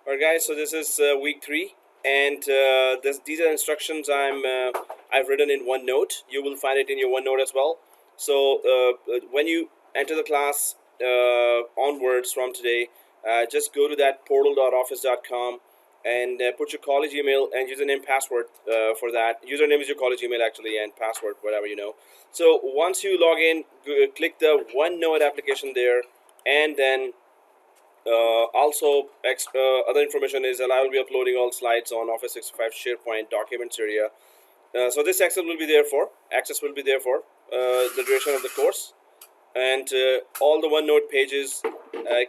Alright guys, so this is week 3 and these are instructions I've written in OneNote. You will find it in your OneNote as well. So when you enter the class onwards from today, just go to that portal.office.com and put your college email and username password for that. Username is your college email actually, and password whatever you know. So once you log in, click the OneNote application there, and then other information is that I will be uploading all slides on Office 65 SharePoint documents area. So this access will be there for the duration of the course, and all the OneNote pages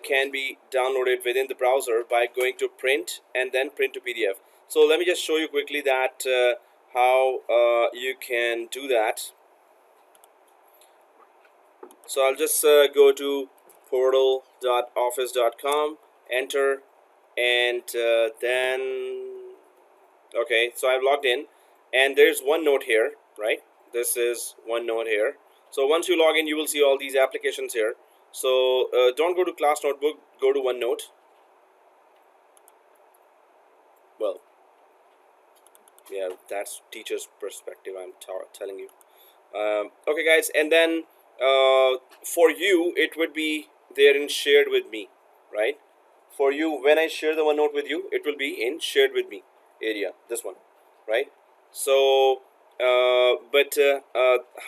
can be downloaded within the browser by going to print and then print to PDF. So let me just show you quickly that how you can do that. So I'll just go to portal.office.com, enter, and then okay, so I've logged in and there's OneNote here, right? This is OneNote here. So once you log in, you will see all these applications here. So don't go to class notebook, go to OneNote. Well, yeah, that's teacher's perspective, I'm telling you. Okay guys, and then for you it would be there in shared with me, right? For you, when I share the OneNote with you, it will be in shared with me area, this one, right? So but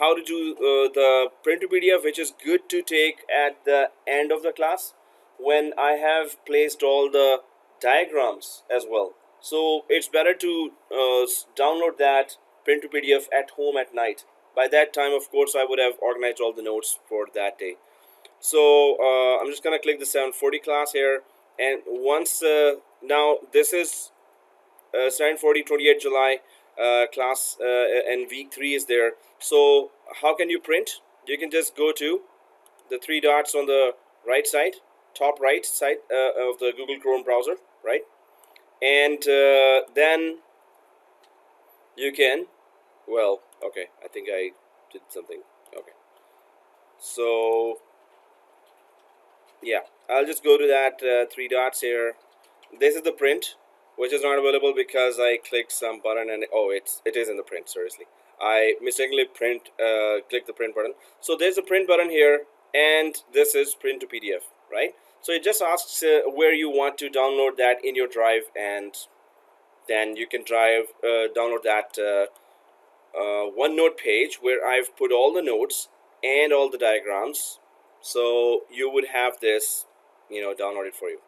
how to do the print to PDF, which is good to take at the end of the class when I have placed all the diagrams as well. So it's better to download that print to PDF at home at night. By that time, of course, I would have organized all the notes for that day. So I'm just gonna click the 740 class here, and once now this is 740 28 July class, and week 3 is there. So how can you print? You can just go to the 3 dots on the right side, top right side of the Google Chrome browser, right? And then you can, well, okay, I think I did something. Okay, so yeah, I'll just go to that 3 dots here. This is the print, which is not available because I clicked some button and it is in the print. Seriously, I mistakenly clicked the print button. So there's a print button here, and this is print to PDF, right? So it just asks where you want to download that in your drive, and then you can download that OneNote page where I've put all the notes and all the diagrams. So you would have this, downloaded for you.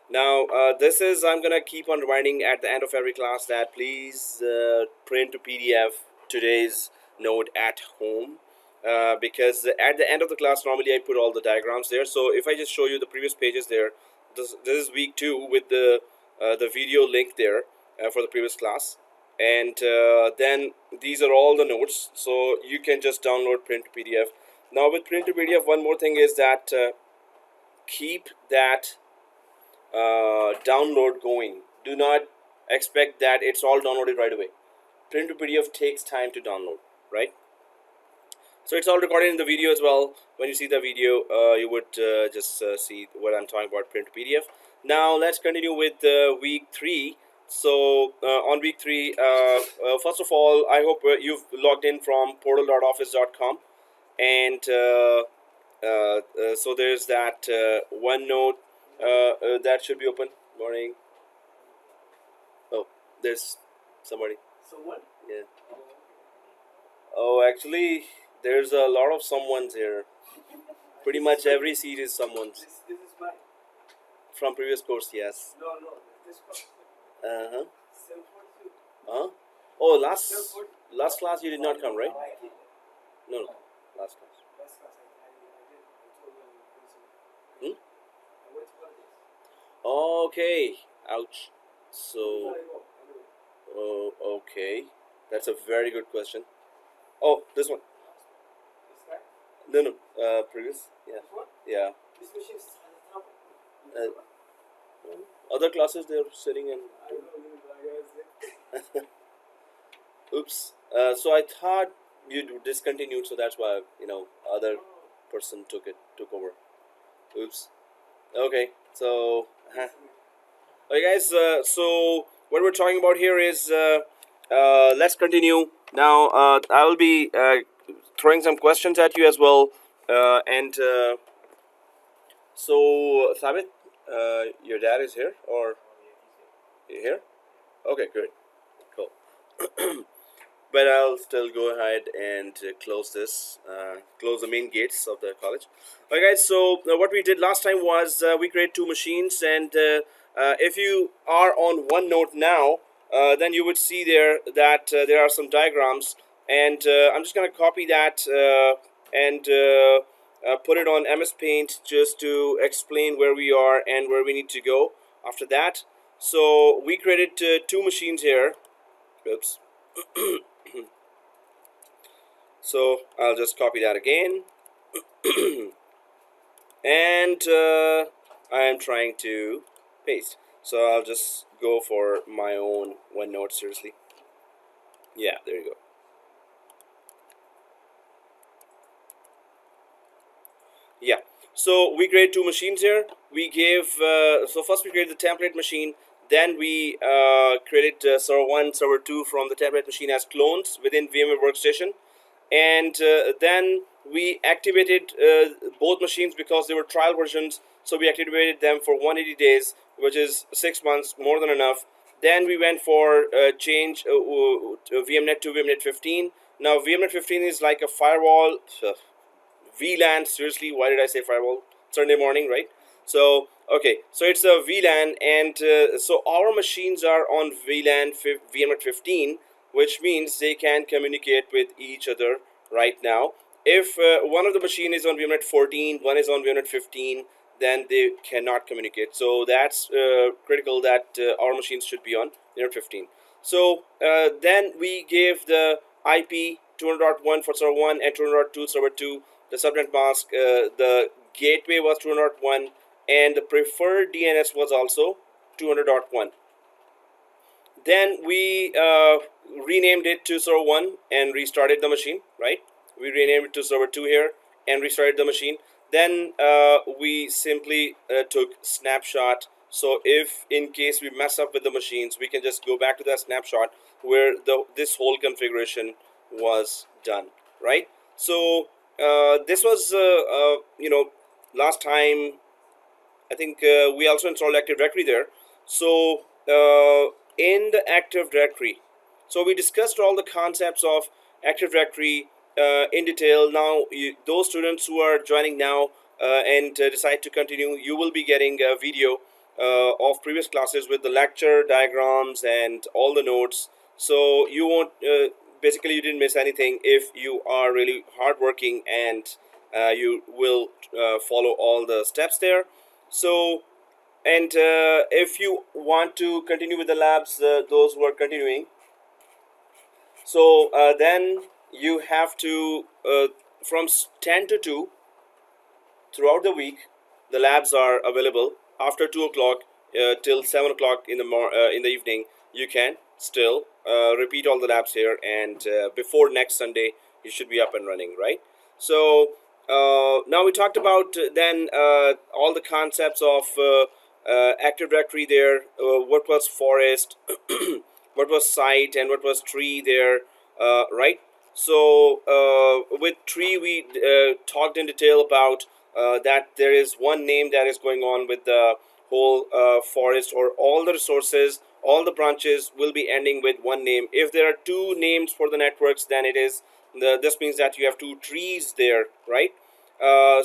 Now this is, I'm gonna keep on reminding at the end of every class that please print to PDF today's note at home, because at the end of the class normally I put all the diagrams there. So if I just show you the previous pages there, this is week 2 with the video link there for the previous class, and then these are all the notes, so you can just download print to PDF. Now with print to PDF, one more thing is that keep that download going. Do not expect that it's all downloaded right away. Print to PDF takes time to download, right? So it's all recorded in the video as well. When you see the video, you would just see what I'm talking about, print to PDF. Now let's continue with week 3. So on week 3, first of all, I hope you've logged in from portal.office.com, and so there's that OneNote that should be open. Morning. Oh, there's somebody. Someone? Yeah. Oh, actually, there's a lot of someones here. Pretty much every seat is someone's. This is mine. From previous course, yes. No, this one. 742. Huh? Oh, last class you did not come, right? No, last class. Last class I did. I told you I went I went to holidays. Okay. Ouch. So, okay. That's a very good question. Oh, this one. This guy? No, previous. Yeah. This one? Yeah. This machine is at the top. Other classes they're sitting in. I don't know, but I guess Oops. So I thought you discontinued, so that's why other person took over. Oops. Okay. So Okay, guys. So what we're talking about here is let's continue now. I will be throwing some questions at you as well. And so, Thabit, your dad is here, or you here? Okay, good, cool. But I'll still go ahead and close this, close the main gates of the college. Okay, guys. So what we did last time was we created two machines, and if you are on OneNote now, then you would see there that there are some diagrams, and I'm just gonna copy that and put it on MS Paint just to explain where we are and where we need to go after that. So we created two machines here. Oops. So I'll just copy that again, and I am trying to paste. So I'll just go for my own OneNote. Seriously, yeah, there you go. Yeah. So we create two machines here. We gave so first we created the template machine. Then we created server 1, server 2 from the template machine as clones within VMware Workstation, and then we activated both machines because they were trial versions. So we activated them for 180 days, which is 6 months, more than enough. Then we went for change VMnet to VMnet 15. Now VMnet 15 is like a firewall. VLAN. Seriously, why did I say firewall? Sunday morning, right? So okay, so it's a VLAN, and so our machines are on VLAN VMware 15, which means they can communicate with each other right now. If one of the machine is on VMware 14, one is on VMware 15, then they cannot communicate. So that's critical that our machines should be on VMware 15. So then we gave the IP 200.1 for server 1 and 200.2 server 2. The subnet mask, the gateway was 200.1, and the preferred DNS was also 200.1. Then we renamed it to server 1 and restarted the machine, right? We renamed it to server 2 here and restarted the machine. Then we simply took snapshot. So if in case we mess up with the machines, we can just go back to that snapshot where this whole configuration was done, right? So this was last time. I think we also installed Active Directory there. So in the Active Directory, so we discussed all the concepts of Active Directory in detail. Now those students who are joining now and decide to continue, you will be getting a video of previous classes with the lecture diagrams and all the notes. So you won't basically you didn't miss anything if you are really hardworking, and you will follow all the steps there. So and if you want to continue with the labs, those who are continuing, so then you have to from 10 to 2 throughout the week. The labs are available after 2 o'clock till 7 o'clock in the evening. You can still repeat all the labs here, and before next Sunday you should be up and running, right? So now we talked about then all the concepts of Active Directory there. What was forest, what was site, and what was tree there, right? So with tree we talked in detail about that there is one name that is going on with the whole forest, or all the resources, all the branches will be ending with one name. If there are two names for the networks, then it is this means that you have two trees there, right?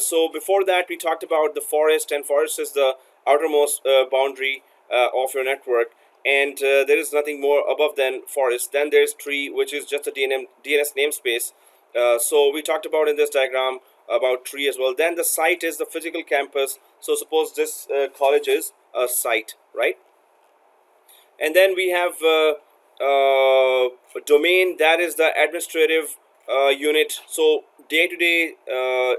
So before that we talked about the forest, and forest is the outermost boundary of your network, and there is nothing more above than forest. Then there's tree, which is just a DNS namespace. So we talked about in this diagram about tree as well. Then the site is the physical campus. So suppose this college is a site, right? And then we have a domain, that is the administrative unit. So day-to-day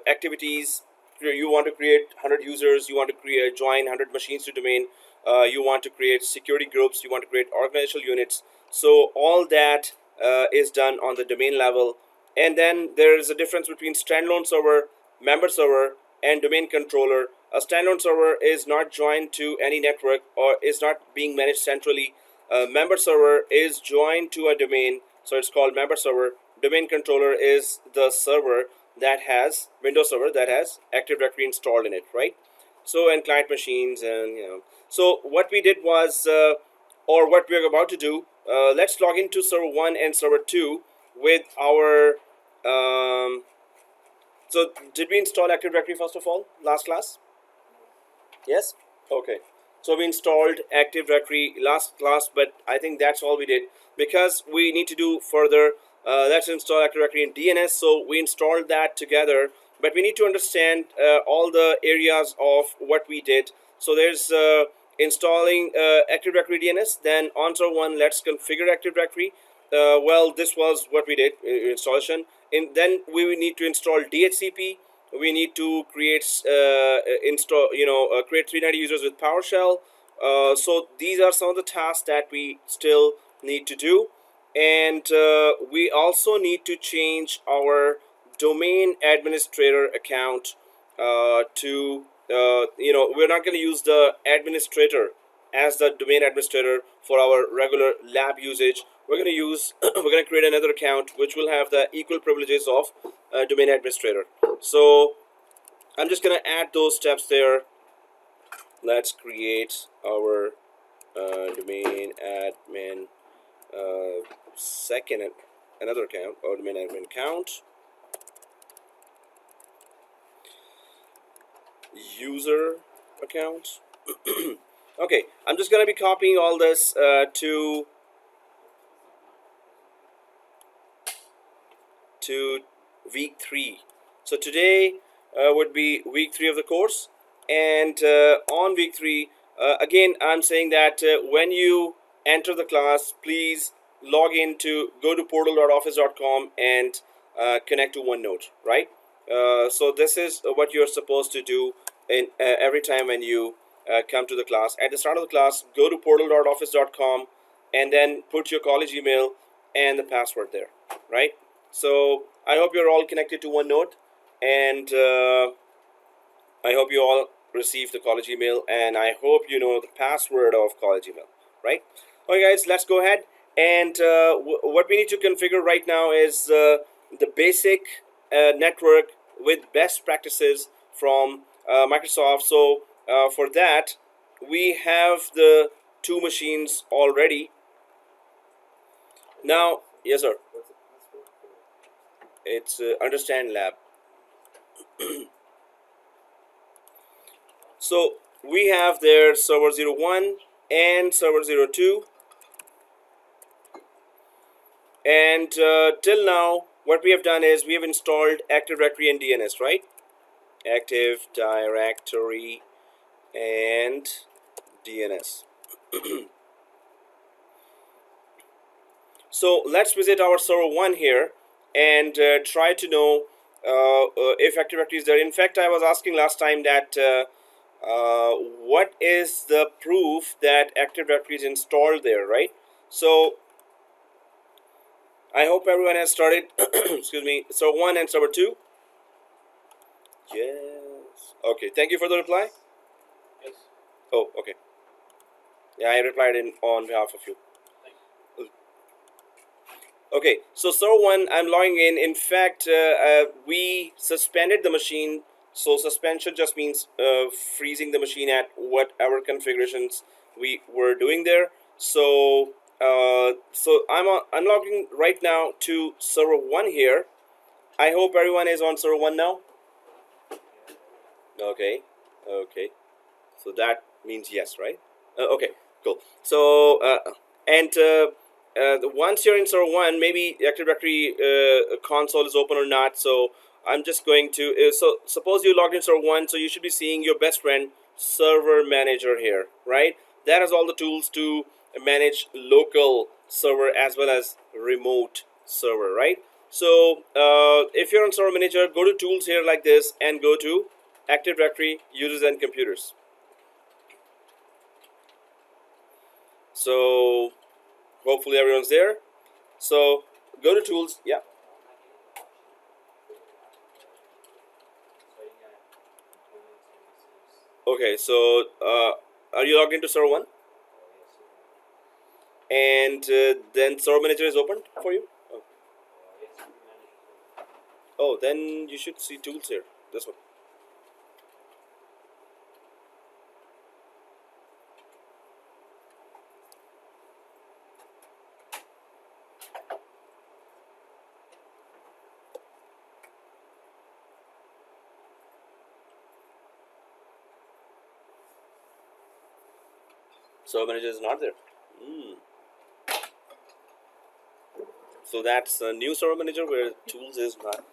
activities, you want to create 100 users, you want to create join 100 machines to domain, you want to create security groups, you want to create organizational units. So all that is done on the domain level. And then there is a difference between standalone server, member server, and domain controller. a standalone server is not joined to any network or is not being managed centrally. A member server is joined to a domain, so it's called member server. Domain controller is the server that has Windows server that has Active Directory installed in it, right? So, and client machines, and so what we did was, or what we're about to do, let's log into server 1 and server 2 with our so did we install Active Directory first of all last class? Yes. Okay, so we installed Active Directory last class, but I think that's all we did because we need to do further. Let's install Active Directory in DNS. So we installed that together, but we need to understand all the areas of what we did. So there's installing Active Directory DNS. Then on server 1, let's configure Active Directory. Well, this was what we did installation. And then we will need to install DHCP. We need to create install create 390 users with PowerShell. So these are some of the tasks that we still need to do, and we also need to change our domain administrator account to we're not going to use the administrator as the domain administrator for our regular lab usage. We're going to use we're going to create another account which will have the equal privileges of domain administrator. So I'm just going to add those steps there. Let's create our domain admin second another account, or domain admin account, user account. Okay, I'm just going to be copying all this to week 3. So today would be week 3 of the course, and on week 3 again I'm saying that when you enter the class, please log in to go to portal.office.com and connect to OneNote, right? So this is what you're supposed to do in every time when you come to the class. At the start of the class, go to portal.office.com and then put your college email and the password there, right? So I hope you're all connected to OneNote, and I hope you all receive the college email, and I hope you know the password of college email, right? Okay, guys, let's go ahead. And what we need to configure right now is the basic network with best practices from Microsoft. So for that, we have the 2 machines already. Now, yes, sir. It's Understand Lab. So we have there server 01 and server 02, and till now what we have done is we have installed Active Directory and DNS, right? Active Directory and DNS. So let's visit our server 1 here and try to know if Active Directory is there. In fact, I was asking last time that what is the proof that Active Directory is installed there, right? So I hope everyone has started excuse me, server 1 and server 2. Yes. Okay, thank you for the reply. Yes. Oh, okay. Yeah, I replied on behalf of you. Okay, so server 1, I'm logging in. In fact, we suspended the machine. So suspension just means freezing the machine at whatever configurations we were doing there. So I'm logging right now to server 1 here. I hope everyone is on server 1 now. Okay, okay. So that means yes, right? Okay, cool. So once you're in server 1, maybe the Active Directory console is open or not. So I'm just going to so suppose you logged in server 1, so you should be seeing your best friend server manager here, right? That has all the tools to manage local server as well as remote server, right? So if you're on server manager, go to tools here like this and go to Active Directory users and computers. So hopefully everyone's there. So go to tools. Yeah. Okay, so are you logged into server 1? And then server manager is open for you? Oh. Oh, then you should see tools here. This one. Server manager is not there. So that's a new server manager where tools is not.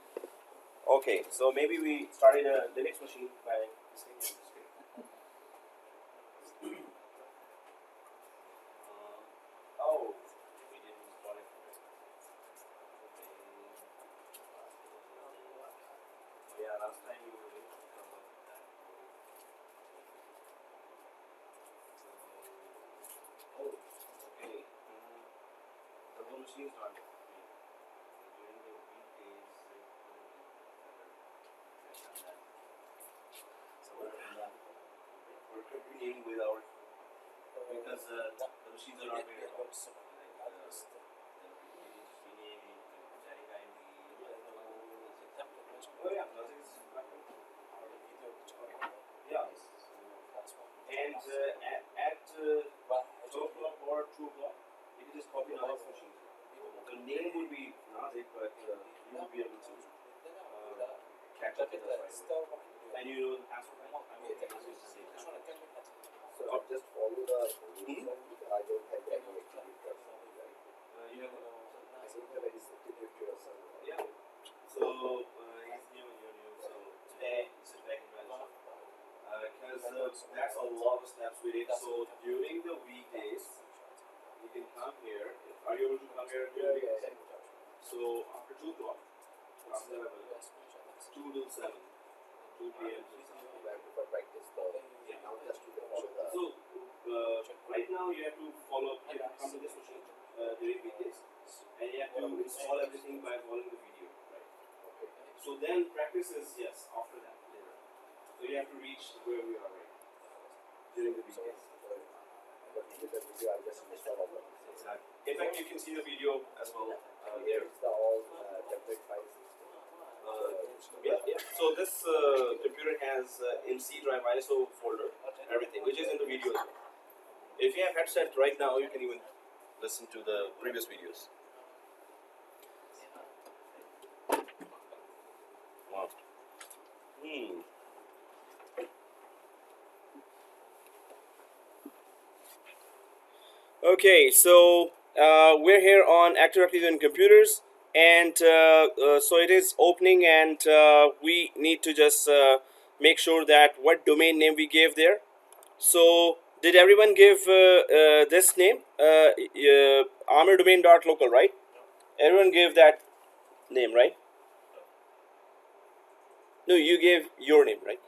Okay, so maybe we started a Linux machine by mistake. Oh, we didn't install it. Oh yeah, last time you were able to come up with that. Oh, okay. The whole machine is not. During the weekdays, we're competing with our because the machines are not very hot. Oh yeah, yeah. And at 12 o'clock or 2 o'clock, you can just copy another machine. The name would be Nazik, but you will be able to catch up with us right away. And you know the password, right? I'm okay. It's the same password. So I'll just follow the rules and I don't have any activity. You have I don't have any certificate or something. yeah. So he's new, you're new. So today this is back in because that's a lot of steps we did. So during the weekdays, you can come here. Are you able to come here during the weekdays? So after 2 o'clock, after 2 till 7, 2 p.m. to 7. For practice, Yeah. now just to follow the. So right now you have to follow. You have to come to this machine during weekdays, and you have to install everything by following the video. Right. Okay. So then practice is yes after that later. So you have to reach where we are right now during the weekdays. But with the video, I just install all of it. Exactly. In fact, you can see the video as well there. It's the all template files. Yeah. So this computer has in C drive ISO folder everything, which is in the video. If you have headset right now, you can even listen to the previous videos. Wow. Okay, so we're here on Active Directory in computers, and so it is opening, and we need to just make sure that what domain name we gave there. So did everyone give this name? Armordomain.local, right? Everyone gave that name, right? No, you gave your name, right?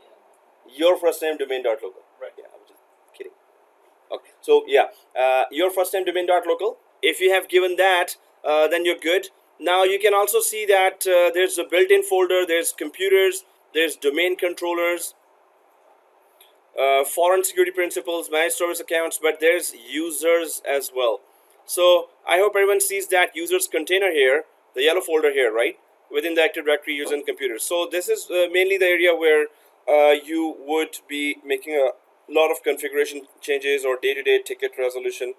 Your first name domain.local. Right. Yeah, I was just kidding. Okay. So yeah, your first name domain.local. If you have given that, then you're good. Now you can also see that there's a built-in folder. There's computers. There's domain controllers. Foreign security principles, managed service accounts, but there's users as well. So I hope everyone sees that users container here, the yellow folder here, right? Within the Active Directory user and computers. So this is mainly the area where you would be making a lot of configuration changes or day-to-day ticket resolution.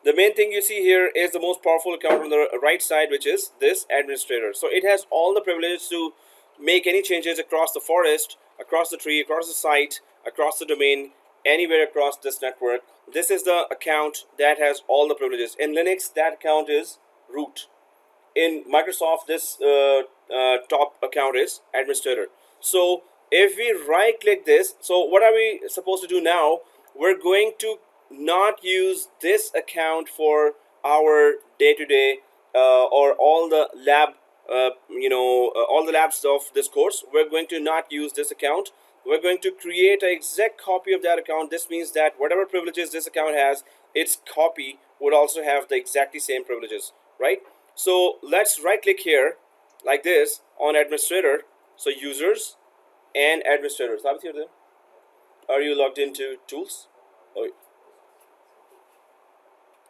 The main thing you see here is the most powerful account on the right side, which is this administrator. So it has all the privileges to make any changes across the forest, across the tree, across the site, across the domain, anywhere across this network. This is the account that has all the privileges. In Linux, that account is root. In Microsoft, this top account is administrator. So if we right click this, so what are we supposed to do now? We're going to not use this account for our day-to-day or all the lab all the labs of this course. We're going to not use this account. We're going to create an exact copy of that account. This means that whatever privileges this account has, its copy would also have the exactly same privileges, right? So let's right click here like this on administrator. So users and administrators. Are you logged into tools? Oh,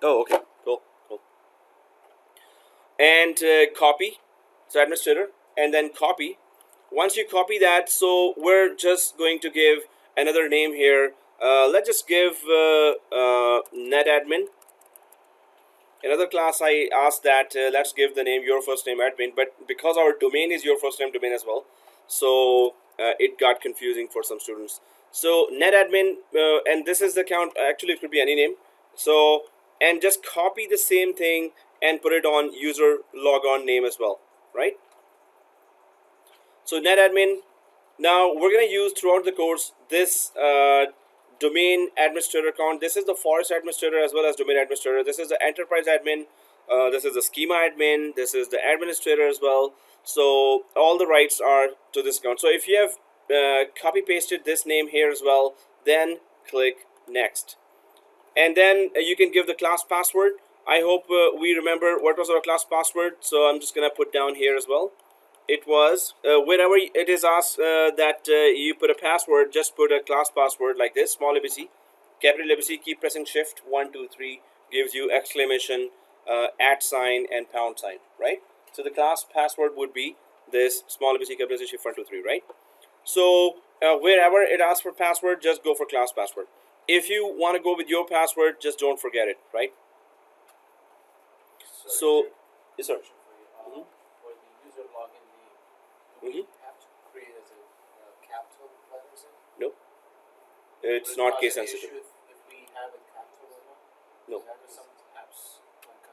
oh okay, cool, cool. And copy, so administrator, and then copy. Once you copy that, so we're just going to give another name here. Let's just give netadmin. Another class I asked that let's give the name your first name admin, but because our domain is your first name domain as well, so it got confusing for some students. So netadmin, and this is the account. Actually, it could be any name. So and just copy the same thing and put it on user logon name as well, right? So netadmin. Now we're going to use throughout the course this domain administrator account. This is the forest administrator as well as domain administrator. This is the enterprise admin. This is the schema admin. This is the administrator as well. So all the rights are to this account. So if you have copy pasted this name here as well, then click next. And then you can give the class password. I hope we remember what was our class password. So I'm just going to put down here as well. It was whenever it is asked that you put a password, just put a class password like this: small abc, capital abc, keep pressing shift 1 2 3, gives you exclamation, at sign, and pound sign, right? So the class password would be this: small abc, capital abc, shift 1 2 3, right? So wherever it asks for password, just go for class password. If you want to go with your password, just don't forget it, right? So yes sir. For the user login name, do we have to create as a capital letters in? No, it's not case sensitive. If we have a capital or not? No. Is that some apps like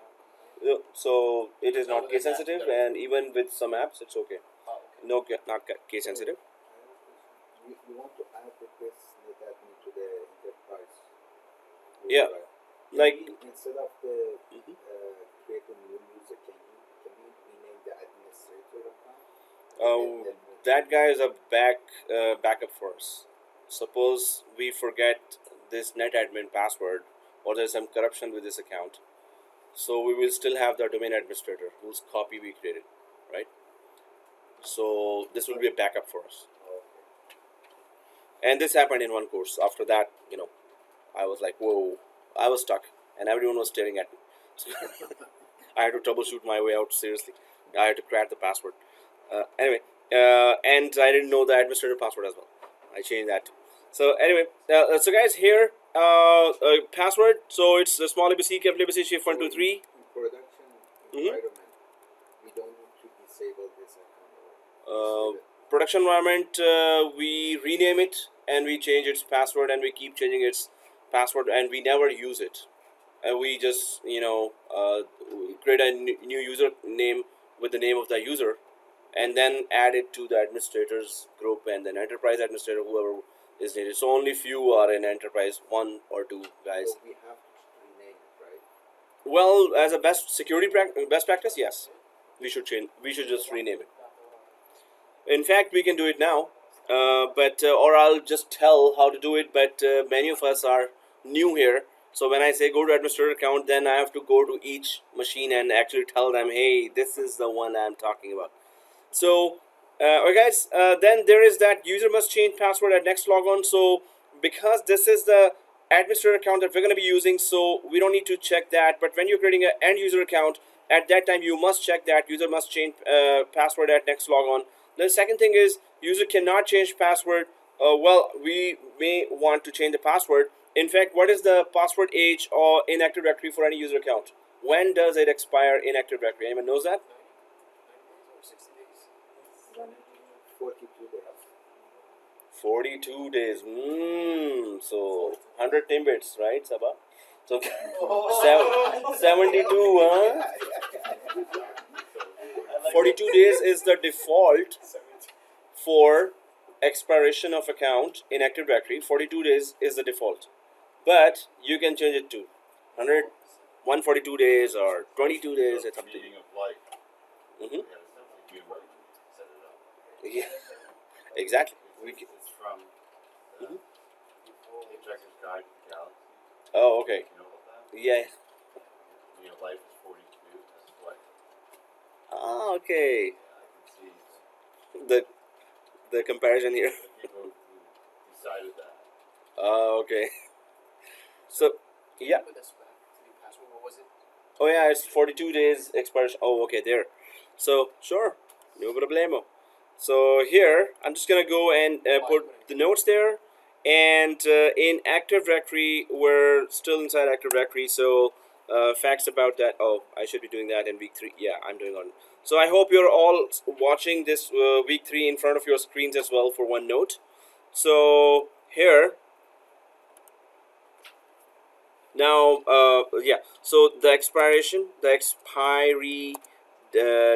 No, so it is not case sensitive, and even with some apps, it's okay. Oh, okay. No, not case sensitive. We want to add this netadmin to the enterprise. Yeah, like instead of the creating new user, can we rename the administrator account? that guy is a backup for us. Suppose we forget this netadmin password, or there's some corruption with this account, so we will still have the domain administrator whose copy we created, right? So this will be a backup for us. And this happened in one course. After that, I was like, whoa, I was stuck, and everyone was staring at me. I had to troubleshoot my way out, seriously. I had to crack the password. Anyway, and I didn't know the administrator password as well. I changed that too. So anyway, so guys, here, password. So it's a small abc, capital abc, shift 1 2 3. In production environment, we don't need to disable this account. Production environment, we rename it and we change its password, and we keep changing its password, and we never use it. And we just create a new user name with the name of the user, and then add it to the administrators group, and then enterprise administrator, whoever is needed. So only few are in enterprise, 1 or 2 guys. So we have to rename it, right? Well, as a best practice, yes, we should change. We should just rename it. In fact, we can do it now, but or I'll just tell how to do it. But many of us are new here, so when I say go to administrator account, then I have to go to each machine and actually tell them, hey, this is the one I'm talking about. So, okay, guys, then there is that user must change password at next logon. So because this is the administrator account that we're going to be using, so we don't need to check that. But when you're creating an end user account, at that time you must check that user must change password at next logon. The second thing is user cannot change password. Well, we may want to change the password. In fact, what is the password age or in Active Directory for any user account? When does it expire in Active Directory? Anyone knows that? 42 days. 42 days. So 100 timbits, right, Sabah? So 72, huh? 42 days is the default for expiration of account in Active Directory. 42 days is the default, but you can change it to 142 days or 22 days. It's up to you. Yeah, exactly. It's from the Hitchhiker's Guide to the Galaxy. Oh, okay. You know about that? Yeah. Life is 42. That's what. Ah, okay. I can see The comparison here. the people who decided that. Okay. So yeah. Put this back to the password. What was it? Oh yeah, it's 42 days expiration. Oh, okay, there. So sure, no problemo. So here I'm just gonna go and put the notes there, and in Active Directory we're still inside Active Directory. So facts about that. Oh, I should be doing that in week 3. Yeah, I'm doing on. So I hope you're all watching this week 3 in front of your screens as well for one note. So here now, yeah. So the expiry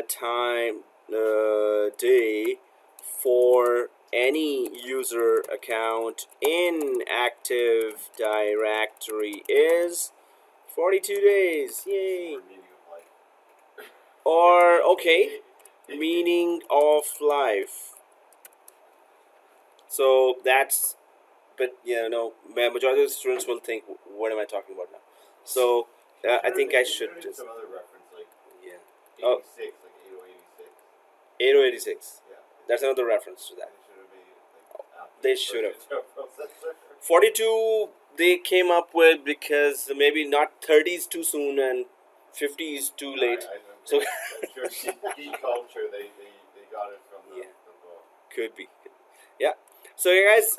time day for any user account in Active Directory is 42 days. Yay! Or meaning of life. Or okay, meaning of life. So that's, but yeah, no, majority of the students will think, what am I talking about now? So I think I should just, some other reference like yeah. 86, Oh, like 8086. 8086. Yeah. That's another reference to that. They They should should have made like have. processor. 42 they came up with because maybe not 30 is too soon and 50 is too late. So I'm sure geek culture they got it from yeah, the book. could be. Yeah. So you guys,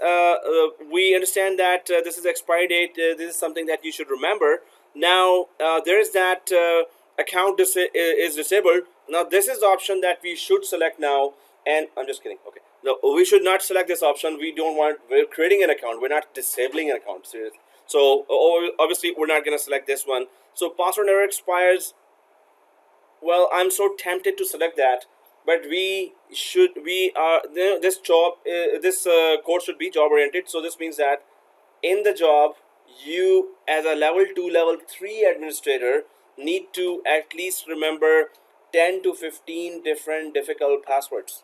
we understand that this is expiry date. This is something that you should remember. Now there is that account is disabled. Now this is the option that we should select now. And I'm just kidding. Okay. No, we should not select this option. We don't want. We're creating an account. We're not disabling an account. So obviously we're not gonna select this one. So password never expires. Well, I'm so tempted to select that, but we are this job this course should be job oriented. So this means that in the job, you as a level 2 level 3 administrator need to at least remember 10 to 15 different difficult passwords.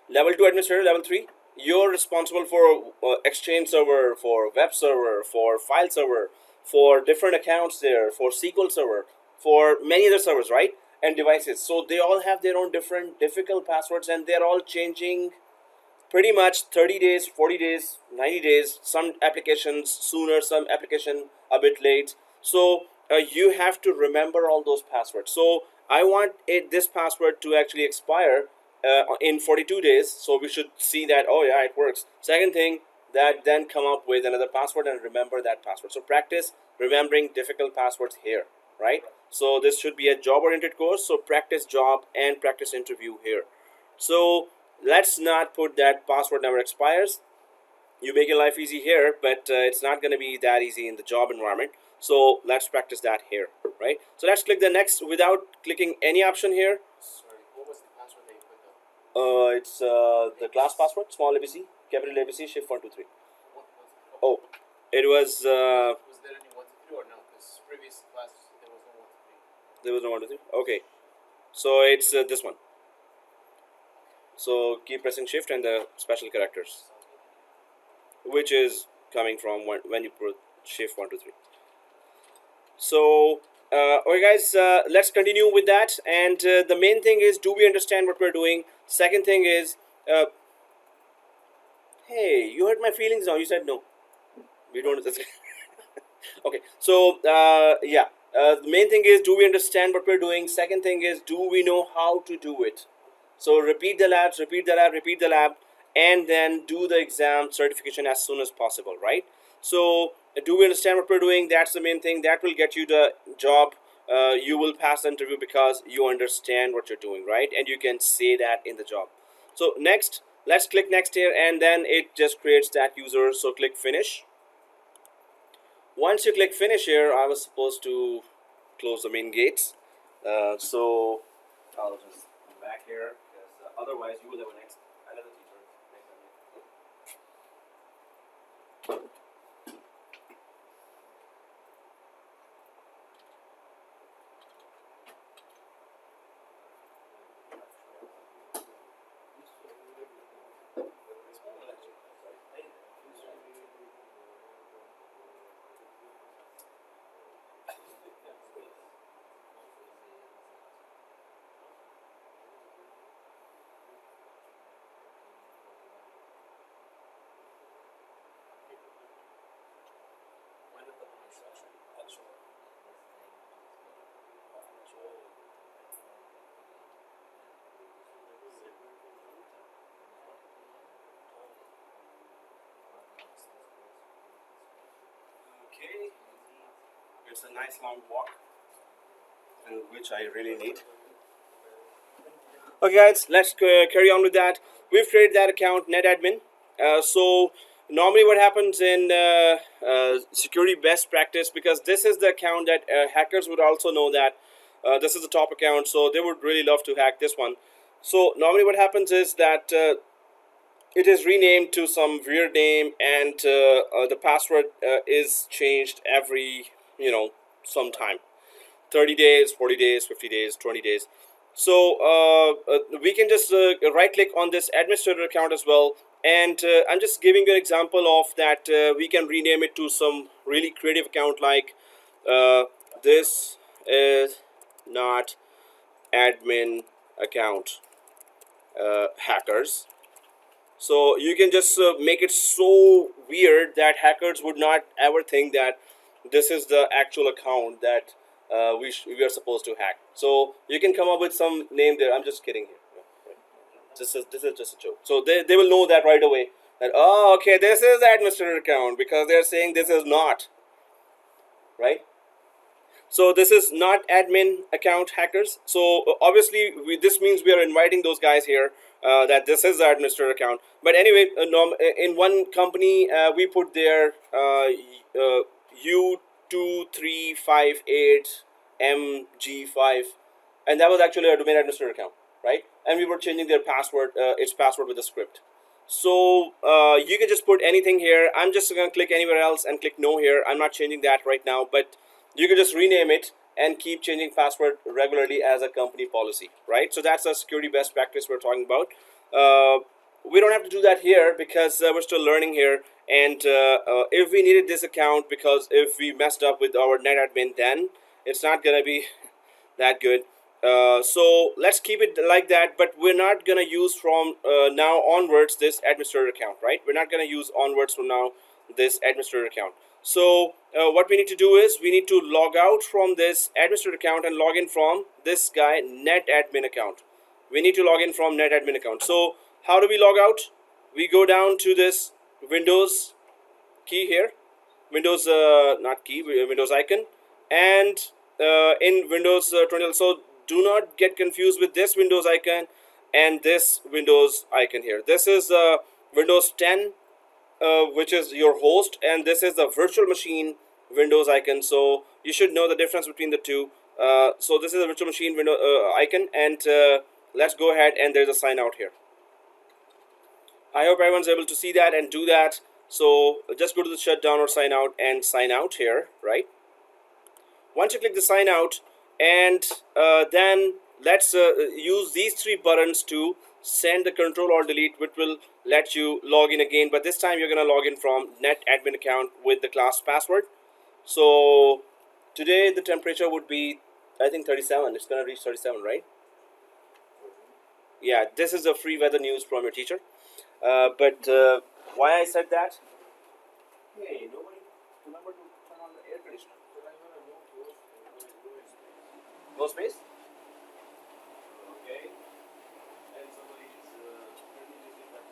Level 2 administrator, level 3, you're responsible for exchange server, for web server, for file server, for different accounts there, for SQL server, for many other servers, right? And devices. So they all have their own different difficult passwords, and they're all changing pretty much 30 days, 40 days, 90 days. Some applications sooner, some application a bit late. So you have to remember all those passwords. So I want this password to actually expire in 42 days. So we should see that, oh yeah, it works. Second thing, that then come up with another password and remember that password. So practice remembering difficult passwords here, right? So this should be a job oriented course. So practice job and practice interview here. So let's not put that password never expires. You make your life easy here, but it's not going to be that easy in the job environment. So let's practice that here, right? So let's click the next without clicking any option here. Sorry, what was the password that you put down? It's the class password, small ABC, capital ABC, shift 123. What was it? Oh, it was Was there any 1 to 3 or no? Because previous class there was no 1 to 3. there was no 123. Okay, so it's this one. So keep pressing shift and the special characters, which is coming from when you put shift 123. So okay guys, let's continue with that. And the main thing is, do we understand what we're doing? Second thing is, hey, you hurt my feelings now. You said no, we don't. Okay, so yeah, the main thing is, do we understand what we're doing? Second thing is, do we know how to do it? So repeat the labs, repeat the lab, repeat the lab, and then do the exam certification as soon as possible, right? So do we understand what we're doing? That's the main thing. That will get you the job. You will pass the interview because you understand what you're doing, right? And you can say that in the job. So next, let's click next here, and then it just creates that user. So click finish. Once you click finish here, I was supposed to close the main gates. So I'll just come back here because otherwise you will have another teacher next time. It's a nice long walk, and which I really need. Okay, guys, let's carry on with that. We've created that account, netadmin. So normally, what happens in security best practice, because this is the account that hackers would also know that this is the top account, so they would really love to hack this one. So normally, what happens is that it is renamed to some weird name, and the password is changed every some time. 30 days, 40 days, 50 days, 20 days. So we can just right click on this administrator account as well. And I'm just giving you an example of that. We can rename it to some really creative account like uh, this is not admin account hackers. So you can just make it so weird that hackers would not ever think that this is the actual account that we are supposed to hack. So you can come up with some name there. I'm just kidding here. Yeah, right. This is just a joke. So they will know that right away. That, oh, okay, this is the administrator account, because they're saying this is not, right? So this is not admin account hackers. So obviously this means we are inviting those guys here, that this is the administrator account. But anyway, in one company we put their U2358MG5, and that was actually a domain administrator account, right? And we were changing their password, its password with the script. So you can just put anything here. I'm just going to click anywhere else and click no here. I'm not changing that right now, but you can just rename it and keep changing password regularly as a company policy, right? So that's a security best practice we're talking about. We don't have to do that here because we're still learning here. And if we needed this account, because if we messed up with our netadmin, then it's not going to be that good. So let's keep it like that, but we're not gonna use from now onwards this administrator account, right? We're not gonna use onwards from now this administrator account. So what we need to do is we need to log out from this administrator account and log in from this guy netadmin account. We need to log in from netadmin account. So how do we log out? We go down to this Windows key here, Windows not key, Windows icon, and in Windows 20. So do not get confused with this Windows icon and this Windows icon here. This is Windows 10, which is your host, and this is the virtual machine Windows icon. So you should know the difference between the two. So this is a virtual machine window icon, and let's go ahead, and there's a sign out here. I hope everyone's able to see that and do that. So just go to the shutdown or sign out and sign out here, right? Once you click the sign out, and then let's use these three buttons to send the control or delete, which will let you log in again. But this time you're going to log in from netadmin account with the class password. So today the temperature would be, I think, 37. It's going to reach 37, right? Yeah, this is a free weather news from your teacher. But why I said that? Hey, nobody remember to turn on the air conditioner. No space? Okay. And somebody is practicing that.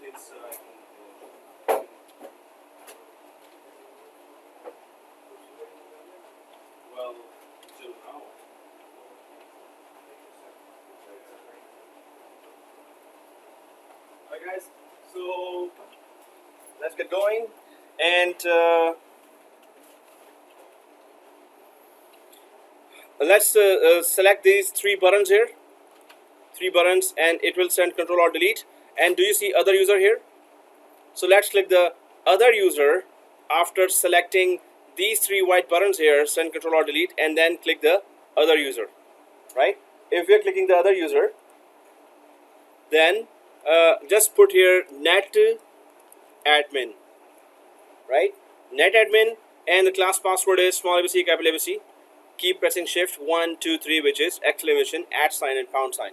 Since I can. Well, till now. Alright, guys. So let's get going, and let's select these three buttons here, and it will send control or delete. And do you see other user here? So let's click the other user after selecting these three white buttons here, send control or delete, and then click the other user, right? If we're clicking the other user, then just put here netadmin, right? Netadmin, and the class password is small abc, capital ABC. Keep pressing shift 1, 2, 3, which is exclamation, @ and pound sign.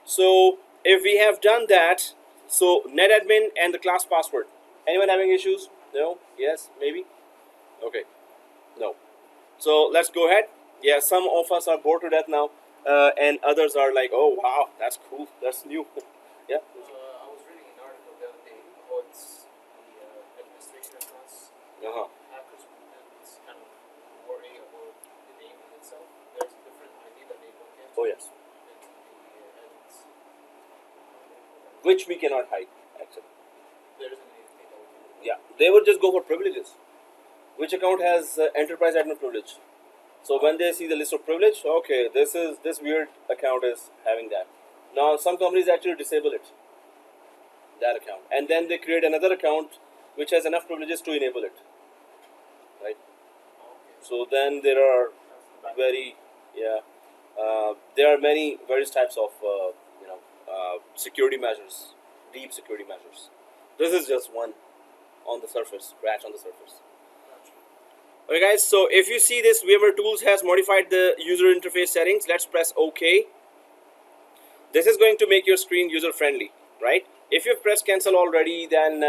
So if we have done that, so netadmin and the class password. Anyone having issues? No? Yes? Maybe? Okay. No. So let's go ahead. Yeah, some of us are bored to death now, and others are like, oh wow, that's cool, that's new. Yeah. I was reading an article the other day about the administration accounts. Uh-huh. Hackers Oh yes, edits. which we cannot hide actually. There isn't anything that we can do. Yeah, they would just go for privileges. Which account has enterprise admin privilege? So when they see the list of privilege, okay, this weird account is having that. Now some companies actually disable it, that account, and then they create another account which has enough privileges to enable it, right? Okay. So then there are very, yeah, there are many various types of security measures, deep security measures. This is just one on the surface, scratch on the surface. Gotcha. Okay guys, so if you see this, VMware Tools has modified the user interface settings. Let's press OK. This is going to make your screen user friendly, right? If you've pressed cancel already, then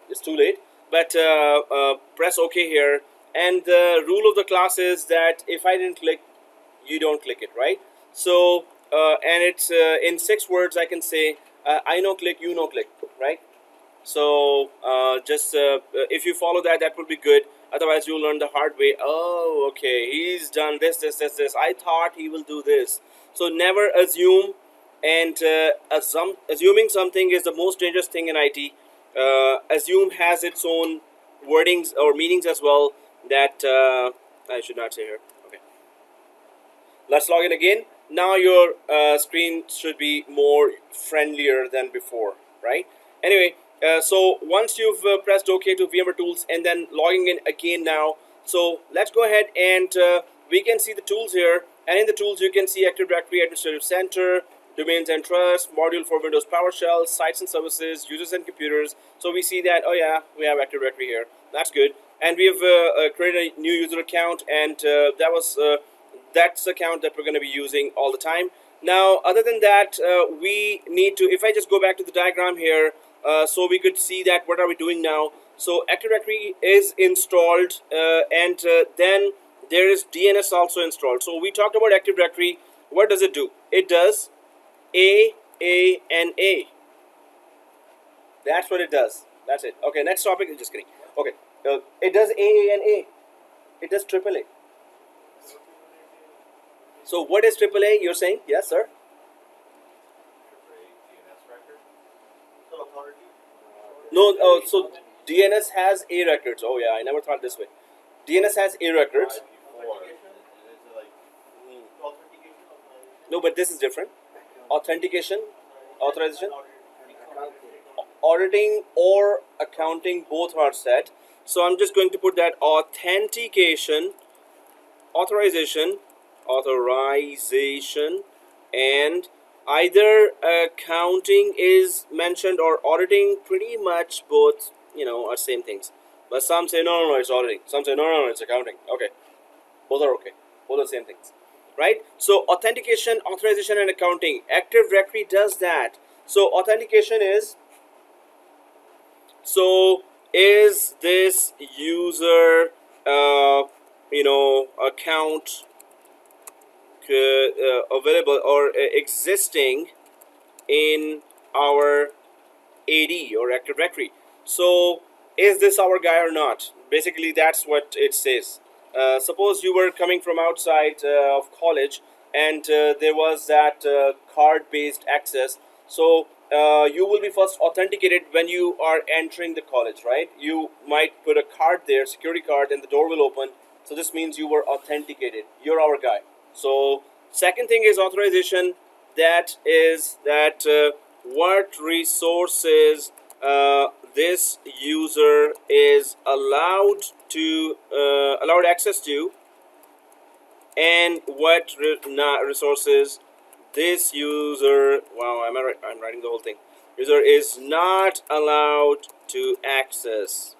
it's too late. But press OK here. And the rule of the class is that if I didn't click, you don't click it, right? So, and it's in 6 words I can say, I no click, you no click, right? So just if you follow that, that would be good. Otherwise, you'll learn the hard way. Oh, okay, he's done this. I thought he will do this. So never assume, and assuming something is the most dangerous thing in IT. Assume has its own wordings or meanings as well. That I should not say here. Okay. Let's log in again. Now your screen should be more friendlier than before, right? Anyway, so once you've pressed OK to VMware Tools and then logging in again now, so let's go ahead and we can see the tools here. And in the tools, you can see Active Directory Administrative Center, Domains and Trust, Module for Windows PowerShell, Sites and Services, Users and Computers. So we see that, oh yeah, we have Active Directory here. That's good. And we have created a new user account, and that's the account that we're going to be using all the time. Now, other than that, we need to, if I just go back to the diagram here, so we could see that what are we doing now. So Active Directory is installed, and then there is DNS also installed. So we talked about Active Directory. What does it do? It does A, and A. That's what it does. That's it. Okay, next topic. Just kidding. Okay, it does A, and A. It does AAA. So what is AAA? You're saying? Yes, sir. No, so DNS has A records. Oh yeah, I never thought this way. DNS has A records. No, but this is different. Authentication, authorization, auditing or accounting, both are set. So I'm just going to put that authentication, authorization, and either accounting is mentioned or auditing. Pretty much both, are same things. But some say no, it's auditing. Some say no, it's accounting. Okay, both are okay. Both are the same things, right? So authentication, authorization, and accounting. Active Directory does that. So authentication is, so is this user account available or existing in our AD or Active Directory? So is this our guy or not? Basically, that's what it says. Suppose you were coming from outside of college, and there was that card-based access. So you will be first authenticated when you are entering the college, right? You might put a card there, security card, and the door will open. So this means you were authenticated. You're our guy. So second thing is authorization. That is that what resources this user is allowed access to, and what resources this user, wow, I'm writing the whole thing, user is not allowed to access.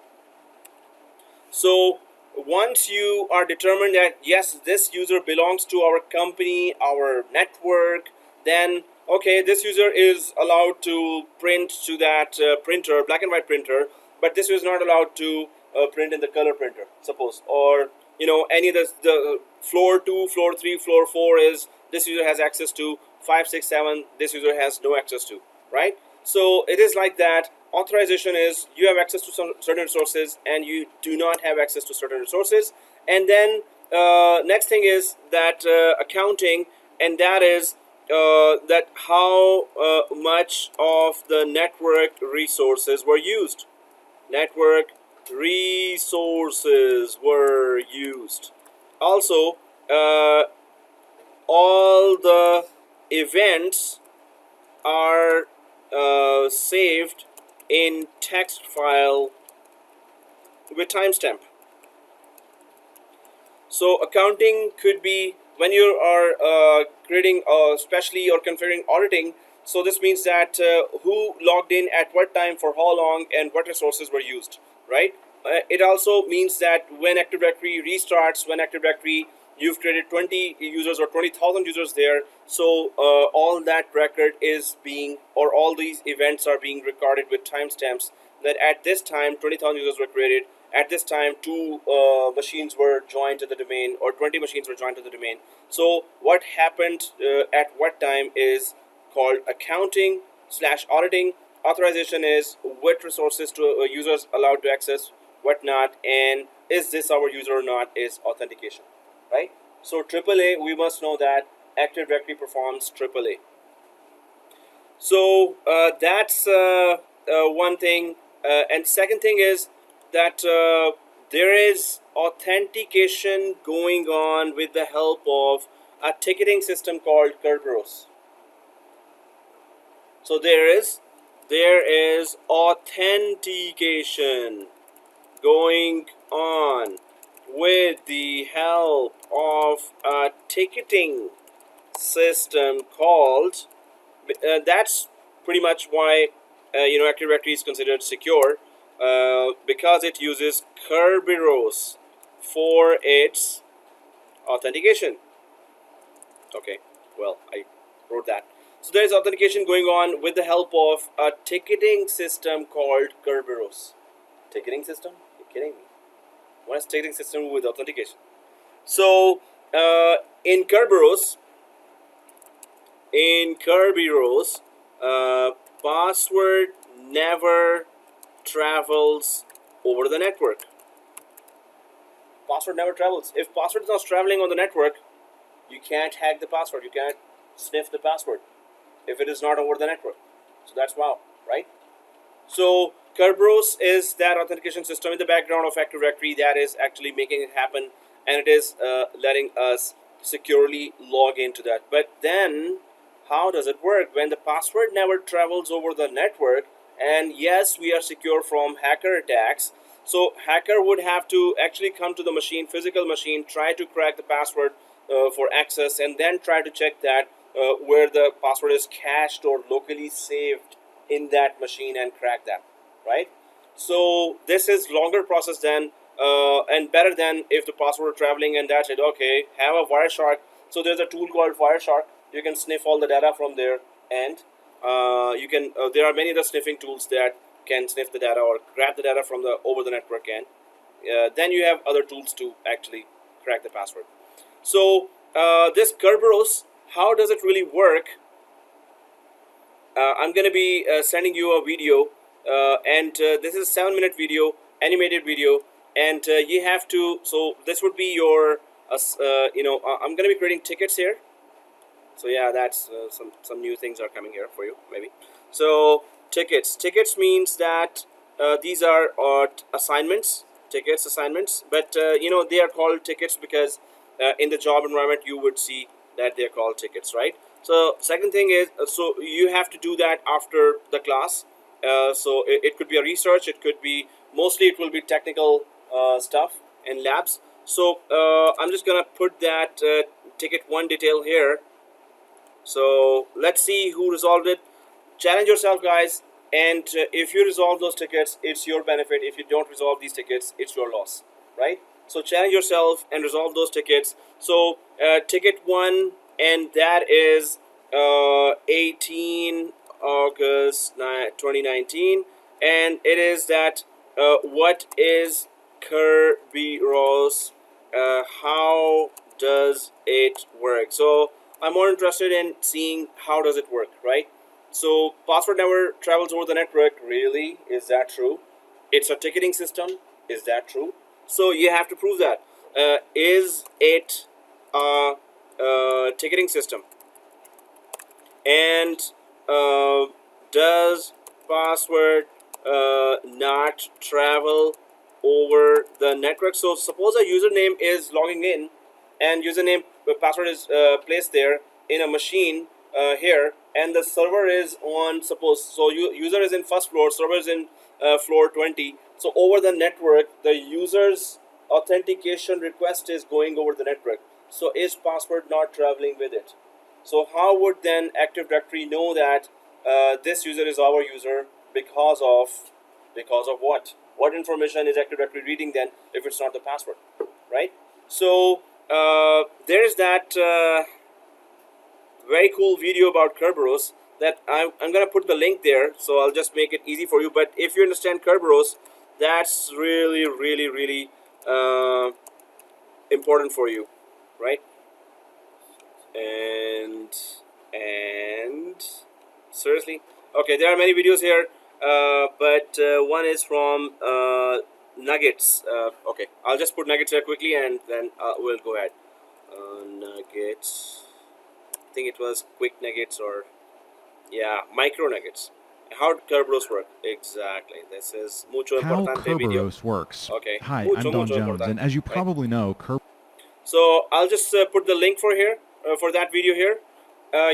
So once you are determined that yes, this user belongs to our company, our network, then okay, this user is allowed to print to that printer, black and white printer, but this is not allowed to print in the color printer, suppose, or any of the floor 2, floor 3, floor 4 is this user has access to, 5, 6, 7 this user has no access to, right? So it is like that. Authorization is you have access to some certain resources and you do not have access to certain resources. And then next thing is that accounting. and that is that how much of the network resources were used. Network resources were used. Also, all the events are saved in text file with timestamp. So accounting could be when you are creating especially or configuring auditing. So this means that who logged in at what time for how long and what resources were used, right? It also means that when Active Directory restarts, when Active Directory you've created 20 users or 20,000 users there, so all that record is being, or all these events are being recorded with timestamps, that at this time 20,000 users were created, at this time 2 machines were joined to the domain, or 20 machines were joined to the domain. So what happened at what time is called accounting slash auditing. Authorization is what resources to users allowed to access, what not, and is this our user or not is authentication, right? So AAA, we must know that Active Directory performs AAA. So that's one thing. And second thing is that there is authentication going on with the help of a ticketing system called Kerberos. So there is authentication going on with the help of a ticketing system called that's pretty much why Active Directory is considered secure, because it uses Kerberos for its authentication. Okay, well, I wrote that. So there is authentication going on with the help of a ticketing system called Kerberos. Ticketing system? You're kidding me. What is ticketing system with authentication? So in Kerberos, password never travels over the network. Password never travels. If password is not traveling on the network, you can't hack the password. You can't sniff the password if it is not over the network. So that's wow, right? So Kerberos is that authentication system in the background of Active Directory that is actually making it happen, and it is letting us securely log into that. But then how does it work when the password never travels over the network? And yes, we are secure from hacker attacks. So hacker would have to actually come to the machine, physical machine, try to crack the password for access, and then try to check that where the password is cached or locally saved in that machine and crack that, right? So this is longer process than and better than if the password were traveling and that's it. Okay, have a Wireshark. So there's a tool called Wireshark. You can sniff all the data from there, and you can. There are many other sniffing tools that can sniff the data or grab the data from the over the network, and then you have other tools to actually crack the password. So this Kerberos, how does it really work? I'm going to be sending you a video, and this is a 7-minute video, animated video, and you have to. So this would be your, I'm going to be creating tickets here. So yeah, that's some new things are coming here for you maybe. So tickets means that these are assignments, tickets assignments, but they are called tickets because in the job environment you would see that they're called tickets, right? So second thing is, so you have to do that after the class. So it could be a research, it could be, mostly it will be technical stuff and labs. So I'm just gonna put that ticket 1 detail here. So let's see who resolved it. Challenge yourself, guys, and if you resolve those tickets, it's your benefit. If you don't resolve these tickets, it's your loss, right? So challenge yourself and resolve those tickets. So ticket 1, and that is 18 August 2019, and it is that what is Kerberos? How does it work? So I'm more interested in seeing how does it work, right? So password never travels over the network. Really? Is that true? It's a ticketing system. Is that true? So you have to prove that. Is it a ticketing system. And does password not travel over the network? So suppose a username is logging in, and username password is placed there in a machine here, and the server is on, suppose, so user is in first floor, server is in floor 20. So over the network, the user's authentication request is going over the network. So is password not traveling with it? So how would then Active Directory know that this user is our user? Because of what? What information is Active Directory reading then if it's not the password, right? So there's that very cool video about Kerberos that I'm gonna put the link there, so I'll just make it easy for you. But if you understand Kerberos, that's really important for you, right? And seriously, okay, there are many videos here, but one is from Nuggets. Okay, I'll just put Nuggets here quickly, and then we'll go ahead. Nuggets, I think it was quick nuggets, or yeah, micro nuggets. How Kerberos work exactly? This is mucho How importante video. Kerberos works. Okay, Hi, mucho I'm Don Jones, importante, and as you right? probably know, So I'll just put the link for here, for that video here.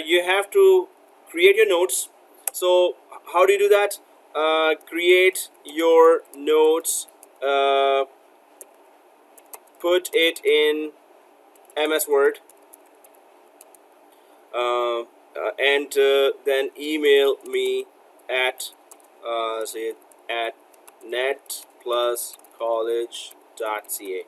You have to create your notes. So how do you do that? Create your notes, put it in MS Word, and then email me at say at netpluscollege.ca.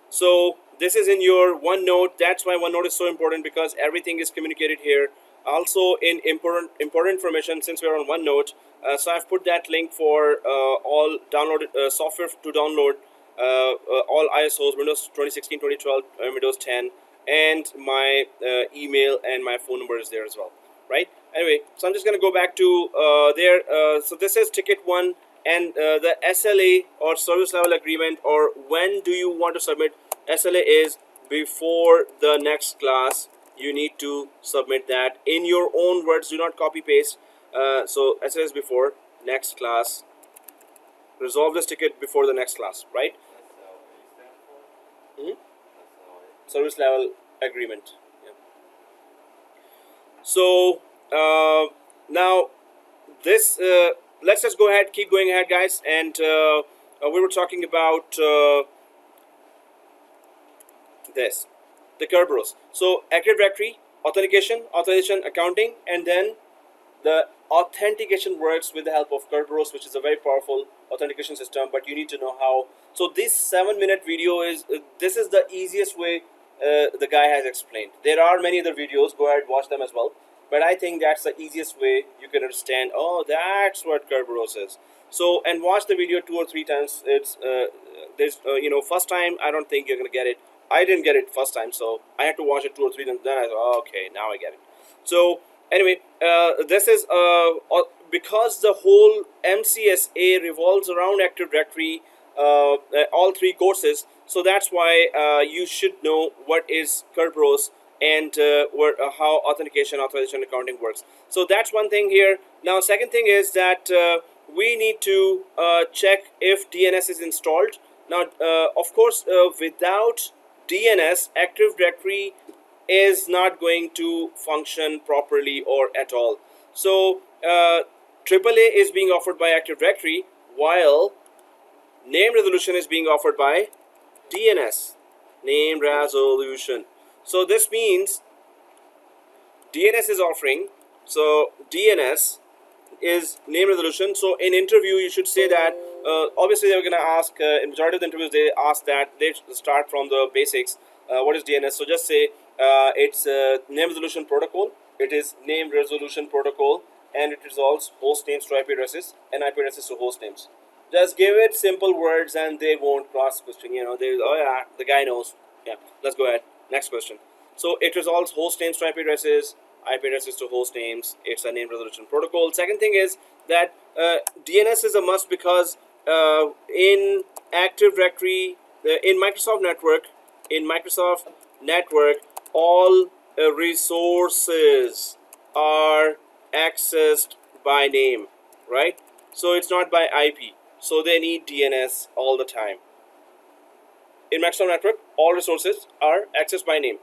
So this is in your OneNote. That's why OneNote is so important, because everything is communicated here. Also in important information, since we're on OneNote, so I've put that link for all downloaded software to download, all ISOs, Windows 2016, 2012, Windows 10, and my email and my phone number is there as well, right? Anyway, so I'm just going to go back to there. So this is ticket 1, and the SLA, or service level agreement, or when do you want to submit. SLA is before the next class. You need to submit that in your own words. Do not copy paste. So SLA is before next class. Resolve this ticket before the next class, right? Service level agreement. Yeah. So now this let's just go ahead, keep going ahead, guys. And we were talking about this, the Kerberos. So Active Directory, authentication, authorization, accounting, and then the authentication works with the help of Kerberos, which is a very powerful authentication system. But you need to know how. So this 7-minute video is this is the easiest way the guy has explained. There are many other videos. Go ahead, watch them as well. But I think that's the easiest way you can understand. Oh, that's what Kerberos is. So, and watch the video 2 or 3 times. It's there's first time I don't think you're gonna get it. I didn't get it first time, so I had to watch it 2 or 3 times. Then I thought, oh, okay, now I get it. So anyway, this is because the whole MCSA revolves around Active Directory, all 3 courses. So that's why you should know what is Kerberos and how authentication, authorization, accounting works. So that's one thing here. Now, second thing is that we need to check if DNS is installed. Now, of course, without DNS, Active Directory is not going to function properly or at all. So AAA is being offered by Active Directory, while name resolution is being offered by DNS, name resolution. So this means DNS is offering, so DNS is name resolution. So in interview you should say that obviously they're going to ask in majority of the interviews, they ask that they start from the basics. What is DNS? So just say it's name resolution protocol. It is name resolution protocol, and it resolves host names to IP addresses and IP addresses to host names. Just give it simple words and they won't cross question. They, oh yeah, the guy knows. Yeah, let's go ahead. Next question. So it resolves host names to IP addresses to host names. It's a name resolution protocol. Second thing is that DNS is a must, because in Active Directory, in Microsoft Network, all resources are accessed by name, right? So it's not by IP. So they need DNS all the time. In Microsoft Network, all resources are accessed by name.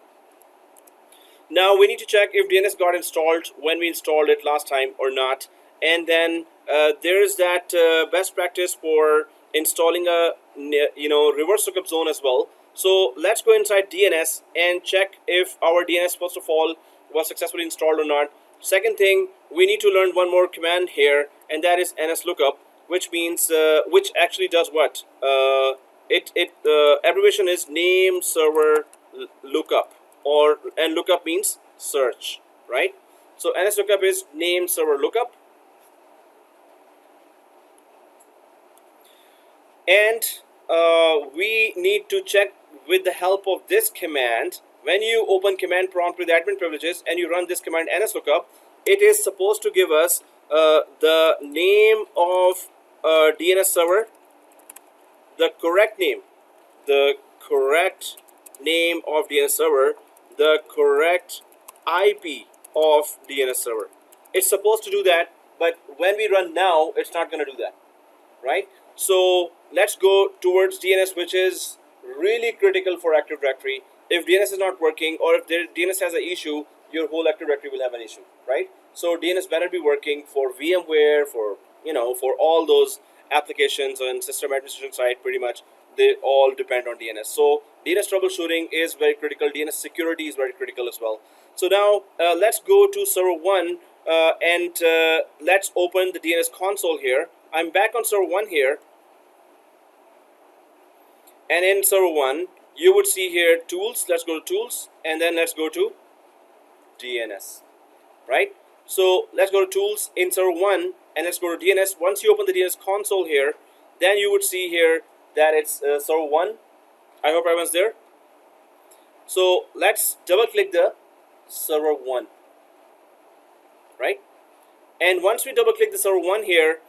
Now we need to check if DNS got installed when we installed it last time or not. And then there is that best practice for installing a reverse lookup zone as well. So let's go inside DNS and check if our DNS first of all was successfully installed or not. Second thing, we need to learn one more command here, and that is nslookup, which means which actually does what? It abbreviation is name server lookup, and lookup means search, right? So nslookup is name server lookup. And we need to check with the help of this command. When you open command prompt with admin privileges and you run this command nslookup, it is supposed to give us the name of DNS server, the correct name of DNS server, the correct IP of DNS server. It's supposed to do that, but when we run now, it's not going to do that, right? So let's go towards DNS, which is really critical for Active Directory. If DNS is not working, or if DNS has an issue, your whole Active Directory will have an issue, right? So DNS better be working for VMware, for all those applications on system administration side. Pretty much they all depend on DNS. So DNS troubleshooting is very critical. DNS security is very critical as well. So now let's go to server 1 and let's open the DNS console here. I'm back on server 1 here, and in server 1 you would see here tools. Let's go to tools, and then let's go to DNS, right? So let's go to tools in server 1 and let's go to DNS. Once you open the DNS console here, then you would see here that it's server 1. I hope everyone's there. So let's double click the server 1, right? And once we double click the server 1 here,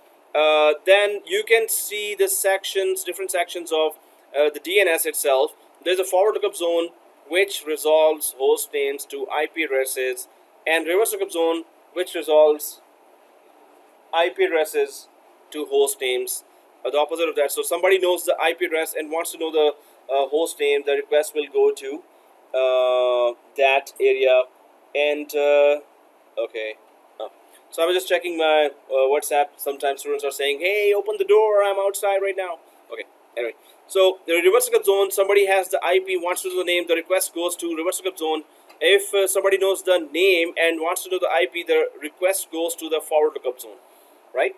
then you can see the sections, different sections of the DNS itself. There's a forward lookup zone which resolves host names to IP addresses, and reverse lookup zone which resolves IP addresses to host names, the opposite of that. So somebody knows the IP address and wants to know the host name, the request will go to that area. And okay, so I was just checking my WhatsApp. Sometimes students are saying, hey, open the door, I'm outside right now. Okay, anyway, so the reverse lookup zone, somebody has the IP, wants to know the name, the request goes to reverse lookup zone. If somebody knows the name and wants to know the IP, the request goes to the forward lookup zone, right?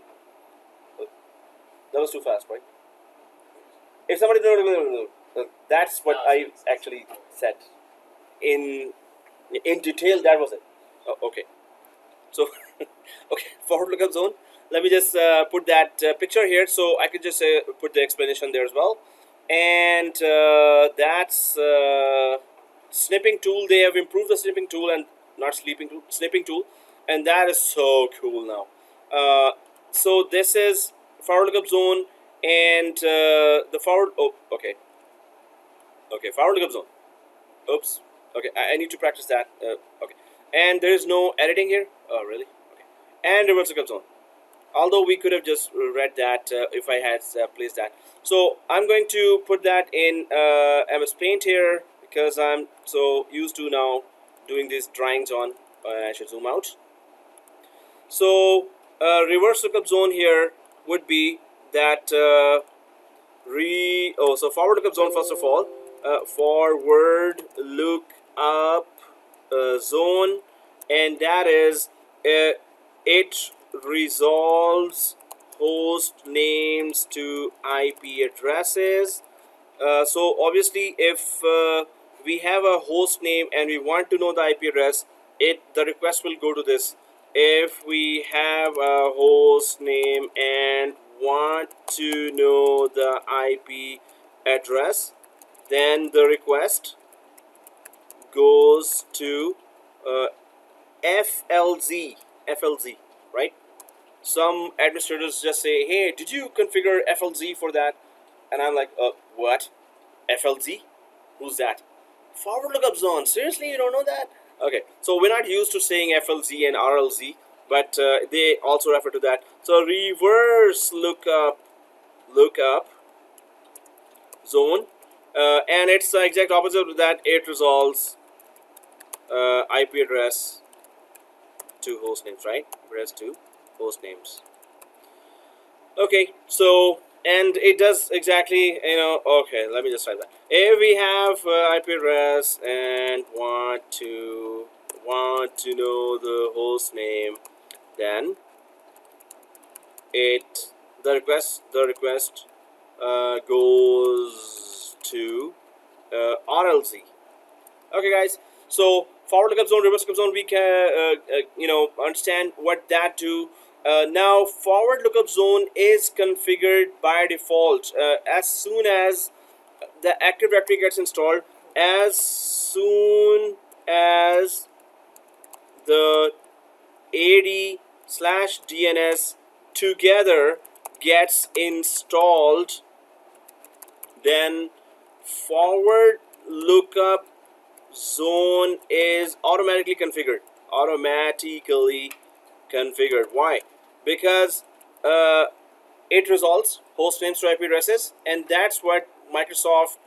That was too fast, right? If somebody knows, that's what I actually said in detail. That was it. Oh, okay. So, okay, forward lookup zone. Let me just put that picture here, so I could just put the explanation there as well. And that's snipping tool. They have improved the snipping tool, and not sleeping tool, snipping tool, and that is so cool now. So this is forward lookup zone, and the forward. Oh, okay. Okay, forward lookup zone. Oops. Okay, I need to practice that. Okay, and there is no editing here. Oh, really? Okay. And reverse lookup zone. Although we could have just read that if I had placed that. So I'm going to put that in MS Paint here because I'm so used to now doing these drawings on. I should zoom out. So reverse lookup zone here would be that so forward lookup zone first of all. Forward lookup zone, and that is it resolves host names to IP addresses. So obviously if we have a host name and we want to know the IP address, the request will go to this. If we have a host name and want to know the IP address, then the request goes to FLZ, right? Some administrators just say, hey, did you configure FLZ for that? And I'm like, what? FLZ? Who's that? Forward lookup zone. Seriously, you don't know that? Okay, so we're not used to saying FLZ and RLZ, but they also refer to that. So reverse lookup zone, and it's the exact opposite of that. It resolves IP address to host names, right? Address to host names. Okay, so and it does exactly, okay, let me just write that. If we have IP address and want to know the host name, then the request goes to RLZ. Okay, guys. So forward lookup zone, reverse lookup zone, we can understand what that do. Now forward lookup zone is configured by default as soon as the Active Directory gets installed. As soon as the AD/DNS together gets installed, then forward lookup zone is automatically configured. Why? Because it resolves host names to IP addresses, and that's what Microsoft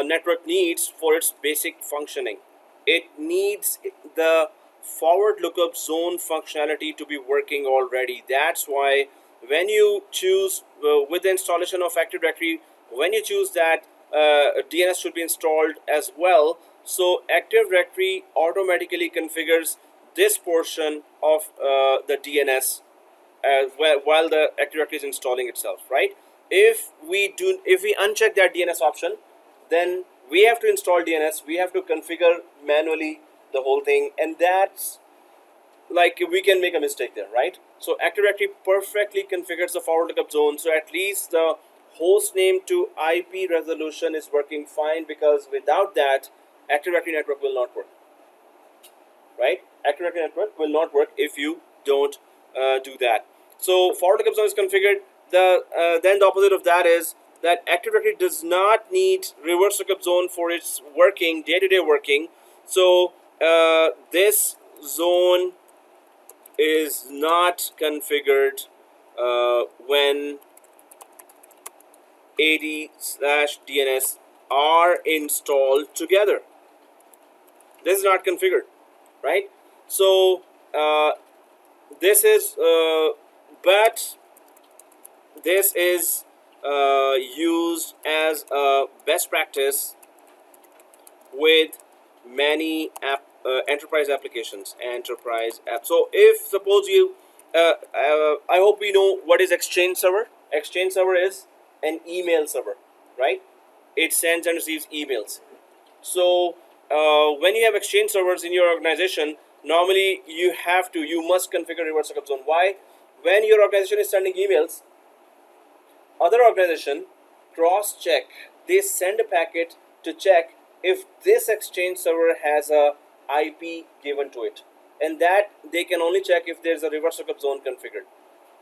network needs for its basic functioning. It needs the forward lookup zone functionality to be working already. That's why when you choose with the installation of Active Directory, when you choose that DNS should be installed as well, so Active Directory automatically configures this portion of the DNS while the Active Directory is installing itself, right? If we uncheck that DNS option, then we have to install DNS. We have to configure manually the whole thing, and that's like we can make a mistake there, right? So Active Directory perfectly configures the forward lookup zone, so at least the host name to IP resolution is working fine, because without that, Active Directory network will not work, right? Active Directory network will not work if you don't do that. So forward lookup zone is configured. Then the opposite of that is that Active Directory does not need reverse lookup zone for its working, day-to-day working. So this zone is not configured when AD/DNS are installed together. This is not configured, right? So this is but this is used as a best practice with many enterprise applications. So if suppose you I hope we know what is Exchange server. Exchange server is an email server, right? It sends and receives emails. So when you have Exchange servers in your organization, normally you must configure reverse lookup zone. Why? When your organization is sending emails, other organization cross check. They send a packet to check if this Exchange server has a IP given to it, and that they can only check if there's a reverse lookup zone configured,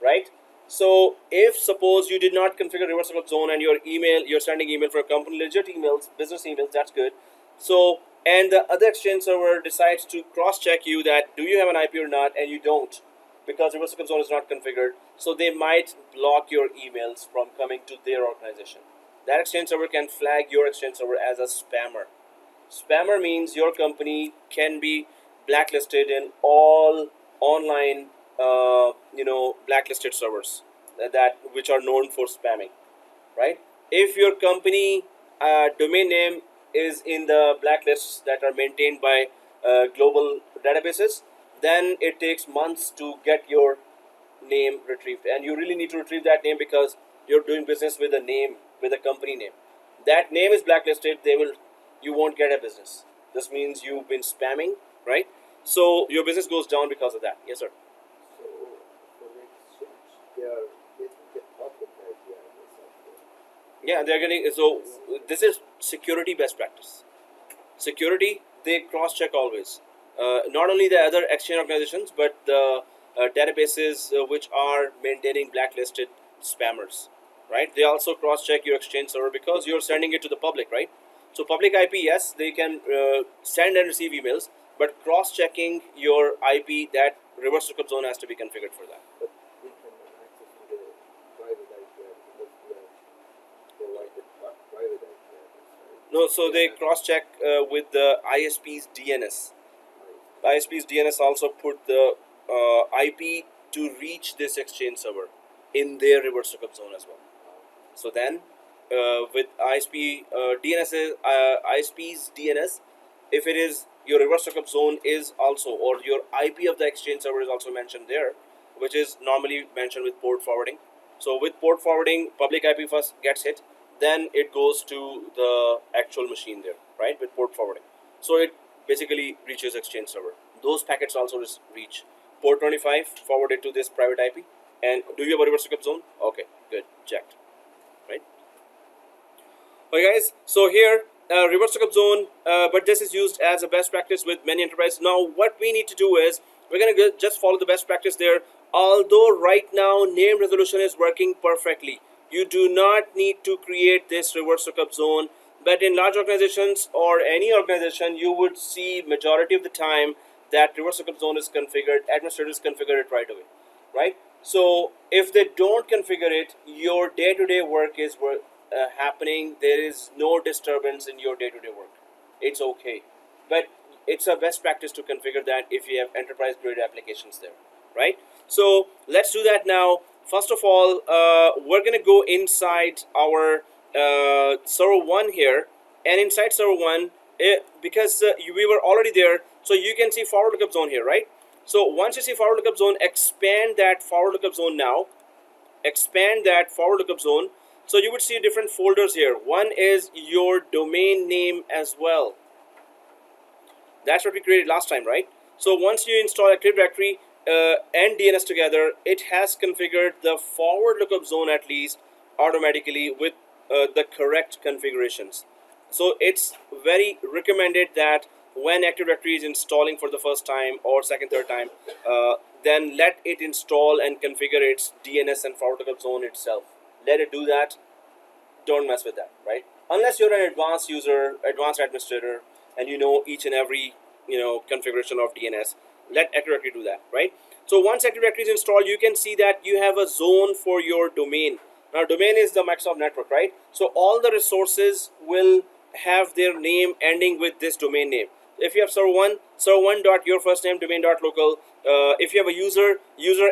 right? So if suppose you did not configure reverse lookup zone and you're sending email for a company, legit emails, business emails, that's good. So and the other Exchange server decides to cross check you that do you have an IP or not, and you don't, because reverse lookup zone is not configured. So they might block your emails from coming to their organization. That Exchange server can flag your Exchange server as a spammer. Spammer means your company can be blacklisted in all online, blacklisted servers that which are known for spamming, right? If your company domain name is in the blacklists that are maintained by global databases, then it takes months to get your name retrieved, and you really need to retrieve that name because you're doing business with a company name. That name is blacklisted. You won't get a business. This means you've been spamming, right? So your business goes down because of that. Yes, sir. So for the exchange, they are getting the public IP address of the. Yeah, they're getting so. This is security best practice. Security, they cross check always. Not only the other Exchange organizations, but the databases which are maintaining blacklisted spammers, right? They also cross check your Exchange server because you're sending it to the public, right? So public IP, yes, they can send and receive emails, but cross-checking your IP, that reverse lookup zone has to be configured for that. But we can access to the private IP address because they like the private IP address, right? No, so they Yeah. cross-check with the ISP's DNS. ISP's DNS also put the IP to reach this exchange server in their reverse lookup zone as well. So then, with ISP ISP's DNS, if it is your reverse lookup zone is also, or your IP of the exchange server is also mentioned there, which is normally mentioned with port forwarding. So with port forwarding, public IP first gets hit, then it goes to the actual machine there, right? With port forwarding, so it basically reaches exchange server. Those packets also reach port 25, forwarded to this private IP. And do you have a reverse lookup zone? Okay, good, checked, right? Okay, guys. So here, reverse lookup zone, but this is used as a best practice with many enterprises. Now, what we need to do is we're gonna just follow the best practice there. Although right now name resolution is working perfectly, you do not need to create this reverse lookup zone. But in large organizations or any organization, you would see majority of the time that reverse lookup zone is configured. Administrators configure it right away, right? So if they don't configure it, your day-to-day work is happening. There is no disturbance in your day-to-day work. It's okay, but it's a best practice to configure that if you have enterprise grade applications there, right? So let's do that now. First of all, we're gonna go inside our server 1 here, and inside server 1, because we were already there, so you can see forward lookup zone here, right? So once you see forward lookup zone, expand that forward lookup zone now. Expand that forward lookup zone. So you would see different folders here. One is your domain name as well. That's what we created last time, right? So once you install Active Directory and DNS together, it has configured the forward lookup zone at least automatically with the correct configurations. So it's very recommended that when Active Directory is installing for the first time or second, third time, then let it install and configure its DNS and forward lookup zone itself. Let it do that. Don't mess with that, right? Unless you're an advanced user, advanced administrator, and you know each and every configuration of DNS, let Active Directory do that, right? So once Active Directory is installed, you can see that you have a zone for your domain. Now domain is the Microsoft network, right? So all the resources will have their name ending with this domain name. If you have server1 dot your first name domain dot local. If you have a user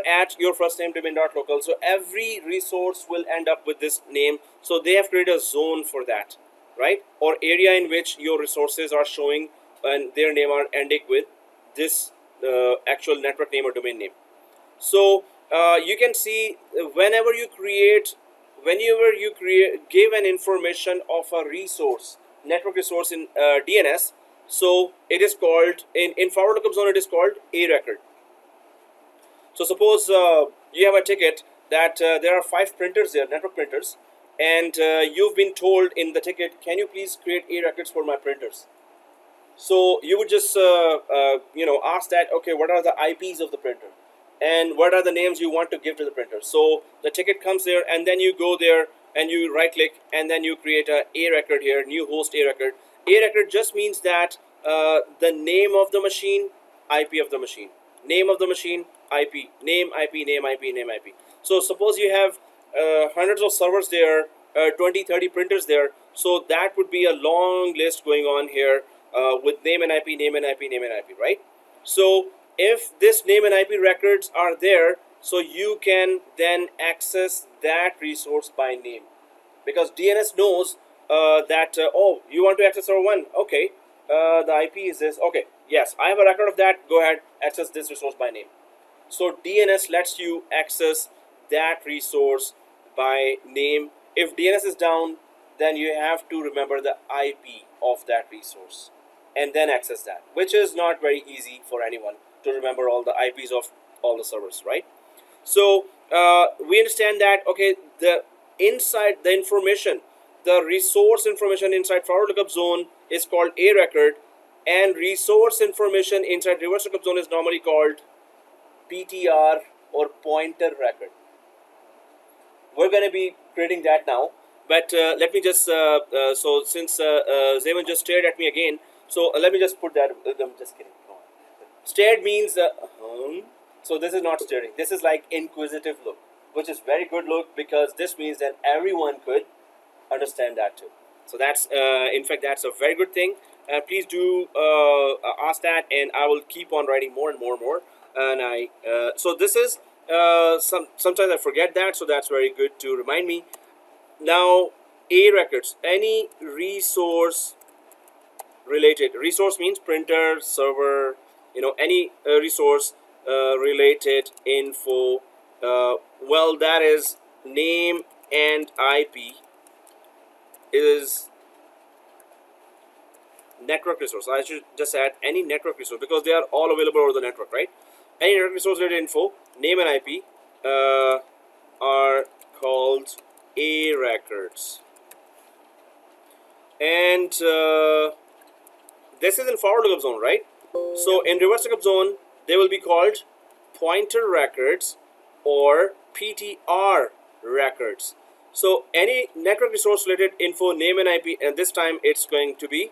at your first name domain dot local. So every resource will end up with this name. So they have created a zone for that, right? Or area in which your resources are showing and their name are ending with this actual network name or domain name. So you can see whenever you give an information of a resource, network resource in DNS, so it is called in forward lookup zone, it is called a record. So suppose you have a ticket that there are 5 printers there, network printers, and you've been told in the ticket, can you please create a records for my printers? So you would just ask that, okay, what are the IPs of the printer and what are the names you want to give to the printer? So the ticket comes there, and then you go there and you right click, and then you create a record here, new host a record. A record just means that the name of the machine, IP of the machine, name of the machine, IP, name, IP, name, IP, name, IP. So suppose you have hundreds of servers there, 20, 30 printers there. So that would be a long list going on here with name and IP, name and IP, name and IP, right? So if this name and IP records are there, so you can then access that resource by name, because DNS knows that oh, you want to access server 1, okay, the IP is this, okay, yes, I have a record of that, go ahead, access this resource by name. So DNS lets you access that resource by name. If DNS is down, then you have to remember the IP of that resource and then access that, which is not very easy for anyone to remember all the IPs of all the servers, right? So we understand that, okay, the inside the information, the resource information inside forward lookup zone is called a record, and resource information inside reverse lookup zone is normally called PTR or pointer record. We're going to be creating that now. But let me just so since Zayman just stared at me again, so let me just put that. I'm just kidding. Come on. Stared means so this is not staring. This is like inquisitive look, which is very good look because this means that everyone could understand that too. So that's in fact that's a very good thing. Please do ask that, and I will keep on writing more and more and more. And I so this is sometimes I forget that, so that's very good to remind me. Now, A records, any resource related. Resource means printer, server, any resource related info. Well, that is name and IP is network resource. I should just add any network resource because they are all available over the network, right? Any network resource related info, name and IP are called A records. And this is in forward lookup zone, right? So in reverse lookup zone, they will be called pointer records or PTR records. So any network resource related info, name and IP, and this time it's going to be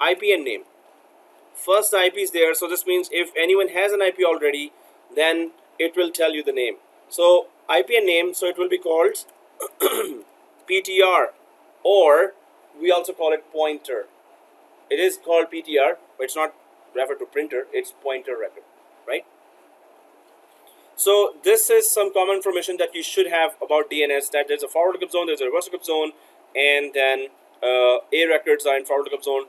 IP and name. First the IP is there, so this means if anyone has an IP already, then it will tell you the name. So IP and name, so it will be called PTR, or we also call it pointer. It is called PTR, but it's not referred to printer, it's pointer record, right? So this is some common information that you should have about DNS, that there's a forward lookup zone, there's a reverse lookup zone, and then A records are in forward lookup zone,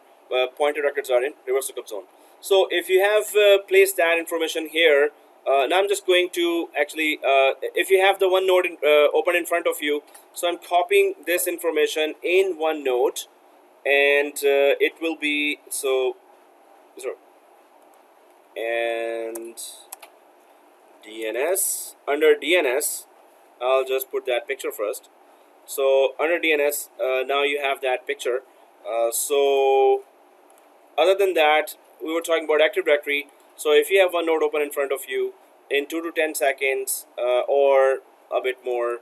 pointer records are in reverse lookup zone. So if you have placed that information here, now I'm just going to actually, if you have the OneNote open in front of you, so I'm copying this information in OneNote, and it will be so and DNS. Under DNS, I'll just put that picture first. So under DNS, now you have that picture. So other than that, we were talking about Active Directory. So if you have OneNote open in front of you, in 2 to 10 seconds or a bit more,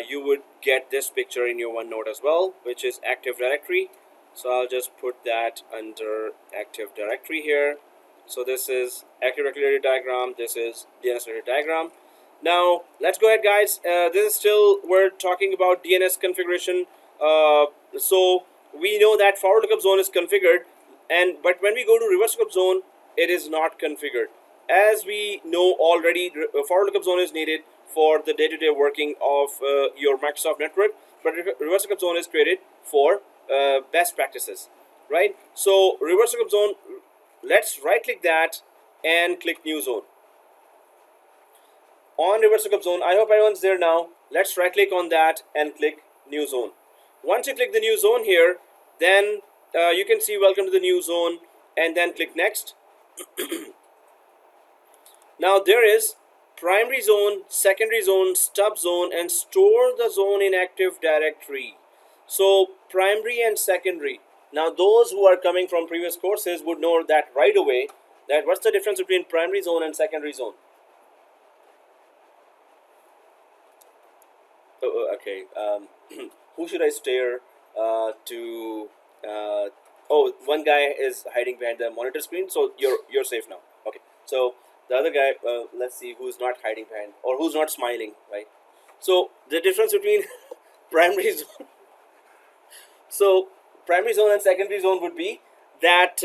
you would get this picture in your OneNote as well, which is Active Directory. So I'll just put that under Active Directory here. So this is Active Directory related diagram, this is DNS related diagram. Now let's go ahead, guys. This is still, we're talking about DNS configuration. So we know that forward lookup zone is configured, but when we go to reverse lookup zone, it is not configured. As we know already, forward lookup zone is needed for the day-to-day working of your Microsoft network, but reverse lookup zone is created for best practices, right? So reverse lookup zone, let's right click that and click new zone. On reverse lookup zone, I hope everyone's there now. Let's right click on that and click new zone. Once you click the new zone here, then you can see welcome to the new zone, and then click next. Now there is primary zone, secondary zone, stub zone, and store the zone in Active Directory. So primary and secondary. Now those who are coming from previous courses would know that right away, that what's the difference between primary zone and secondary zone. Okay, who should I stare to? Oh, one guy is hiding behind the monitor screen, so you're safe now. Okay, so the other guy, let's see who's not hiding behind or who's not smiling, right? So the difference between primary zone, so primary zone and secondary zone would be that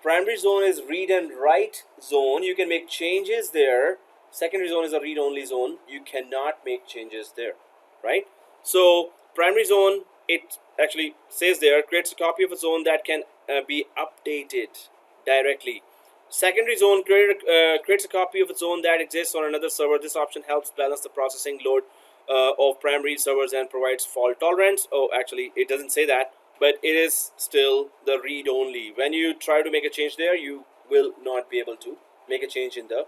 primary zone is read and write zone. You can make changes there. Secondary zone is a read-only zone. You cannot make changes there, right? So primary zone, it actually says there, creates a copy of a zone that can be updated directly. Secondary zone creates a copy of a zone that exists on another server. This option helps balance the processing load of primary servers and provides fault tolerance. Oh, actually, it doesn't say that, but it is still the read-only. When you try to make a change there, you will not be able to make a change in the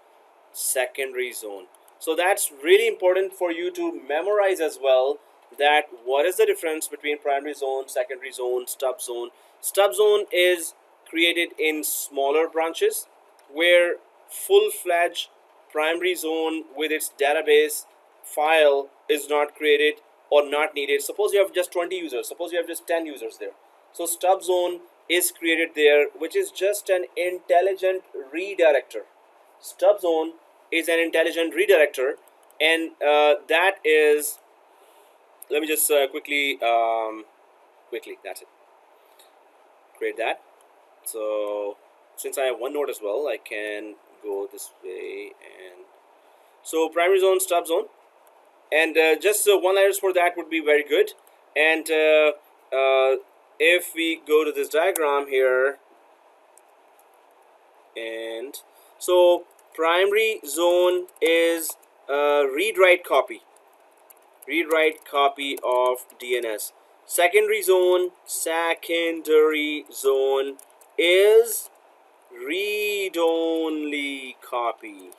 secondary zone. So that's really important for you to memorize as well, that what is the difference between primary zone, secondary zone, stub zone. Stub zone is created in smaller branches, where full-fledged primary zone with its database file is not created or not needed. Suppose you have just 20 users, suppose you have just 10 users there. So stub zone is created there, which is just an intelligent redirector. Stub zone is an intelligent redirector, and that is, let me just quickly, that's it, create that. So since I have one node as well, I can go this way, and so primary zone, stub zone, and just one-liners for that would be very good. And if we go to this diagram here, and so primary zone is read-write copy of DNS. Secondary zone is read-only copy.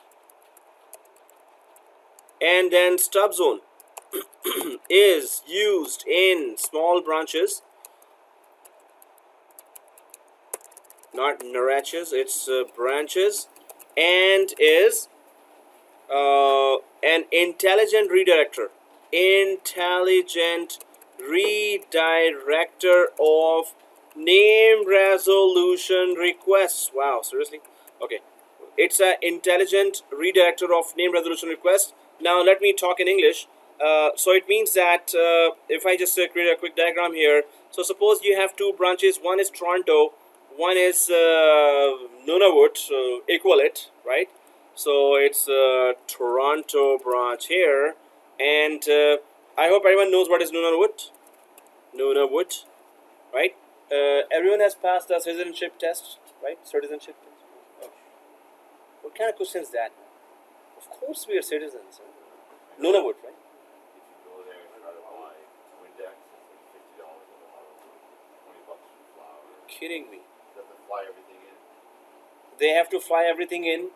And then stub zone is used in small branches, not narratches, it's branches, and is an intelligent redirector. Intelligent redirector of name resolution requests. Wow, seriously? Okay. It's an intelligent redirector of name resolution requests. Now let me talk in English. So it means that if I just create a quick diagram here. So suppose you have two branches. One is Toronto. One is Nunavut, Equalite, right? So it's Toronto branch here. And I hope everyone knows what is Nunavut. Nunavut, right? Everyone has passed the citizenship test, right? Citizenship test. Oh. What kind of question is that? Of course we are citizens. Huh? Nunavut, right? If you go there and try to buy Windex, it's like $50 a bottle, $20 for flour. Kidding me. You have to fly everything in. They have to fly everything in.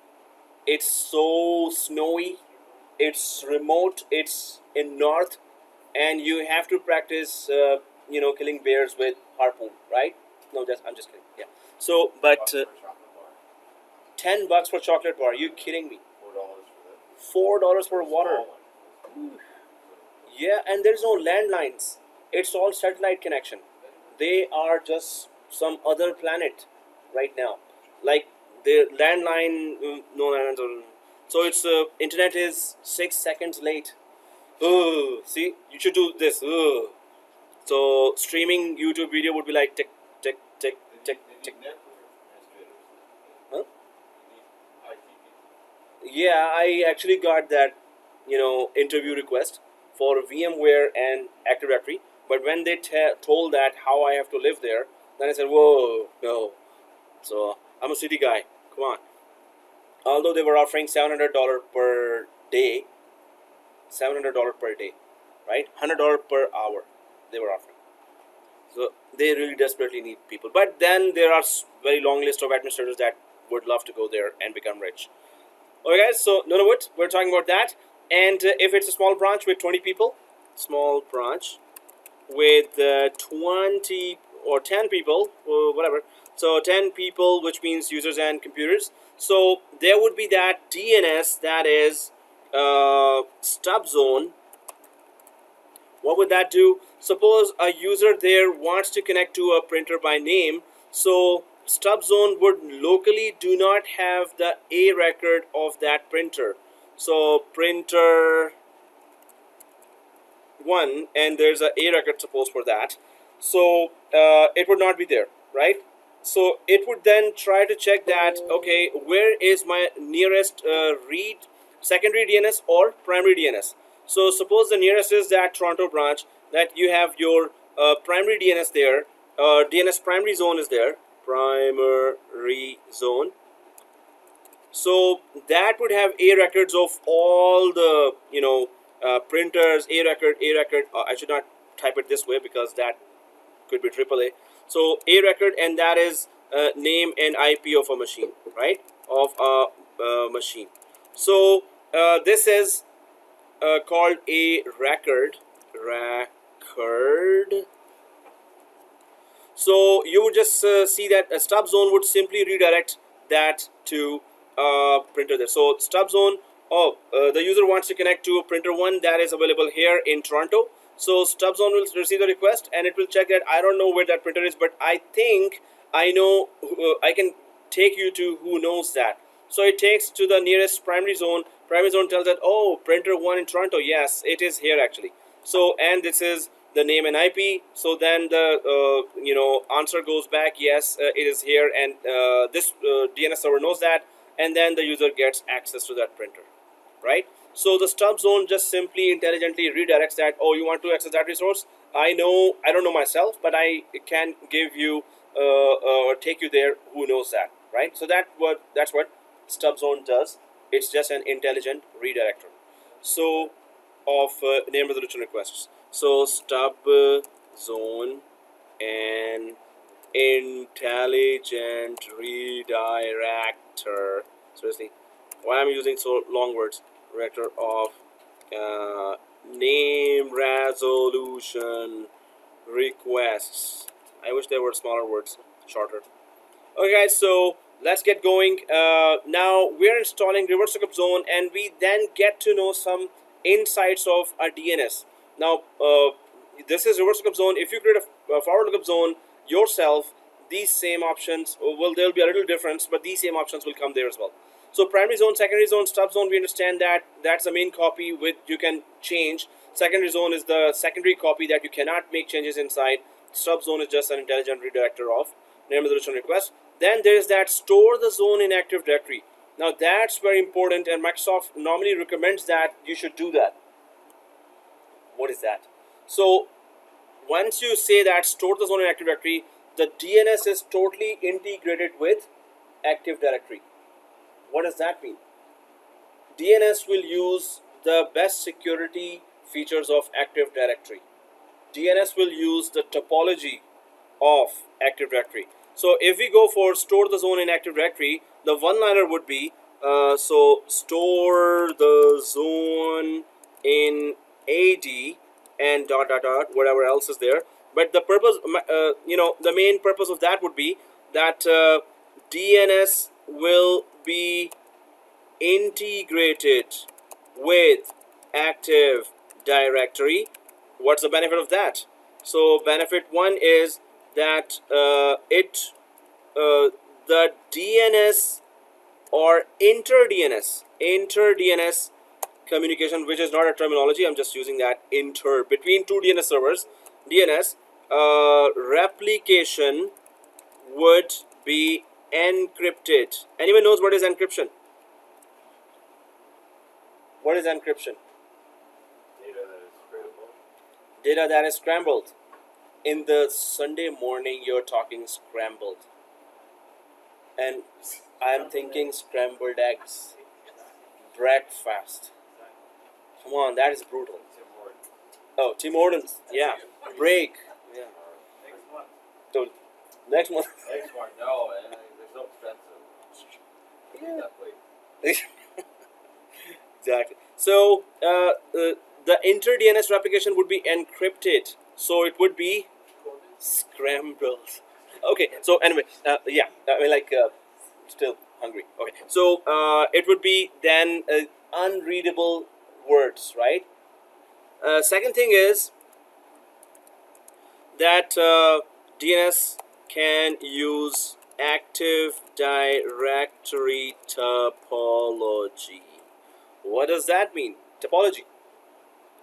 It's so snowy. It's remote. It's in north, and you have to practice, killing bears with harpoon, right? No, I'm just kidding. Yeah. So, but Bucks for a chocolate bar. $10 for chocolate bar. Are you kidding me? $4 for $4 for the water. small one. Yeah, and there's no landlines. It's all satellite connection. They are just some other planet right now. Like the landline, no landlines. So it's internet is 6 seconds late. See, you should do this. So streaming YouTube video would be like tick, tick, tick, tick, tick. Huh? Yeah, I actually got that, interview request for VMware and Active Directory. But when they told that how I have to live there, then I said, whoa, no. So I'm a city guy. Come on. Although they were offering $700 per day, right? $100 per hour they were offering. So they really desperately need people. But then there are very long list of administrators that would love to go there and become rich. Okay guys, so Nunavut, we're talking about that. And if it's a small branch with 20 people, small branch with 20 or 10 people, or whatever. So 10 people, which means users and computers. So there would be that DNS, that is stub zone. What would that do? Suppose a user there wants to connect to a printer by name. So stub zone would locally do not have the A record of that printer. So printer 1, and there's a A record suppose for that. So it would not be there, right? So it would then try to check that, okay, where is my nearest read secondary DNS or primary DNS? So suppose the nearest is that Toronto branch, that you have your primary DNS there, DNS primary zone is there, primary zone. So that would have A records of all the, printers, A record. I should not type it this way because that could be AAA. So A record, and that is name and IP of a machine, right? Of a machine. So this is called a record. So you would just see that a stub zone would simply redirect that to printer there. So stub zone, the user wants to connect to printer 1 that is available here in Toronto. So stub zone will receive the request and it will check that I don't know where that printer is, but I think I know, I can take you to who knows that. So it takes to the nearest primary zone. Primary zone tells that, oh, printer 1 in Toronto, yes, it is here actually. So, and this is the name and IP. So then the answer goes back, yes, it is here, and this DNS server knows that, and then the user gets access to that printer, right? So the stub zone just simply intelligently redirects that, oh, you want to access that resource? I don't know myself, but I can give you or take you there who knows that, right? So that's what stub zone does. It's just an intelligent redirector. So of name resolution requests. So stub zone and intelligent redirector. Seriously, why am I using so long words? Director of name resolution requests. I wish there were smaller words, shorter. Okay, guys, so let's get going. Now we're installing reverse lookup zone, and we then get to know some insights of our DNS. Now, this is reverse lookup zone. If you create a forward lookup zone yourself, these same options there'll be a little difference, but these same options will come there as well. So primary zone, secondary zone, stub zone, we understand that that's the main copy with you can change. Secondary zone is the secondary copy that you cannot make changes inside. Stub zone is just an intelligent redirector of name resolution request. Then there is that store the zone in Active Directory. Now that's very important, and Microsoft normally recommends that you should do that. What is that? So once you say that store the zone in Active Directory, the DNS is totally integrated with Active Directory. What does that mean? DNS will use the best security features of Active Directory. DNS will use the topology of Active Directory. So if we go for store the zone in Active Directory, the one-liner would be so store the zone in AD and dot dot dot whatever else is there. But the purpose, the main purpose of that would be that DNS will be integrated with Active Directory. What's the benefit of that? So benefit one is that the DNS or inter DNS communication, which is not a terminology, I'm just using that, inter, between two DNS servers, DNS replication would be encrypted. Anyone knows what is encryption? What is encryption? Data that is scrambled. Data that is scrambled. In the Sunday morning, you're talking scrambled. And I'm thinking scrambled eggs. Breakfast. Come on, that is brutal. Tim Hortons. Oh, Tim Hortons. Yeah. Break. Yeah. Next month. So, next month. Next one, no, there's no expensive. Yeah. That plate. Exactly. So the inter DNS replication would be encrypted. So it would be scrambled. Okay. So anyway, yeah. I mean, still hungry. Okay. So it would be then unreadable words, right? Second thing is that DNS can use Active Directory topology. What does that mean? Topology.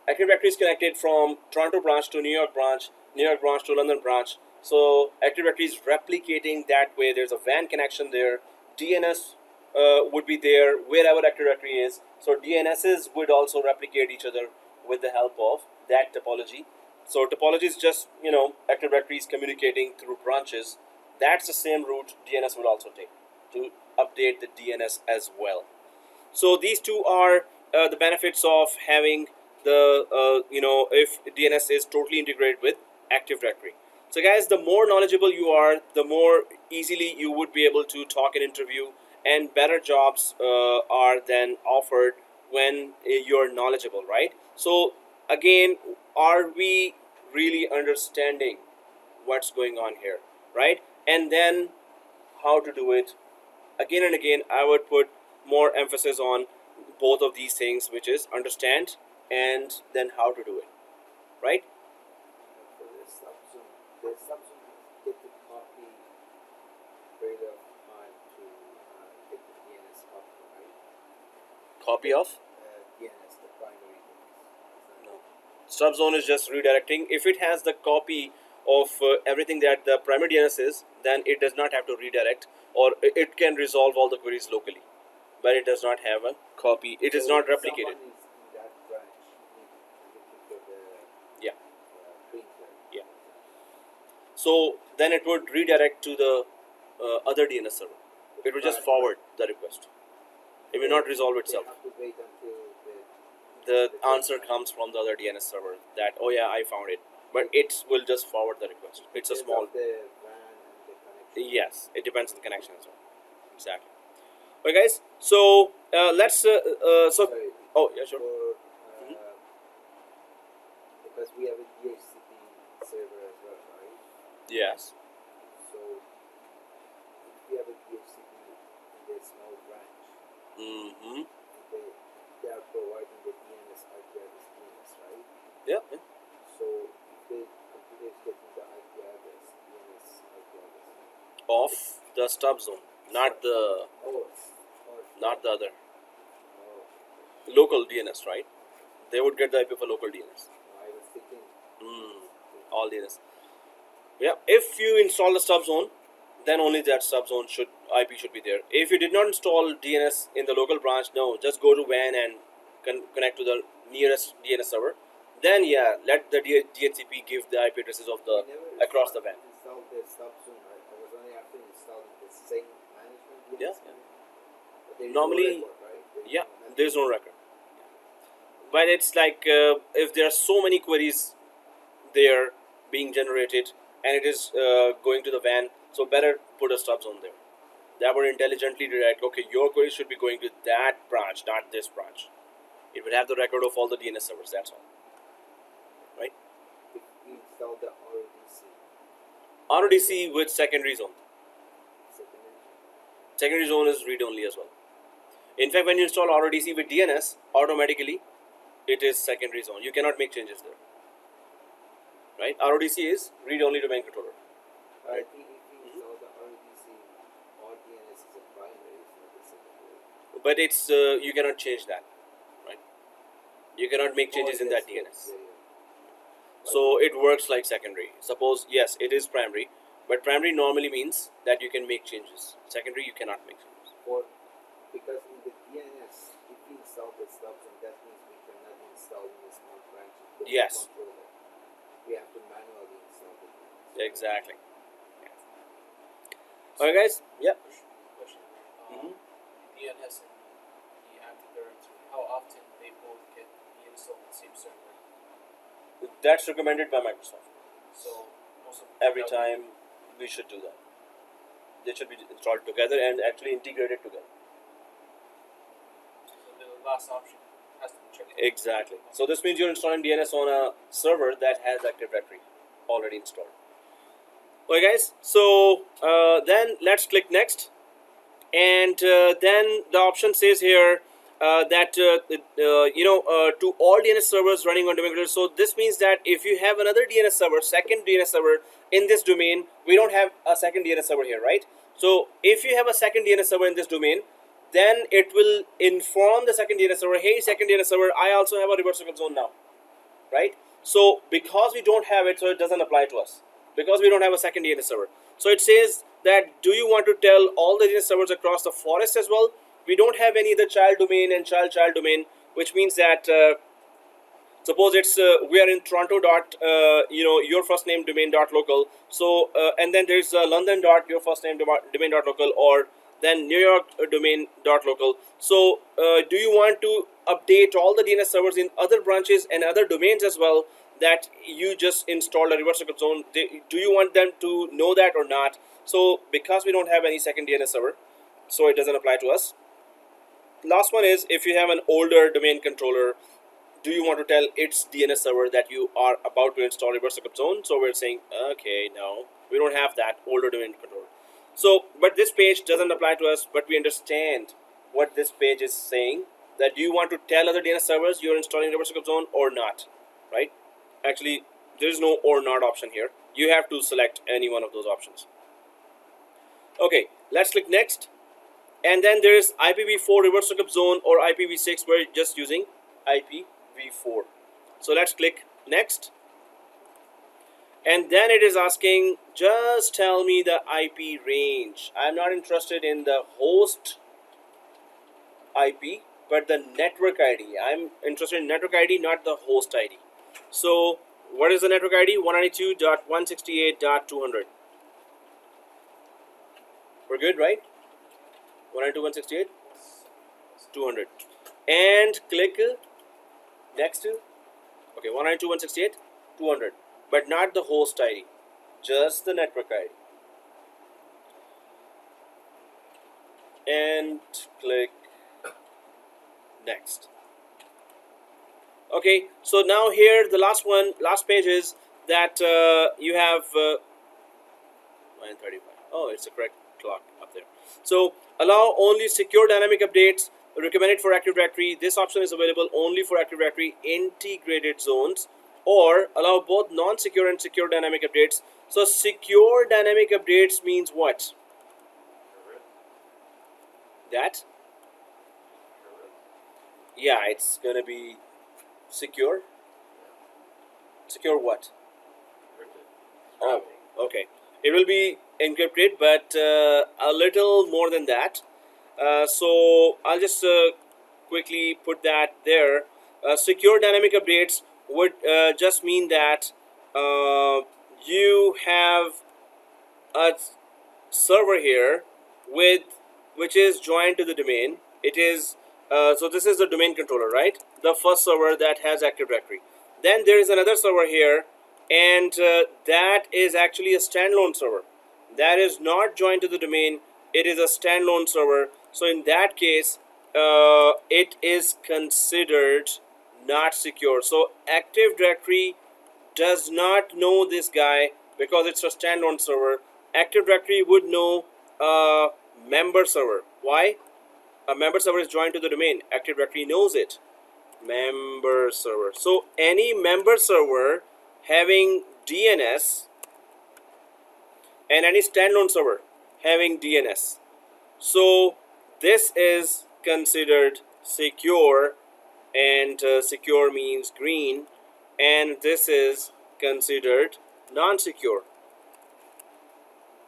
Active Directory is connected from Toronto branch to New York branch to London branch. So Active Directory is replicating that way. There's a WAN connection there. DNS would be there wherever Active Directory is. So DNSs would also replicate each other with the help of that topology. So topology is just, Active Directory is communicating through branches. That's the same route DNS would also take to update the DNS as well. So these two are the benefits of having the, if DNS is totally integrated with Active Directory. So guys, the more knowledgeable you are, the more easily you would be able to talk in interview, and better jobs are then offered when you're knowledgeable, right? So again, are we really understanding what's going on here, right? And then how to do it. Again and again, I would put more emphasis on both of these things, which is understand and then how to do it. right? For the subzone get the copy period of time to get the DNS copy, right? Copy of DNS, the primary DNS. no. Subzone is just redirecting. If it has the copy of everything that the primary DNS is, then it does not have to redirect, or it can resolve all the queries locally. But it does not have a copy. It is not replicated. Someone is in that branch looking for the Yeah. printer. Yeah. So then it would redirect to the other DNS server. It would just forward the request. It will not resolve itself. They have to wait until The answer comes from the other DNS server that, oh yeah, I found it. But it will just forward the request. It's a small. the WAN and the connection. Yes, it depends on the connection as well. Exactly. Okay, guys. So let's. Sorry, Oh yeah, sure. for, because we have a DHCP server as well, right? Yes. So if we have a DHCP in the small branch, Mm-hmm. they are providing the DNS IP address DNS, right? Yeah. Yeah. So if the computer is getting the IP address, DNS IP address. Of the stub zone, not the not the other Oh, local DNS, right? They would get the IP of a local DNS. I was thinking. All DNS. Yeah. If you install the stub zone, then only that sub zone IP should be there. If you did not install DNS in the local branch, no, just go to WAN and connect to the nearest DNS server. Then yeah, let the DHCP give the IP addresses of the across the WAN. Installed the subzone. I was only after installing the same management DNS. Yeah. But there is Normally, no record, right? Yeah, there's no record. But it's like if there are so many queries there being generated and it is going to the WAN, so better put a stub zone there. That would intelligently direct, okay, your query should be going to that branch, not this branch. It would have the record of all the DNS servers, that's all. Right? If we install the RDC, RDC with secondary zone. secondary. Secondary zone is read only as well. In fact, when you install RDC with DNS, automatically it is secondary zone. You cannot make changes there. Right? RDC is read only domain controller. I think if we install the RDC, or DNS is a primary, it's not a secondary. But it's you cannot change that. Right? You cannot make changes in that DNS. So it works like secondary. Suppose, yes, it is primary, but primary normally means that you can make changes. Secondary, you cannot make changes. Or because in the DNS, if we install the subzone, that means we cannot install in a small branch. Yes. Controller. We have to manually install the DNS. Exactly. Yes. Alright, guys. Yep. Question. Mhm. DNS and the Active Directory, how often they both get the install on the same server? That's recommended by Microsoft. So most of Every time we should do that. They should be installed together and actually integrated together. So the last option has to be checked. Exactly. So this means you're installing DNS on a server that has Active Directory already installed. Okay, guys. So then let's click next, and then the option says here that to all DNS servers running on domain controller. So this means that if you have another DNS server, second DNS server in this domain, we don't have a second DNS server here, right? So if you have a second DNS server in this domain, then it will inform the second DNS server, hey, second DNS server, I also have a reverse circle zone now, right? So because we don't have it, so it doesn't apply to us, because we don't have a second DNS server. So it says that, do you want to tell all the DNS servers across the forest as well? We don't have any other child domain and child domain, which means that suppose it's we are in Toronto dot your first name domain dot local. So and then there's London dot your first name domain dot local, or then New York domain dot local. So do you want to update all the DNS servers in other branches and other domains as well that you just installed a reverse circle zone? Do you want them to know that or not? So because we don't have any second DNS server, so it doesn't apply to us. Last one is, if you have an older domain controller, do you want to tell its DNS server that you are about to install reverse circle zone? So we're saying, okay, no, we don't have that older domain controller. So, but this page doesn't apply to us, but we understand what this page is saying, that do you want to tell other DNS servers you're installing reverse circle zone or not, right? Actually, there is no or not option here. You have to select any one of those options. Okay, let's click next. And then there is IPv4 reverse lookup zone or IPv6. We're just using IPv4. So let's click next. And then it is asking, just tell me the IP range. I'm not interested in the host IP, but the network ID. I'm interested in network ID, not the host ID. So what is the network ID? 192.168.200. We're good, right? 192.168, 200. And click next. Okay, 192.168, 200. But not the host ID, just the network ID. And click next. Okay, so now here the last page is that you have 9:35. Oh, it's the correct clock up there. So allow only secure dynamic updates recommended for Active Directory. This option is available only for Active Directory integrated zones, or allow both non-secure and secure dynamic updates. So secure dynamic updates means what? That? Yeah, it's gonna be secure. Secure what? Oh, okay. It will be encrypted, but a little more than that. So I'll just quickly put that there. Secure dynamic updates would just mean that you have a server here with which is joined to the domain. It is so this is the domain controller, right? The first server that has Active Directory. Then there is another server here, and that is actually a standalone server. That is not joined to the domain. It is a standalone server. So in that case, it is considered not secure. So Active Directory does not know this guy because it's a standalone server. Active Directory would know a member server. Why? A member server is joined to the domain. Active Directory knows it. Member server. So any member server having DNS and any standalone server having DNS. So this is considered secure, and secure means green, and this is considered non-secure,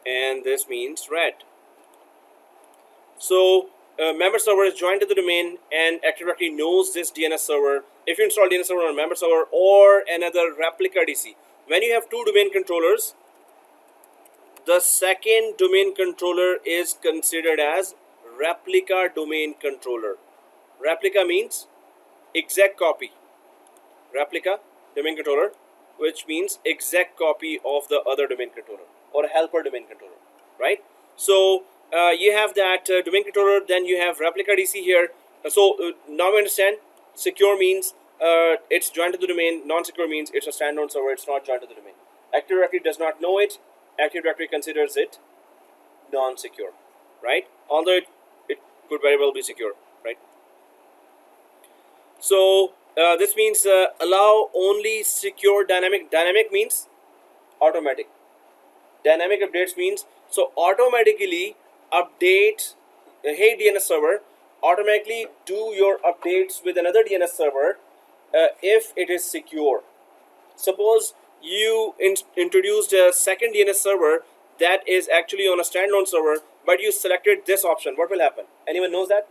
and this means red. So member server is joined to the domain, and Active Directory knows this DNS server. If you install DNS server on a member server or another replica DC, when you have two domain controllers, the second domain controller is considered as replica domain controller. Replica means exact copy. Replica domain controller, which means exact copy of the other domain controller or helper domain controller, right? So you have that domain controller, then you have replica DC here. So now we understand secure means it's joined to the domain, non-secure means it's a standalone server, it's not joined to the domain. Active Directory does not know it. Active Directory considers it non-secure, right? Although it could very well be secure, right? So this means allow only secure dynamic. Dynamic means automatic. Dynamic updates means so automatically update. Hey DNS server, automatically do your updates with another DNS server if it is secure. Suppose you introduced a second DNS server that is actually on a standalone server, but you selected this option. What will happen? Anyone knows that?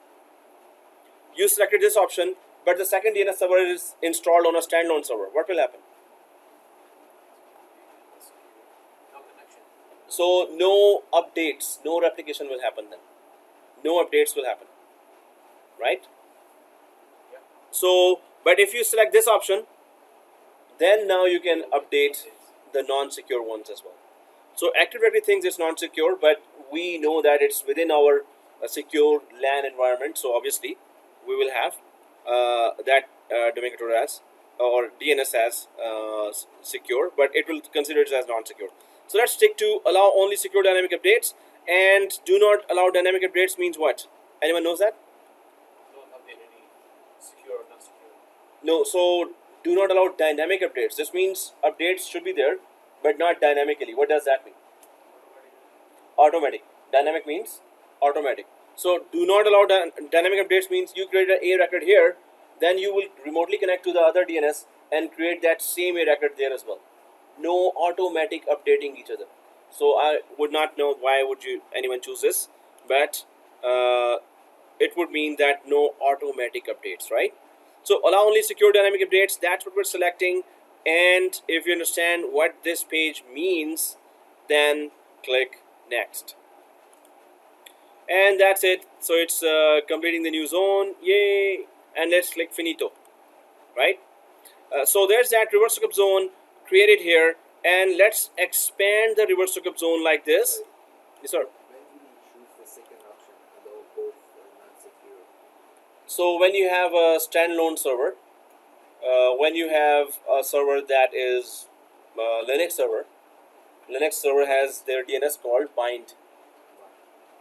You selected this option, but the second DNS server is installed on a standalone server. What will happen? No connection. So no updates, no replication will happen then. No updates will happen, right? Yeah. So, but if you select this option, then now you can update the non-secure ones as well. So Active Directory thinks it's non-secure, but we know that it's within our secure LAN environment. So obviously, we will have that domain controller as or DNS as secure, but it will consider it as non-secure. So let's stick to allow only secure dynamic updates, and do not allow dynamic updates means what? Anyone knows that? Don't update any secure or non secure. No. So do not allow dynamic updates. This means updates should be there, but not dynamically. What does that mean? Automatic. Dynamic means automatic. So do not allow dynamic updates means you create an A record here, then you will remotely connect to the other DNS and create that same A record there as well. No automatic updating each other. So I would not know why would anyone choose this, but it would mean that no automatic updates, right? So allow only secure dynamic updates. That's what we're selecting. And if you understand what this page means, then click next. And that's it. So it's completing the new zone. Yay! And let's click finito, right? So there's that reverse lookup zone created here. And let's expand the reverse lookup zone like this. Yes, sir. When do we choose the second option, allow both non-secure? So when you have a standalone server, when you have a server that is Linux server has their DNS called bind.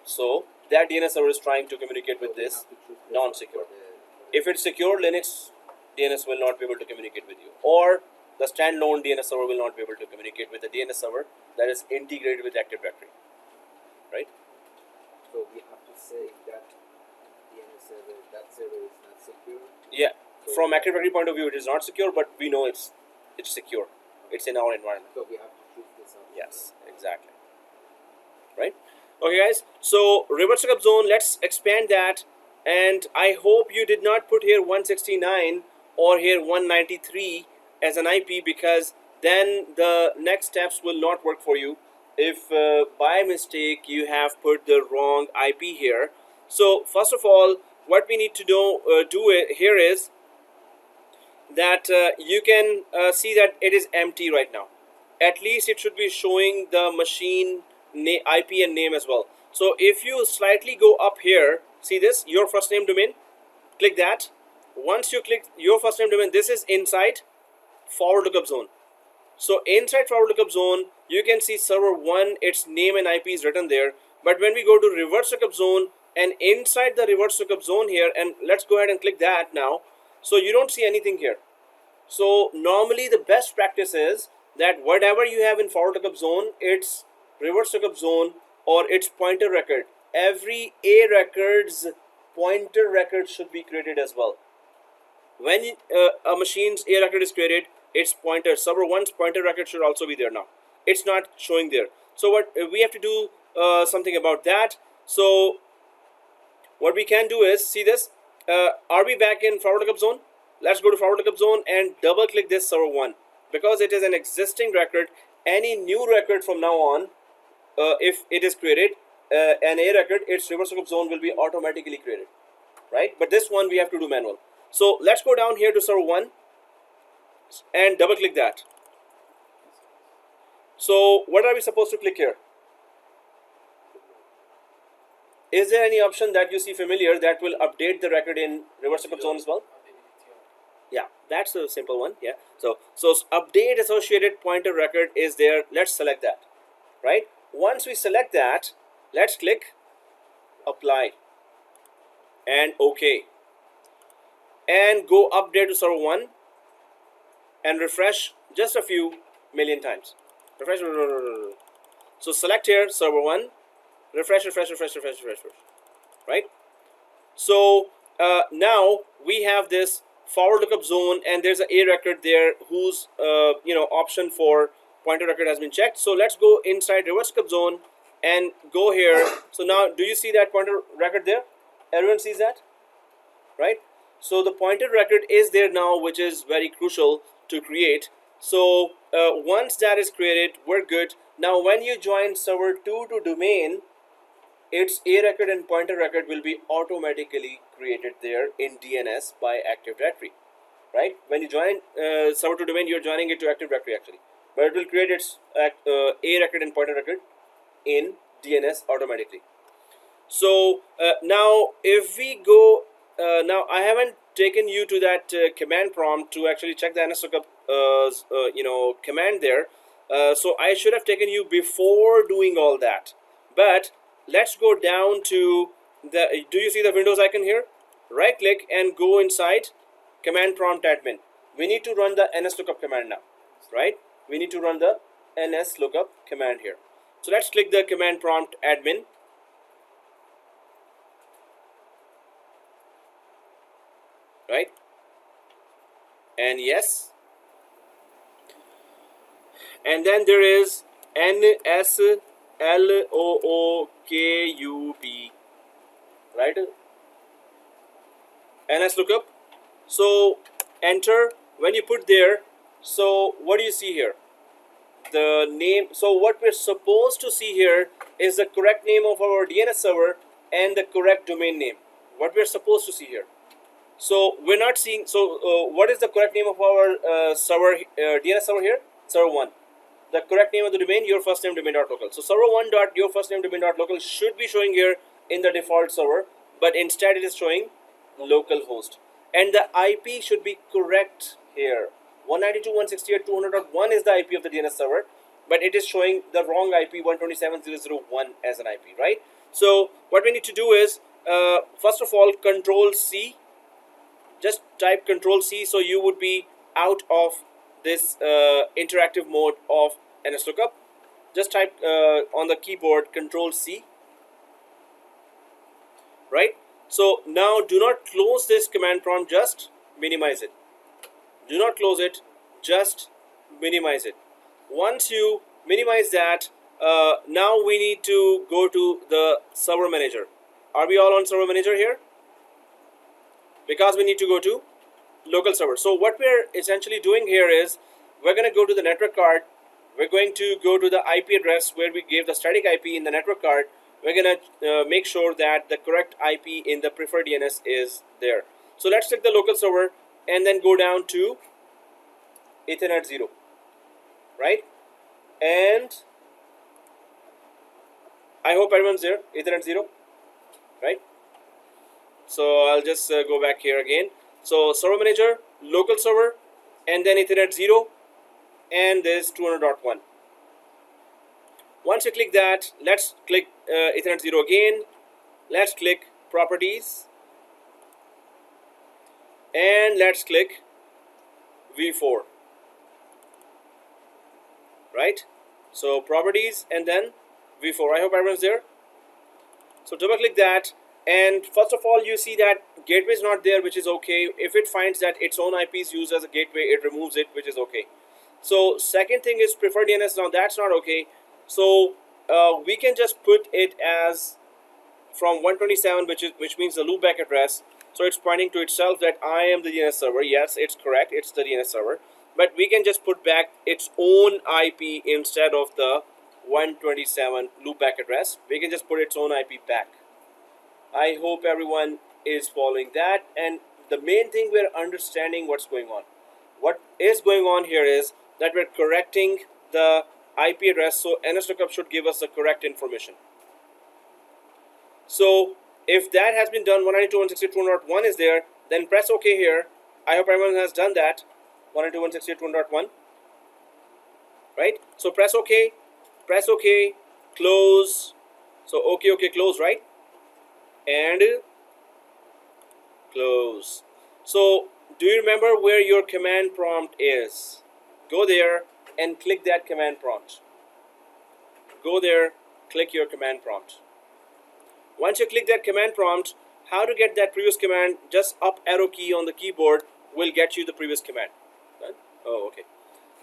So that DNS server is trying to communicate with this non-secure. If it's secure, Linux DNS will not be able to communicate with you, or the standalone DNS server will not be able to communicate with the DNS server that is integrated with Active Directory, right? So we have to say that DNS server, that server is not secure. Yeah, So from Active Directory point of view, it is not secure, but we know it's secure. It's in our environment. So we have to choose this option. Yes, exactly. Right? Okay, guys. So reverse lookup zone. Let's expand that. And I hope you did not put here 169 or here 193 as an IP, because then the next steps will not work for you if by mistake you have put the wrong IP here. So first of all, what we need to do here is that you can see that it is empty right now. At least it should be showing the machine IP and name as well. So if you slightly go up here, see this, your first name domain, click that. Once you click your first name domain, this is inside forward lookup zone. So inside forward lookup zone, you can see server 1, its name and IP is written there. But when we go to reverse lookup zone, and inside the reverse lookup zone here, and let's go ahead and click that now. So you don't see anything here. So normally the best practice is that whatever you have in forward lookup zone, its reverse lookup zone or its pointer record, every A record's pointer record should be created as well. When a machine's A record is created, its pointer, server 1's pointer record should also be there now. It's not showing there. So what we have to do something about that. So what we can do is, see this, are we back in forward lookup zone? Let's go to forward lookup zone and double click this server 1. Because it is an existing record, any new record from now on, if it is created, an A record, its reverse lookup zone will be automatically created, right? But this one we have to do manual. So let's go down here to server 1 and double click that. So what are we supposed to click here? Is there any option that you see familiar that will update the record in reverse lookup zone as well? Yeah, that's a simple one. Yeah. So update associated pointer record is there. Let's select that, right? Once we select that, let's click apply and OK. And go update to server 1 and refresh just a few million times. Refresh. So select here server 1, refresh, right? So now we have this forward lookup zone, and there's an A record there whose option for pointer record has been checked. So let's go inside reverse lookup zone and go here. So now do you see that pointer record there? Everyone sees that, right? So the pointer record is there now, which is very crucial to create. So once that is created, we're good. Now when you join server 2 to domain, its A record and pointer record will be automatically created there in DNS by Active Directory, right? When you join server 2 domain, you're joining it to Active Directory actually, but it will create its A record and pointer record in DNS automatically. So now if we go, now I haven't taken you to that command prompt to actually check the nslookup command there. So I should have taken you before doing all that. But let's go down to the, do you see the Windows icon here? Right click and go inside command prompt admin. we need to run the ns lookup command now, right? We need to run the ns lookup command here. So let's click the command prompt admin, right? And yes, and then there is nslookup, right? ns lookup. So enter. When you put there, so what do you see here? The name. So what we're supposed to see here is the correct name of our DNS server and the correct domain name. What we're supposed to see here. So we're not seeing. So what is the correct name of our server DNS server here? Server 1. The correct name of the domain, your first name domain.local. So server 1 dot your first name domain.local should be showing here in the default server, but instead it is showing localhost, and the IP should be correct here. 192.168.200.1 is the IP of the DNS server, but it is showing the wrong IP 127.0.0.1 as an IP, right? So what we need to do is first of all Control C. Just type Control C, so you would be out of this interactive mode of ns lookup. Just type on the keyboard Control C, right? So now do not close this command prompt, just minimize it. Do not close it, just minimize it. Once you minimize that, now we need to go to the server manager. Are we all on server manager here? Because we need to go to local server. So what we're essentially doing here is we're going to go to the network card. We're going to go to the IP address where we gave the static IP in the network card. We're going to make sure that the correct IP in the preferred DNS is there. So let's click the local server and then go down to Ethernet 0, right? And I hope everyone's there, Ethernet 0, right? So I'll just go back here again. So server manager, local server, and then Ethernet 0, and this 200.1. Once you click that, let's click Ethernet 0 again. Let's click properties, and let's click v4, right? So properties and then v4. I hope everyone's there. So double click that, and first of all you see that gateway is not there, which is okay. If it finds that its own IP is used as a gateway, it removes it, which is okay. So second thing is preferred DNS. Now that's not okay. So we can just put it as from 127, which means the loopback address. So it's pointing to itself that I am the DNS server. Yes, it's correct. It's the DNS server. But we can just put back its own IP instead of the 127 loopback address. We can just put its own IP back. I hope everyone is following that. And the main thing, we're understanding what's going on. What is going on here is that we're correcting the IP address. So ns lookup should give us the correct information. So if that has been done, 192.168.200.1 is there, then press OK here. I hope everyone has done that. 192.168.200.1, right? So press OK, close. So OK, close, right? And close. So do you remember where your command prompt is? Go there and click that command prompt. Go there, click your command prompt. Once you click that command prompt, how to get that previous command, just up arrow key on the keyboard will get you the previous command. Right? Oh, okay.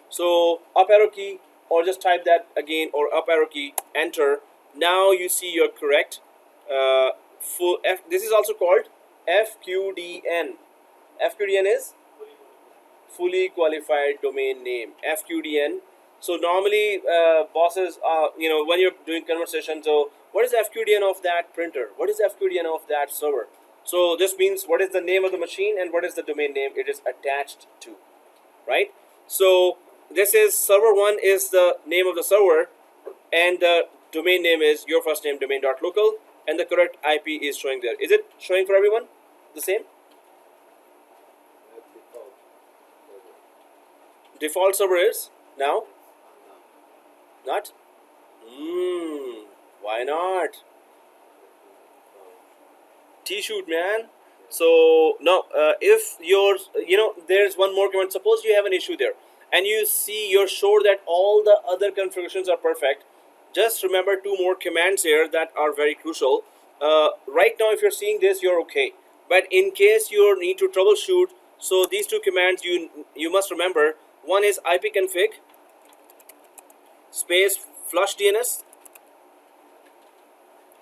So up arrow key, or just type that again, or up arrow key, enter. Now you see your correct this is also called FQDN. FQDN is fully qualified domain name, FQDN. So normally bosses when you're doing conversation, so what is the FQDN of that printer? What is the FQDN of that server? So this means what is the name of the machine and what is the domain name it is attached to, right? So this is server 1 is the name of the server, and the domain name is your first name domain.local, and the correct IP is showing there. Is it showing for everyone the same? Default server is now not? Why not? T-shoot, man. So no, if your, there's one more command. Suppose you have an issue there, and you see you're sure that all the other configurations are perfect. Just remember two more commands here that are very crucial. Right now, if you're seeing this, you're okay. But in case you need to troubleshoot, so these two commands you must remember. One is ipconfig space flush DNS.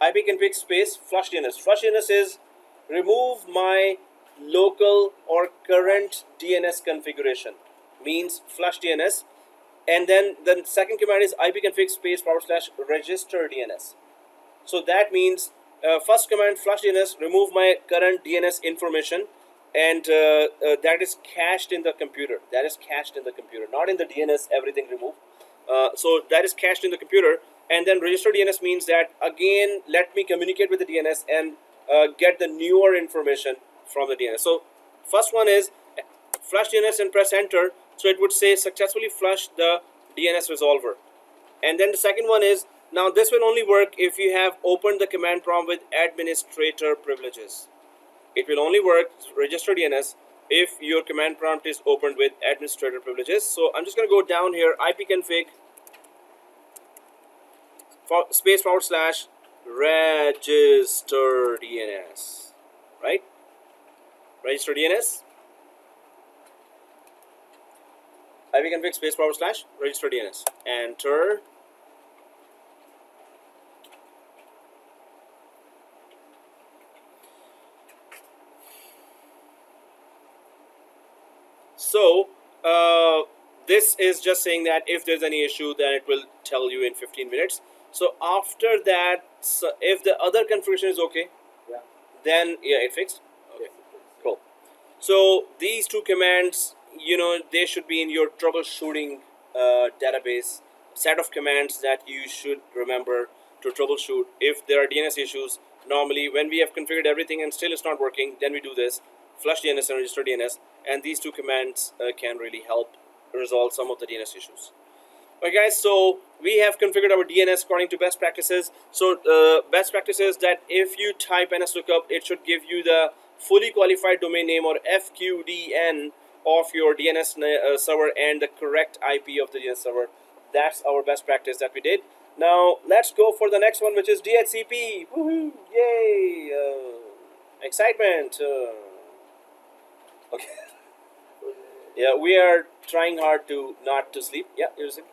ipconfig space flush DNS. Flush DNS is remove my local or current DNS configuration, means flush DNS. And then the second command is ipconfig space / register DNS. So that means first command flush DNS, remove my current DNS information, and that is cached in the computer. That is cached in the computer, not in the DNS. Everything removed. So that is cached in the computer. And then register DNS means that again, let me communicate with the DNS and get the newer information from the DNS. So first one is flush DNS and press enter. So it would say successfully flush the DNS resolver. And then the second one is, now this will only work if you have opened the command prompt with administrator privileges. It will only work, register DNS, if your command prompt is opened with administrator privileges. So I'm just going to go down here, ipconfig space / register DNS, right? Register DNS. ipconfig space / register DNS. Enter. So this is just saying that if there's any issue, then it will tell you in 15 minutes. So after that, so if the other configuration is okay, Yeah. then yeah, it fixed. Okay, Yes, it is. cool. So these two commands, they should be in your troubleshooting database, set of commands that you should remember to troubleshoot if there are DNS issues. Normally, when we have configured everything and still it's not working, then we do this, flush DNS and register DNS, and these two commands can really help resolve some of the DNS issues. Okay guys, so we have configured our DNS according to best practices. So best practices that if you type NSLOOKUP, it should give you the fully qualified domain name, or FQDN, of your DNS server and the correct IP of the DNS server. That's our best practice that we did. Now let's go for the next one, which is DHCP. Woohoo! Yay! Excitement! Okay. For the, Yeah, we are trying hard to not to sleep. Yeah, you're saying?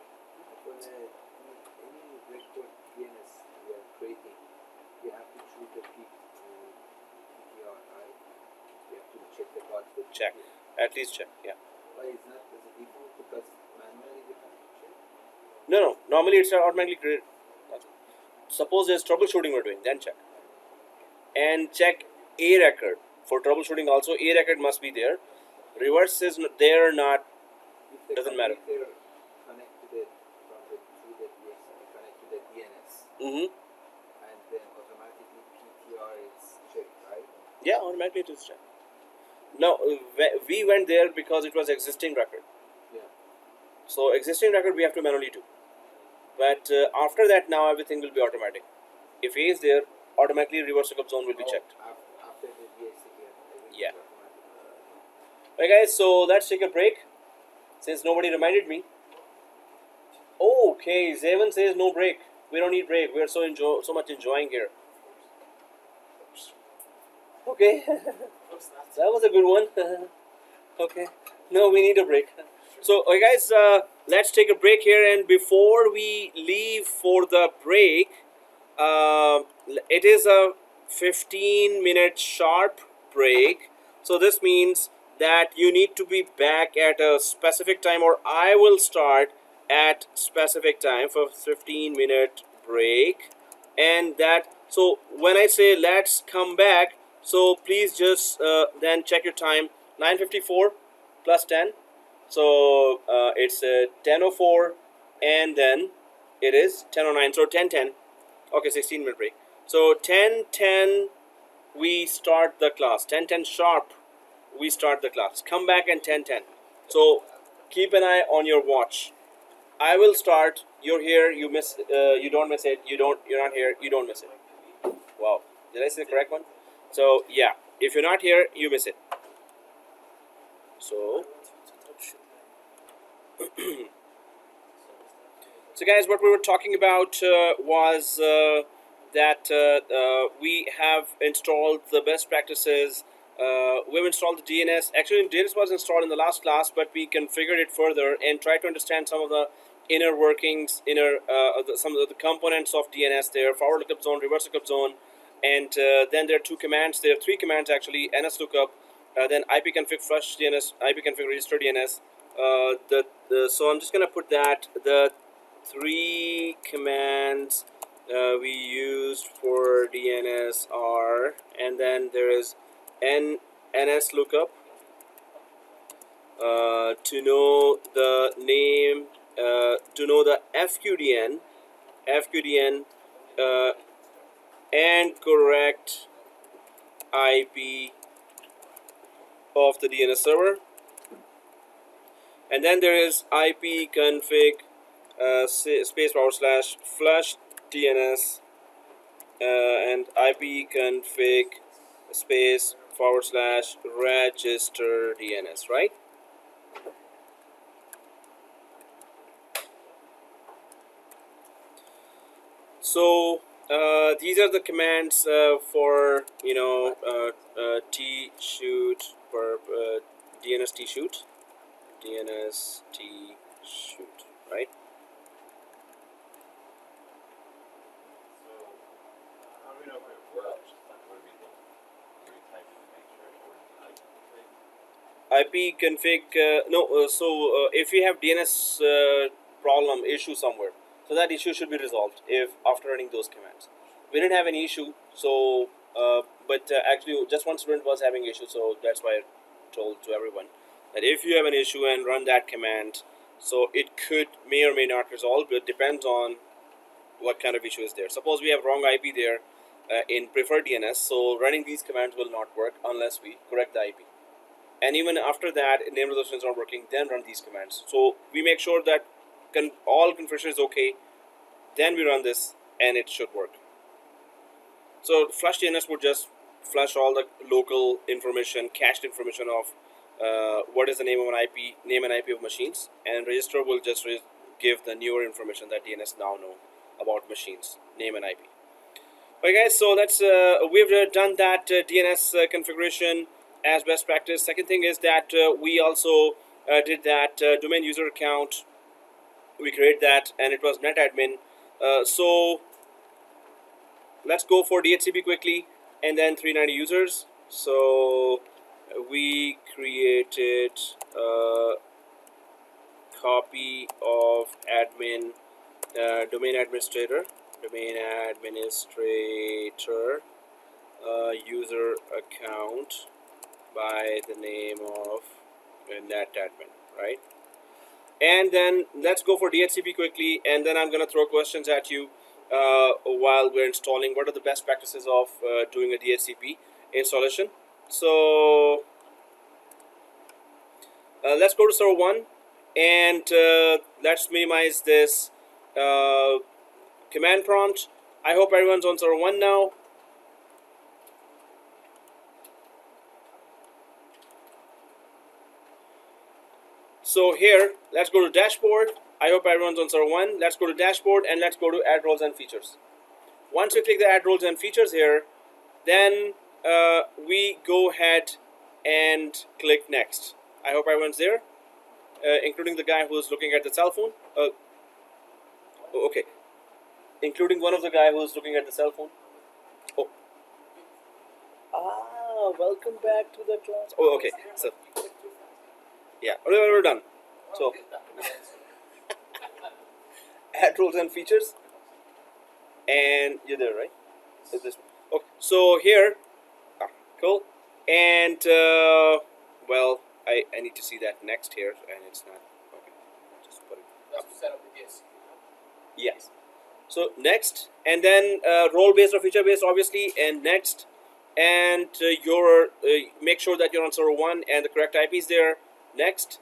for the, any record DNS we are creating, we have to choose the PTR, right? We have to check the box. Check. At least check. Yeah. Why is not as a default? Because manually we have to check. No. Normally it's automatically created. Suppose there's troubleshooting we're doing, then check. And check a record. For troubleshooting also, a record must be there. Reverse is there or not. If the Doesn't matter. computer connect to the through the connect to the DNS, Mm-hmm. and then automatically PTR is checked, right? Yeah, automatically it is checked. No, we went there because it was existing record. Yeah. So existing record we have to manually do. But after that, now everything will be automatic. If A is there, automatically reverse lookup zone will be checked. After the DSC, Yeah. automatic. Okay guys, so let's take a break since nobody reminded me. Okay, Zaven says no break. We don't need break. We are so much enjoying here. Okay, that was a good one. Okay, no, we need a break. So, okay guys, let's take a break here. And before we leave for the break, it is a 15-minute sharp break. So this means that you need to be back at a specific time, or I will start at specific time for 15-minute break. And that, so when I say let's come back, so please just then check your time. 9:54 plus 10, so it's 10:04, and then it is 10:09, so 10:10. Okay, 16-minute break. So 10:10 we start the class. 10:10 sharp we start the class. Come back and 10:10. So keep an eye on your watch. I will start. You're here. You miss. You don't miss it. You're not here. You don't miss it. Wow. Did I say the correct one? So yeah. If you're not here, you miss it. So so guys, what we were talking about was that we have installed the best practices. We've installed the DNS. Actually, DNS was installed in the last class, but we configured it further and tried to understand some of the inner workings, some of the components of DNS there: forward lookup zone, reverse lookup zone, and then there are two commands. There are three commands actually: ns lookup, then ipconfig flush DNS, ipconfig register DNS. So I'm just gonna put that the three commands we used for DNS are, and then there is ns lookup to know the name, to know the FQDN and correct IP of the DNS server, and then there is ipconfig space / flush DNS and ipconfig space / register DNS, right? So these are the commands for tshoot for DNS tshoot, right? So, how do we know if it works? What do we look? Do we type in to make sure it works? ipconfig no. So if you have DNS problem issue somewhere, so that issue should be resolved if after running those commands. We didn't have any issue, so but actually just one student was having issue, so that's why I told to everyone that if you have an issue and run that command, so it may or may not resolve. It depends on what kind of issue is there. Suppose we have wrong IP there in preferred DNS, so running these commands will not work unless we correct the IP. And even after that, name resolution is not working, then run these commands. So we make sure that all configuration is okay, then we run this and it should work. So flush DNS would just flush all the local information, cached information of what is the name of an IP, name and IP of machines, and register will just give the newer information that DNS now know about machines, name and IP. Okay guys, so that's we've done that DNS configuration as best practice. Second thing is that we also did that domain user account. We create that, and it was netadmin. So let's go for DHCP quickly, and then 390 users. So we created a copy of admin, domain administrator user account by the name of netadmin, right? And then let's go for DHCP quickly, and then I'm going to throw questions at you while we're installing. What are the best practices of doing a DHCP installation? So let's go to server 1, and let's minimize this command prompt. I hope everyone's on server 1 now. So here, let's go to dashboard. I hope everyone's on server 1. Let's go to dashboard, and let's go to add roles and features. Once we click the add roles and features here, then we go ahead and click next. I hope everyone's there, including the guy who's looking at the cell phone. Okay, including one of the guy who's looking at the cell phone. Oh, welcome back to the class. Oh, okay. So yeah, we're done. So add roles and features, and you're there, right? Is this okay? So here, cool. And well, I need to see that next here, and it's not okay. Just put it up. Set up the DSC. Yes. So next, and then role based or feature based, obviously, and next, and your make sure that you're on server 1 and the correct IP is there. Next,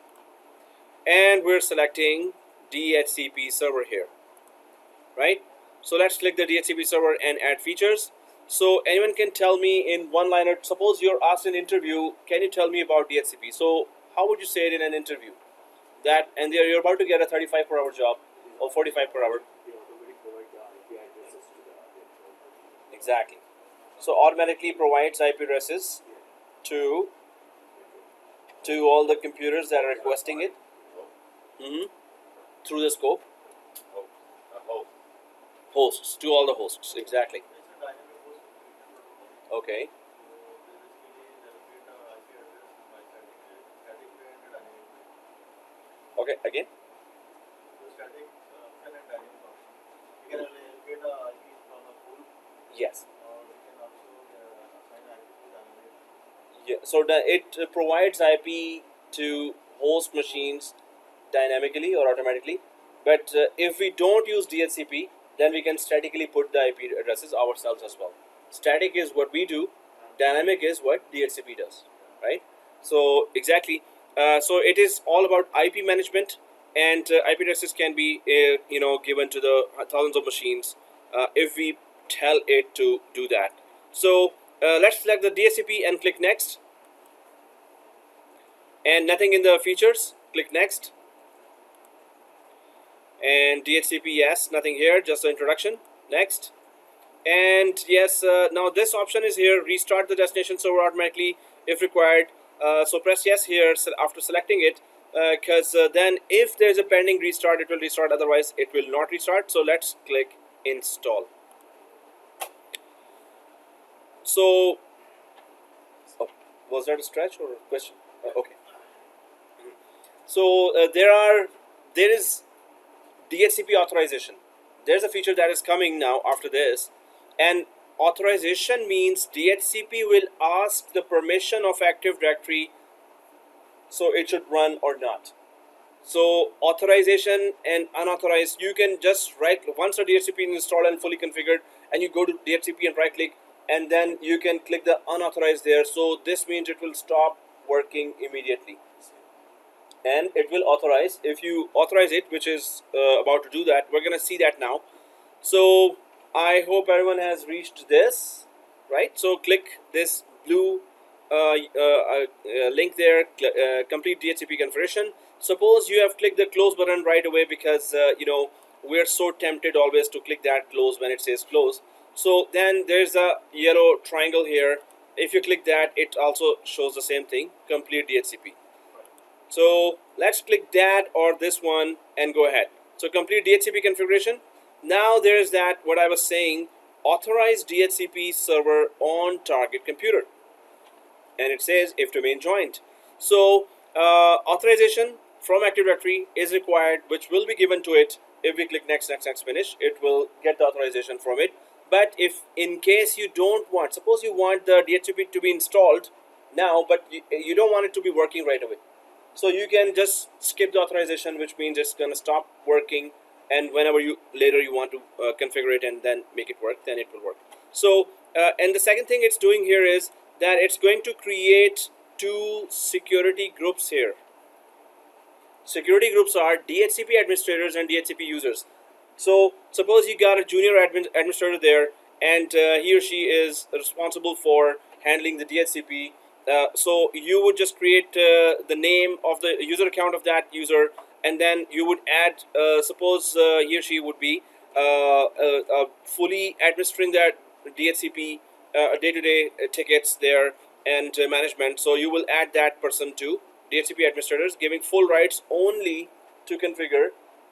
and we're selecting DHCP server here, right? So let's click the DHCP server and add features. So anyone can tell me in one liner. Suppose you're asked in an interview, can you tell me about DHCP? So how would you say it in an interview? That, and you're about to get a 35 per hour job or 45 per hour. They automatically provide the IP addresses to the network. Exactly. So automatically provides IP addresses to all the computers that are requesting it. Mm-hmm. Through the scope. Hosts, to all the hosts. Exactly. It's a dynamic host configuration protocol. Okay. So basically, they'll create a IP address by static way and a dynamic way. Okay. Again. So static option and dynamic option. You can get a IP from a pool, Yes. or you can also assign IP to dynamic. Yeah. So it provides IP to host machines dynamically or automatically. But if we don't use DHCP, then we can statically put the IP addresses ourselves as well. Static is what we do. Dynamic is what DHCP does, right? So exactly. So it is all about IP management, and IP addresses can be given to the thousands of machines if we tell it to do that. So let's select the DHCP and click next. And nothing in the features. Click next. And DHCP, yes, nothing here, just the introduction. Next. And yes, now this option is here, restart the destination server automatically if required. So press yes here after selecting it, because then if there's a pending restart, it will restart, otherwise it will not restart. So let's click install. So oh, was that a stretch or a question? Okay. So there is DHCP authorization. There's a feature that is coming now after this, and authorization means DHCP will ask the permission of Active Directory, so it should run or not. So authorization and unauthorized, you can just once a DHCP is installed and fully configured, and you go to DHCP and right click, and then you can click the unauthorized there. So this means it will stop working immediately, and it will authorize if you authorize it, which is about to do that. We're gonna see that now. So I hope everyone has reached this, right? So click this blue link there, complete DHCP configuration. Suppose you have clicked the close button right away, because we're so tempted always to click that close when it says close. So then there's a yellow triangle here. If you click that, it also shows the same thing, complete DHCP. So let's click that or this one and go ahead. So complete DHCP configuration. Now there's that, what I was saying, authorize DHCP server on target computer. And it says if domain joined. So authorization from Active Directory is required, which will be given to it. If we click next, finish, it will get the authorization from it. But if in case you don't want, suppose you want the DHCP to be installed now, but you don't want it to be working right away. So you can just skip the authorization, which means it's going to stop working, and whenever you later you want to configure it and then make it work, then it will work. So and the second thing it's doing here is that it's going to create two security groups here. Security groups are DHCP administrators and DHCP users. So suppose you got a junior administrator there, and he or she is responsible for handling the DHCP. So you would just create the name of the user account of that user, and then you would add, suppose he or she would be fully administering that DHCP day-to-day tickets there and management. So you will add that person to DHCP administrators, giving full rights only to configure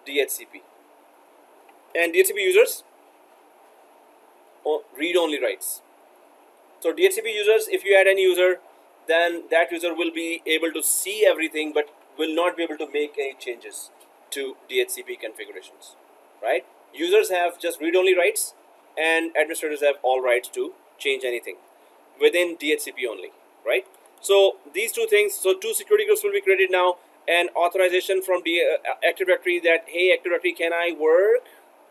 DHCP. And DHCP users, read-only rights. So DHCP users, if you add any user, then that user will be able to see everything, but will not be able to make any changes to DHCP configurations, right? Users have just read-only rights, and administrators have all rights to change anything within DHCP only, right? So these two things, so two security groups will be created now, and authorization from Active Directory that, hey, Active Directory, can I work?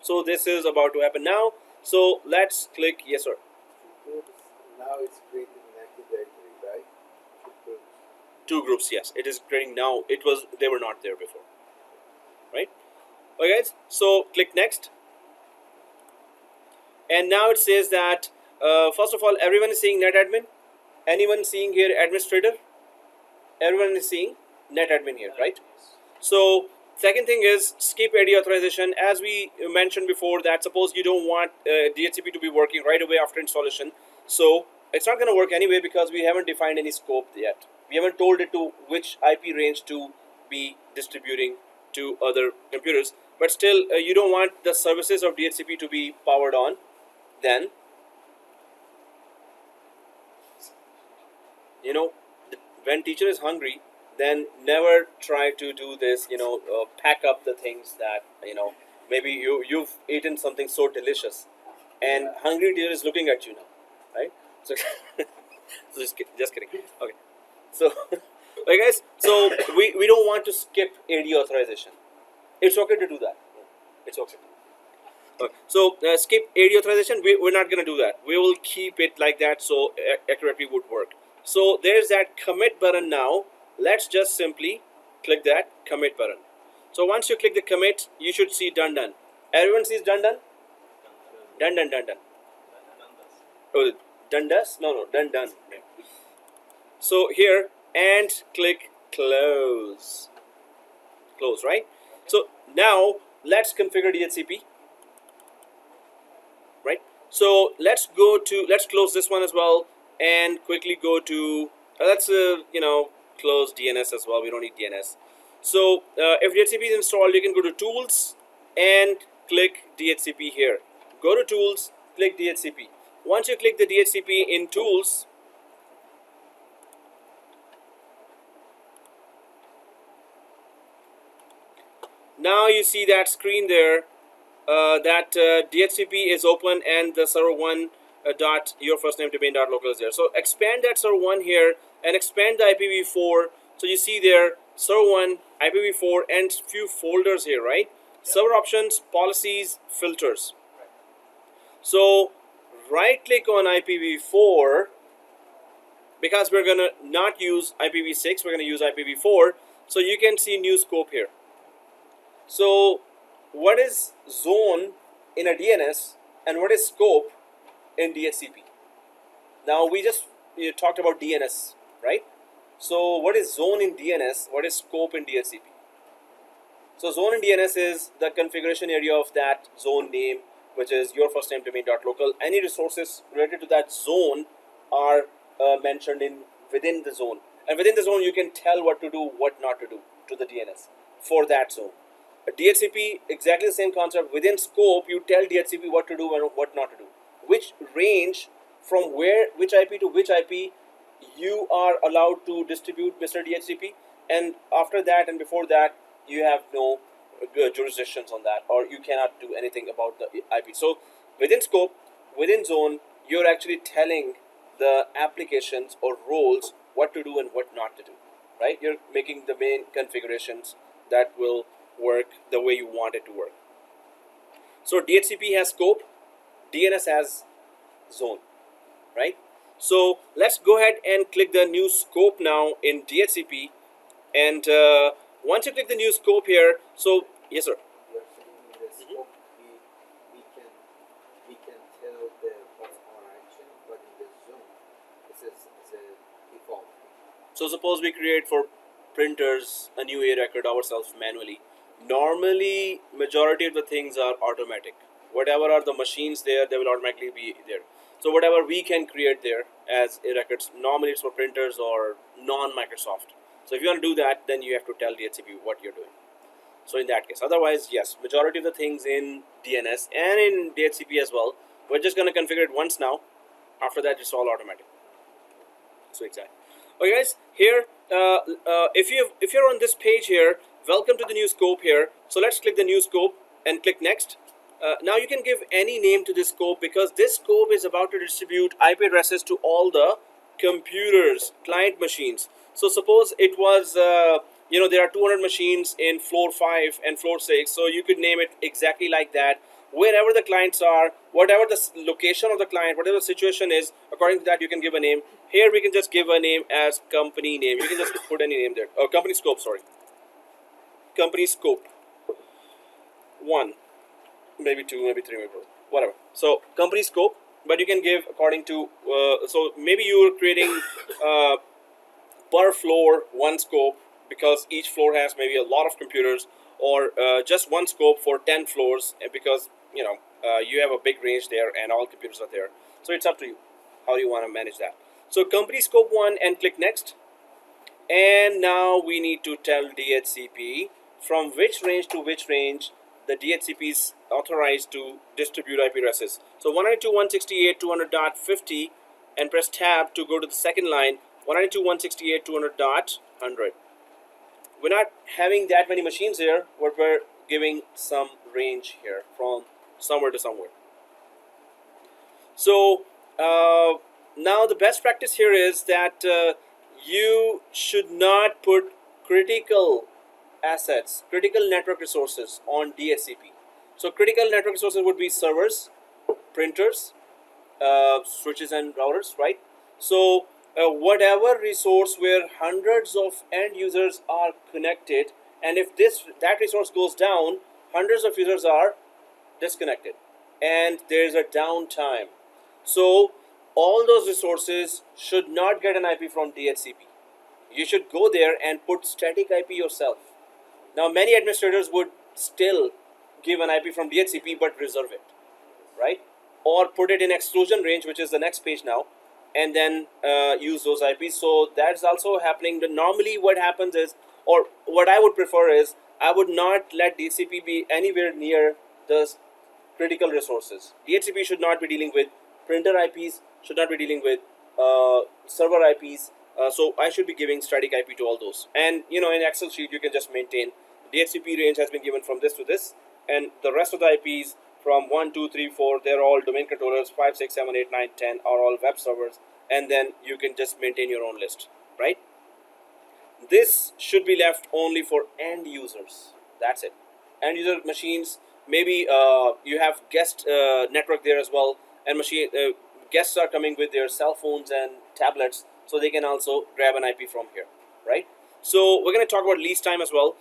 So this is about to happen now. So let's click yes, sir. Now it's created an Active Directory, right? Two groups, yes, it is creating now. They were not there before, right? Okay, guys, so click next, and now it says that First of all, everyone is seeing NetAdmin. Anyone seeing here administrator? Everyone is seeing NetAdmin here, right? So second thing is skip AD authorization. As we mentioned before, that suppose you don't want DHCP to be working right away after installation. So it's not going to work anyway because we haven't defined any scope yet. We haven't told it to which IP range to be distributing to other computers. But still, you don't want the services of DHCP to be powered on. Then, you know, when teacher is hungry, then never try to do this, pack up the things that, maybe you've eaten something so delicious and hungry teacher is looking at you now, right? So, so just kidding. Okay. So, okay guys, so we don't want to skip AD authorization. It's okay to do that. It's okay. Okay. So skip AD authorization, we're not going to do that. We will keep it like that so accurately would work. So there's that commit button now. Let's just simply click that commit button. So once you click the commit, you should see done. Everyone sees done? Done. Oh, done does? No, done. So here, and click close. Close, right? So now let's configure DHCP. Right? So let's close this one as well and quickly go to, let's close DNS as well. We don't need DNS. So if DHCP is installed, you can go to tools and click DHCP here. Go to tools, click DHCP. Once you click the DHCP in tools, now you see that screen there that DHCP is open and the server one dot your first name domain dot local is there. So expand that server one here and expand the IPv4. So you see there server one, IPv4, and few folders here, right? Server options, policies, filters. So right click on IPv4 because we're gonna not use IPv6, we're gonna use IPv4. So you can see new scope here. So what is zone in a DNS and what is scope in DHCP? Now we just talked about DNS, right? So what is zone in DNS? What is scope in DHCP? So zone in DNS is the configuration area of that zone name, which is your first name domain dot local. Any resources related to that zone are mentioned within the zone, and within the zone you can tell what to do, what not to do to the DNS for that zone. A DHCP, exactly the same concept. Within scope, you tell DHCP what to do and what not to do. Which range from which IP to which IP you are allowed to distribute, Mr. DHCP, and after that and before that, you have no jurisdictions on that, or you cannot do anything about the IP. So within scope, within zone, you're actually telling the applications or roles what to do and what not to do, right? You're making the main configurations that will work the way you want it to work. So DHCP has scope, DNS has zone, right? So let's go ahead and click the new scope now in DHCP, and once you click the new scope here, so yes sir. You're saying in the scope we can tell what's our action, but in the zone this is a default. So suppose we create for printers a new A record ourselves manually. Normally majority of the things are automatic. Whatever are the machines there, they will automatically be there. So whatever we can create there as A records, normally it's for printers or non-Microsoft. So if you want to do that, then you have to tell DHCP what you're doing. So in that case, otherwise, yes, majority of the things in DNS and in DHCP as well, we're just going to configure it once now. After that, it's all automatic. So exactly. Okay, guys. Here, if you're on this page here, welcome to the new scope here. So let's click the new scope and click next. Now you can give any name to this scope because this scope is about to distribute IP addresses to all the computers, client machines. So suppose it was, there are 200 machines in floor 5 and floor 6. So you could name it exactly like that. Wherever the clients are, whatever the location of the client, whatever the situation is, according to that you can give a name. Here we can just give a name as company name. You can just put any name there. Oh, company scope, sorry. Company scope. 1, maybe 2, maybe 3, maybe 4, whatever. So company scope. but you can give according to, so maybe you're creating per floor one scope, because each floor has maybe a lot of computers, or just one scope for 10 floors, because you have a big range there and all computers are there. So it's up to you how you want to manage that. So company scope 1 and click next. And now we need to tell DHCP from which range to which range the DHCP is authorized to distribute IP addresses. So 192.168.200.50, and press tab to go to the second line, 192.168.200.100. We're not having that many machines here, but we're giving some range here from somewhere to somewhere. So now the best practice here is that you should not put critical assets, critical network resources on DHCP. So critical network resources would be servers, printers, switches and routers, right? So whatever resource where hundreds of end users are connected, and if that resource goes down, hundreds of users are disconnected and there is a downtime. So all those resources should not get an IP from DHCP. You should go there and put static IP yourself. Now many administrators would still give an IP from DHCP but reserve it, right? Or put it in exclusion range, which is the next page now, and then use those IPs. So that's also happening. Normally what happens is, or what I would prefer is, I would not let DHCP be anywhere near the critical resources. DHCP should not be dealing with printer IPs, should not be dealing with server IPs. So I should be giving static IP to all those. And in Excel sheet you can just maintain DHCP range has been given from this to this, and the rest of the IPs from 1, 2, 3, 4, they're all domain controllers. 5, 6, 7, 8, 9, 10 are all web servers, and then you can just maintain your own list, right? This should be left only for end users. That's it. End user machines, maybe you have guest network there as well, and guests are coming with their cell phones and tablets, so they can also grab an IP from here, right? So we're going to talk about lease time as well.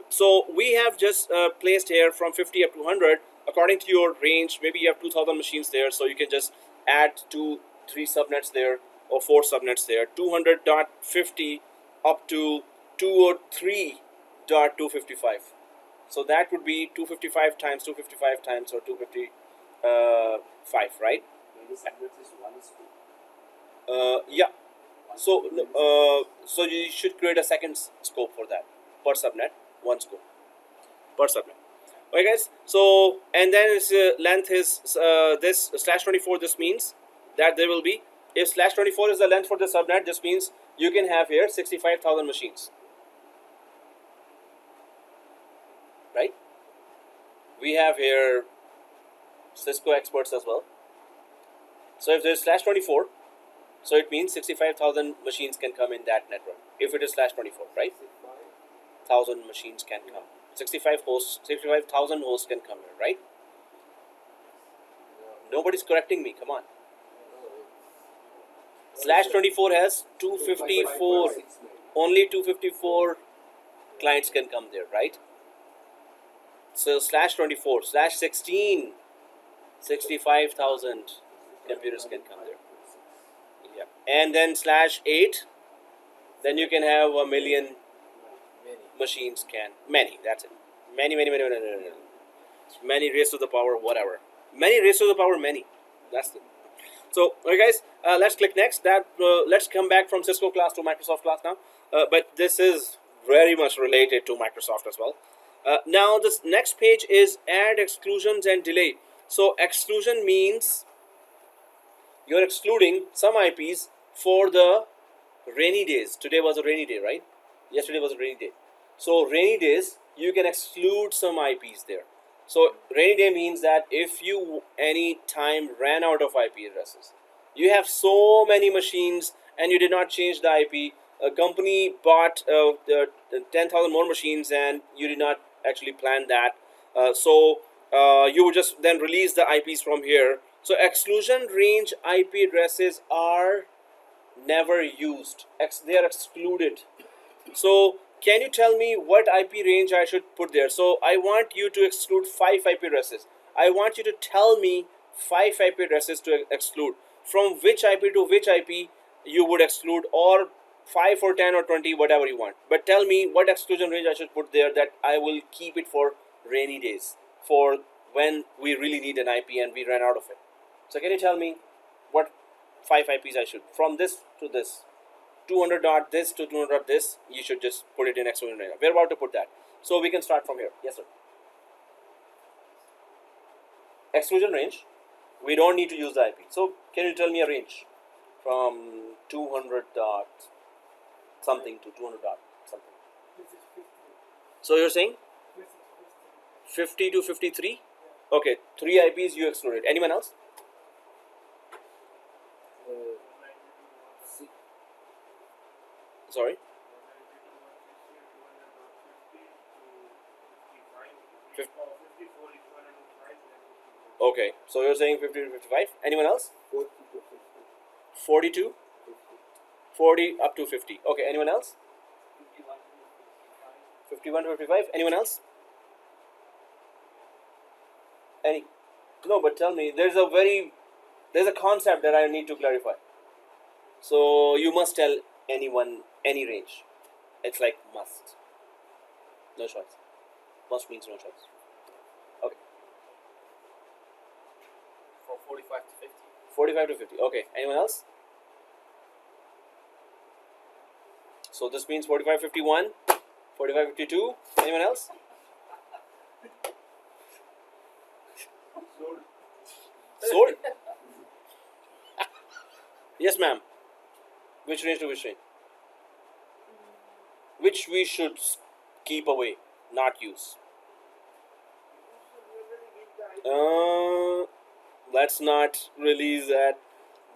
So we have just placed here from 50 up to 100 according to your range. Maybe you have 2000 machines there, so you can just add 2, 3 subnets there, or 4 subnets there. 200.50 up to 203.255. So that would be 255 times 255 times, or 255, right? Yeah. So so you should create a second scope for that. Per subnet, one scope per subnet. Okay, guys. So, and then its length is this /24. This means that there will be, if /24 is the length for the subnet, this means you can have here 65,000 machines, right? We have here Cisco experts as well. So if there's /24, so it means 65,000 machines can come in that network. If it is /24, right? 1,000 machines can come. 65,000 hosts can come here, right? Nobody's correcting me. Come on. /24 has 254. Only 254 clients can come there, right? So /24, /16, 65,000 computers can come there. Yeah. And then /8, then you can have 1 million machines can. Many, that's it. Many. Many raised to the power whatever. Many raised to the power many. That's the. So, okay, guys, let's click next. Let's come back from Cisco class to Microsoft class now. But this is very much related to Microsoft as well. Now, this next page is add exclusions and delay. So, exclusion means you're excluding some IPs for the rainy days. Today was a rainy day, right? Yesterday was a rainy day. So, rainy days, you can exclude some IPs there. So rainy day means that if you any time ran out of IP addresses, you have so many machines and you did not change the IP, a company bought 10,000 more machines and you did not actually plan that, so you would just then release the IPs from here. So exclusion range IP addresses are never used. They are excluded. So can you tell me what IP range I should put there? So I want you to exclude 5 IP addresses. I want you to tell me 5 IP addresses to exclude. From which IP to which IP you would exclude, or 5 or 10 or 20, whatever you want. But tell me what exclusion range I should put there that I will keep it for rainy days, for when we really need an IP and we run out of it. So can you tell me what 5 IPs I should, from this to this, 200 dot this to 200 dot this, you should just put it in exclusion range. We're about to put that. So we can start from here. Yes, sir. Exclusion range, we don't need to use the IP. So can you tell me a range from 200 dot something to 200 dot something? This is 50. So you're saying 50 50 to to 50. 53? Okay, 3 IPs you excluded. Anyone else? Six, Sorry? Okay, so you're saying 50 to 55. Anyone else? 40 to 50. 42? 50. 40 up to 50. Okay, anyone else? 51 to 55. 51 to 55. Anyone else? Any? No, but tell me, there's a concept that I need to clarify. So you must tell anyone any range. It's like must. No choice. Must means no choice. Okay. From 45 to 50. 45 to 50. Okay. Anyone else? So this means 45 51, 45 52. Anyone else? Sold? Yes, ma'am. Which range to which range? Which we should keep away, not use. Let's not release that.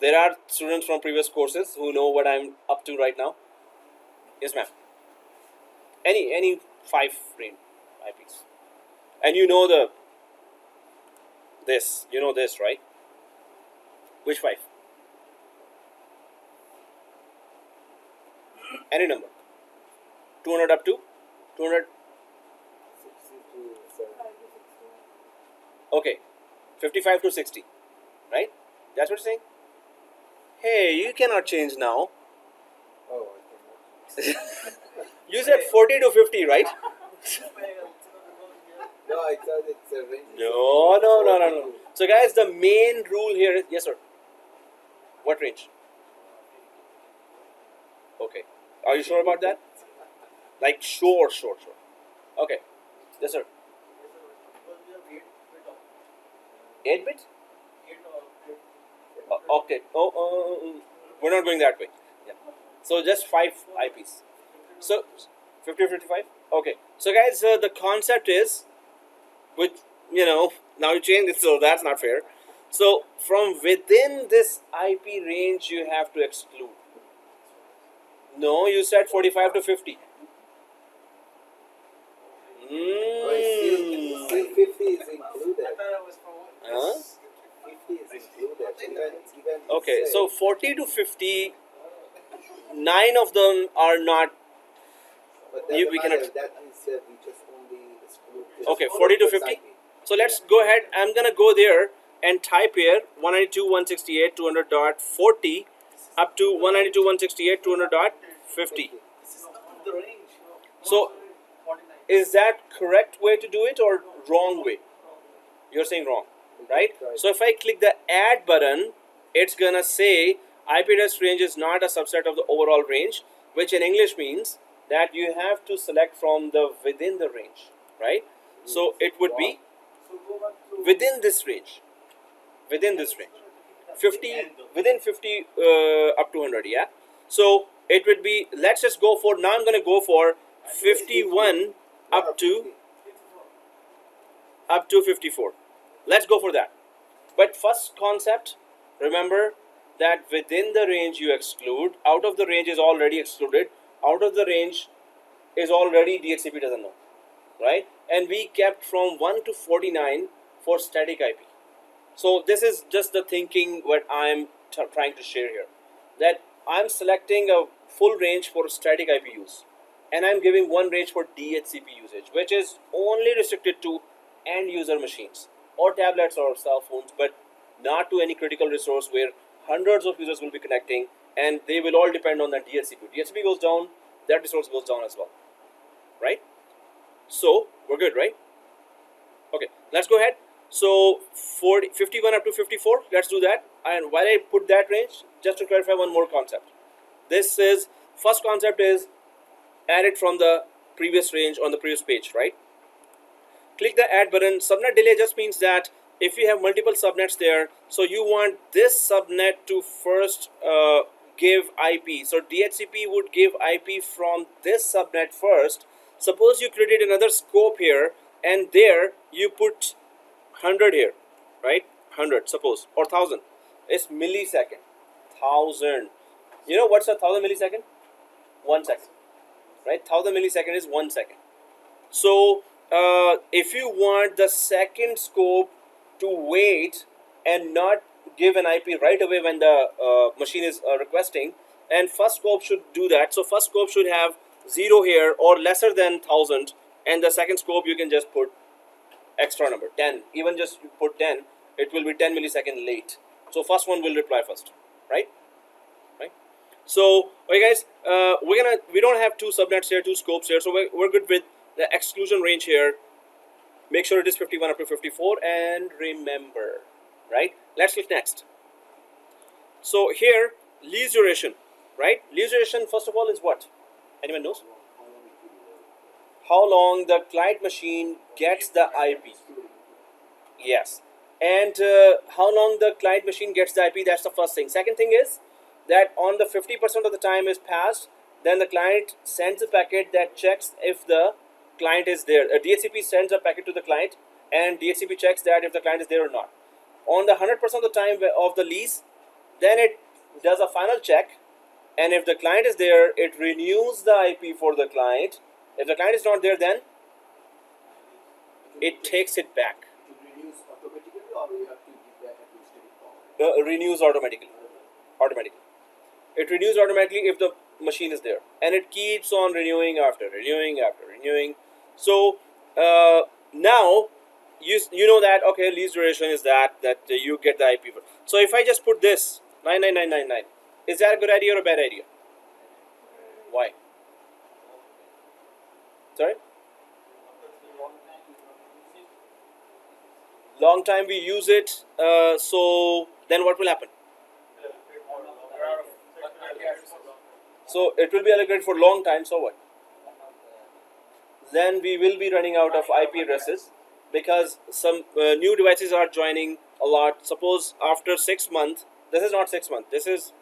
There are students from previous courses who know what I'm up to right now. Yes, ma'am. Any 5 range IPs, and you know this. You know this, right? Which 5? Any number. 200 up to 200. 60 to 70. Okay, 55 to 60, right? That's what you're saying? Hey, you cannot change now. Oh, I cannot. You said 40 to 50, right? No, I thought it's a range. No. So, guys, the main rule here is, yes, sir. What range? Okay. Are you sure about that? Like, sure. Okay. Yes, sir. 8-bit? Octet. We're not going that way. Yeah. So just 5 IPs. So 50 to 55. Okay. So guys, the concept is, which now you change it, so that's not fair. So from within this IP range, you have to exclude. No, you said 45 to 50. Still 50 is included. Huh? 50 is included. Even Okay, say- so 40 to 50, 9 of them are not. But we doesn't cannot- matter. That means that we just only exclude this. Okay, 40 to 50? IP. So let's go ahead. I'm gonna go there and type here 192.168 200.40 up to 192.168 200.50. This is the range. So 49. is that correct way to do it or wrong way? You're saying wrong, right? So if I click the add button, it's gonna say IP address range is not a subset of the overall range, which in English means that you have to select from the within the range, right? So it would be So go back to within this range, within this range, 50 within 50 up to 100, yeah. So it would be, let's just go for, now I'm gonna go for 51 up to 54. Let's go for that. But first concept, remember that within the range you exclude, out of the range is already excluded, out of the range is already DHCP doesn't know, right? And we kept from 1 to 49 for static IP. So this is just the thinking what I'm trying to share here, that I'm selecting a full range for static IP use, and I'm giving one range for DHCP usage, which is only restricted to end user machines or tablets or cell phones, but not to any critical resource where hundreds of users will be connecting and they will all depend on that DHCP. DHCP goes down, that resource goes down as well, right? So we're good, right? Okay, let's go ahead. So 51 up to 54, let's do that. And while I put that range, just to clarify one more concept. This is, first concept is added from the previous range on the previous page, right? Click the add button. Subnet delay just means that if you have multiple subnets there, so you want this subnet to first give IP. So DHCP would give IP from this subnet first. Suppose you created another scope here and there you put 100 here, right? 100 suppose, or 1000. It's millisecond. 1000. You know what's a 1000 millisecond? 1 second, right? 1000 millisecond is 1 second. So if you want the second scope to wait and not give an IP right away when the machine is requesting, and first scope should do that. So first scope should have 0 here or lesser than 1000, and the second scope you can just put extra number 10. Even just you put 10, it will be 10 millisecond late. So first one will reply first, right? So okay guys, we don't have two subnets here, two scopes here, so we're good with the exclusion range here. Make sure it is 51 up to 54 and remember, right? Let's click next. So here, lease duration, right? Lease duration first of all is what? Anyone knows? How long the client machine gets the IP. Yes. And how long the client machine gets the IP, that's the first thing. Second thing is that on the 50% of the time is passed, then the client sends a packet that checks if the client is there. A DHCP sends a packet to the client and DHCP checks that if the client is there or not. On the 100% of the time of the lease, then it does a final check, and if the client is there, it renews the IP for the client. If the client is not there, then it takes it back. It renews automatically, or you have to give that administrative power? Renews automatically. It renews automatically if the machine is there, and it keeps on renewing after renewing. So now you know that, okay, lease duration is that you get the IP for. So if I just put this 99999, is that a good idea or a bad idea? Why? Sorry? Long time we use it, so then what will happen? So it will be allocated for long time, so what? Then we will be running out of IP addresses because some new devices are joining a lot. Suppose after 6 months, this is not 6 months, this is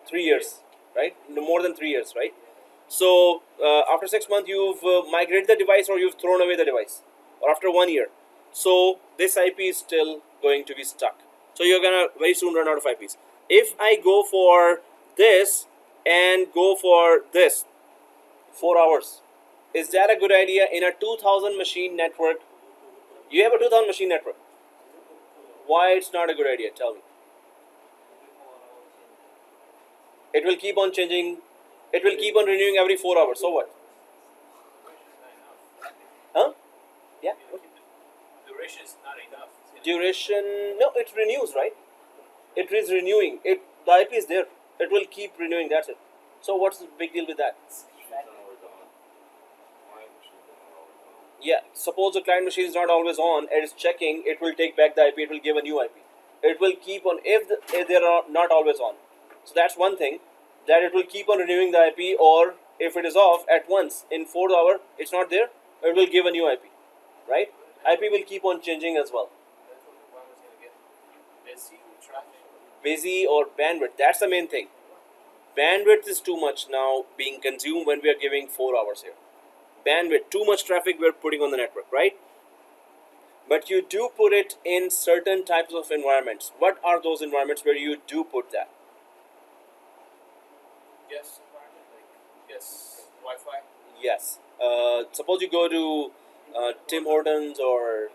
3 years, right? No, more than 3 years, right? So after 6 months, you've migrated the device or you've thrown away the device, or after 1 year. So this IP is still going to be stuck. So you're gonna very soon run out of IPs. If I go for this and go for this 4 hours, is that a good idea in a 2000 machine network? You have a 2000 machine network. Why it's not a good idea? Tell me. It will keep on changing. It will keep on renewing every 4 hours. So what? Huh? Yeah. Duration is not enough. Duration? No, it renews, right? It is renewing. The IP is there. It will keep renewing. That's it. So what's the big deal with that? Yeah. Suppose the client machine is not always on. It is checking. It will take back the IP. It will give a new IP. It will keep on if they are not always on. So that's one thing, that it will keep on renewing the IP, or if it is off at once in 4 hours, it's not there, it will give a new IP, right? IP will keep on changing as well. That's what the programmer's gonna get busy with traffic. Busy or bandwidth, that's the main thing. Bandwidth is too much now being consumed when we are giving 4 hours here. Bandwidth, too much traffic we're putting on the network, right? But you do put it in certain types of environments. What are those environments where you do put that? Yes, environment, like yes, Wi-Fi. Yes. Suppose you go to Tim Hortons or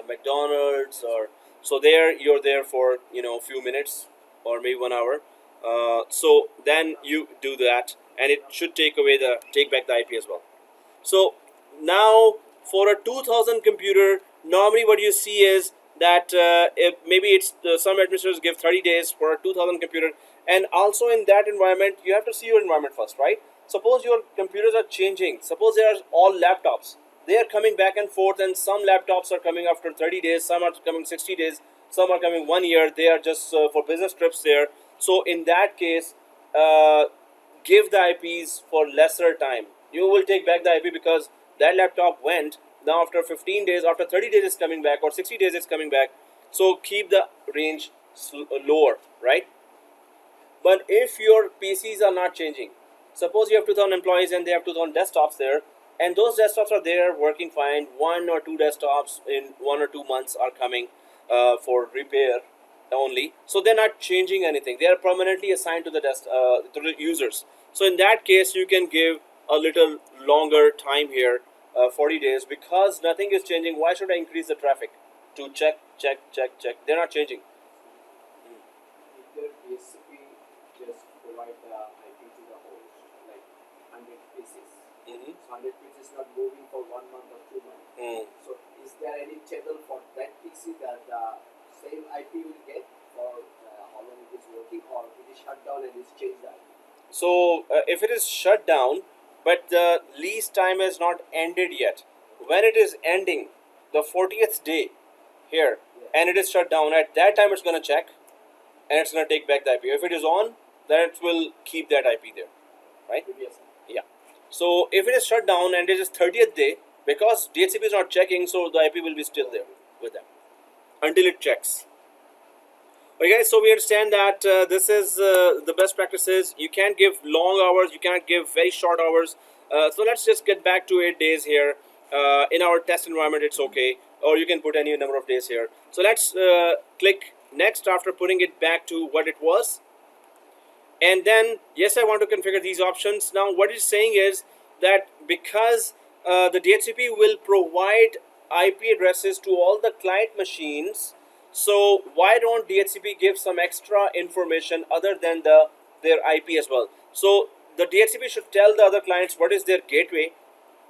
McDonald's, or so there you're there for a few minutes or maybe 1 hour. So then you do that, and it should take back the IP as well. So now for a 2000 computer, normally what you see is that if maybe it's some administrators give 30 days for a 2000 computer, and also in that environment you have to see your environment first, right? Suppose your computers are changing, suppose they are all laptops, they are coming back and forth, and some laptops are coming after 30 days, some are coming 60 days, some are coming 1 year, they are just for business trips there. So in that case, uh, give the IPs for lesser time. You will take back the IP because that laptop went. Now after 15 days, after 30 days it's coming back, or 60 days it's coming back. So keep the range lower, right? But if your PCs are not changing, suppose you have 2000 employees and they have 2000 desktops there, and those desktops are there working fine. 1 or 2 desktops in 1 or 2 months are coming for repair only. So they're not changing anything. They are permanently assigned to the to the users. So in that case, you can give a little longer time here, 40 days, because nothing is changing. Why should I increase the traffic to check, check, check, check? They're not changing. If their DSCP just provide the IP to the host, like 100 pieces. Mm-hmm. So 100 pieces not moving for 1 month or 2 months. Mm. So is there any channel for that PC that the same IP will get for how long it is working, or it is shut down and it's changed the IP? So if it is shut down, but the lease time is not ended yet, when it is ending, the 40th day here, Yeah. and it is shut down, at that time it's going to check and it's going to take back the IP. If it is on, then it will keep that IP there, right? Previous. Yeah. So if it is shut down and it is 30th day, because DHCP is not checking, so the IP will be still there with them until it checks. Okay, guys, so we understand that this is the best practices. You can't give long hours, you can't give very short hours. So let's just get back to 8 days here. In our test environment, it's okay, or you can put any number of days here. So let's click next after putting it back to what it was. And then, yes, I want to configure these options. Now, what it's saying is that because the DHCP will provide IP addresses to all the client machines, so why don't DHCP give some extra information other than their IP as well? So the DHCP should tell the other clients what is their gateway,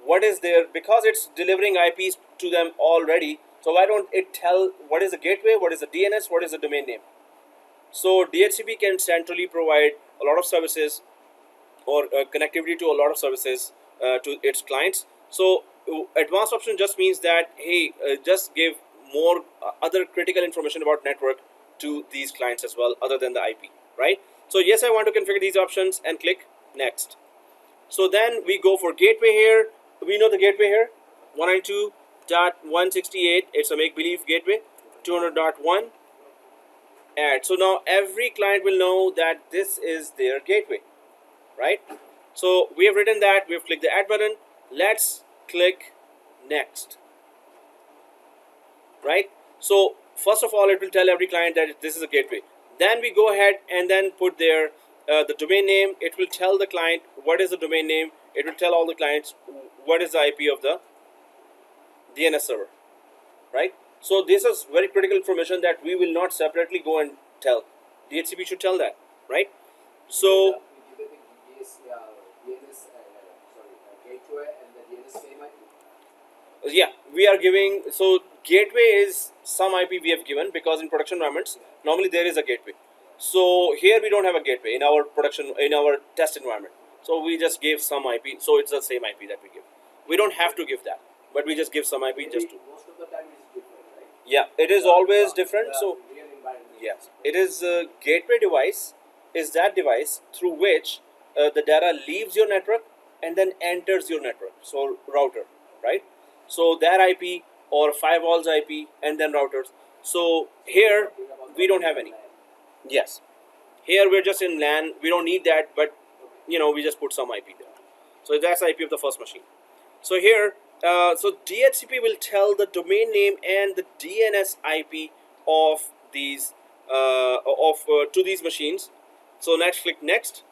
what is their, because it's delivering IPs to them already. So why don't it tell what is the gateway, what is the DNS, what is the domain name? So DHCP can centrally provide a lot of services, or connectivity to a lot of services to its clients. So advanced option just means that, hey, just give more other critical information about network to these clients as well, other than the IP, right? So yes, I want to configure these options and click next. So then we go for gateway here. We know the gateway here, 192.168. It's a make-believe gateway. 200.1. Add. So now every client will know that this is their gateway, right? So we have written that, we have clicked the add button. Let's click next, right? So first of all, it will tell every client that this is a gateway. Then we go ahead and then put their the domain name. It will tell the client what is the domain name. It will tell all the clients what is the IP of the DNS server, right? So this is very critical information that we will not separately go and tell. DHCP should tell that, right? So we give the DNS, gateway and the DNS same IP. yeah, we are giving, so gateway is some IP we have given, because in production environments normally there is a gateway. So here we don't have a gateway in our production, in our test environment. So we just gave some IP, so it's the same IP that we give. We don't have to give that, but we just give some IP just to. Most of the time it is different, right? Yeah, it is always different. So real environment. yes, it is a gateway device, is that device through which the data leaves your network and then enters your network. So router, right? So that IP or firewalls IP and then routers. So here we don't have any. Yes, here we're just in LAN. We don't need that, but we just put some IP there. So that's IP of the first machine. So here, so DHCP will tell the domain name and the DNS IP of these to these machines. So let's click next.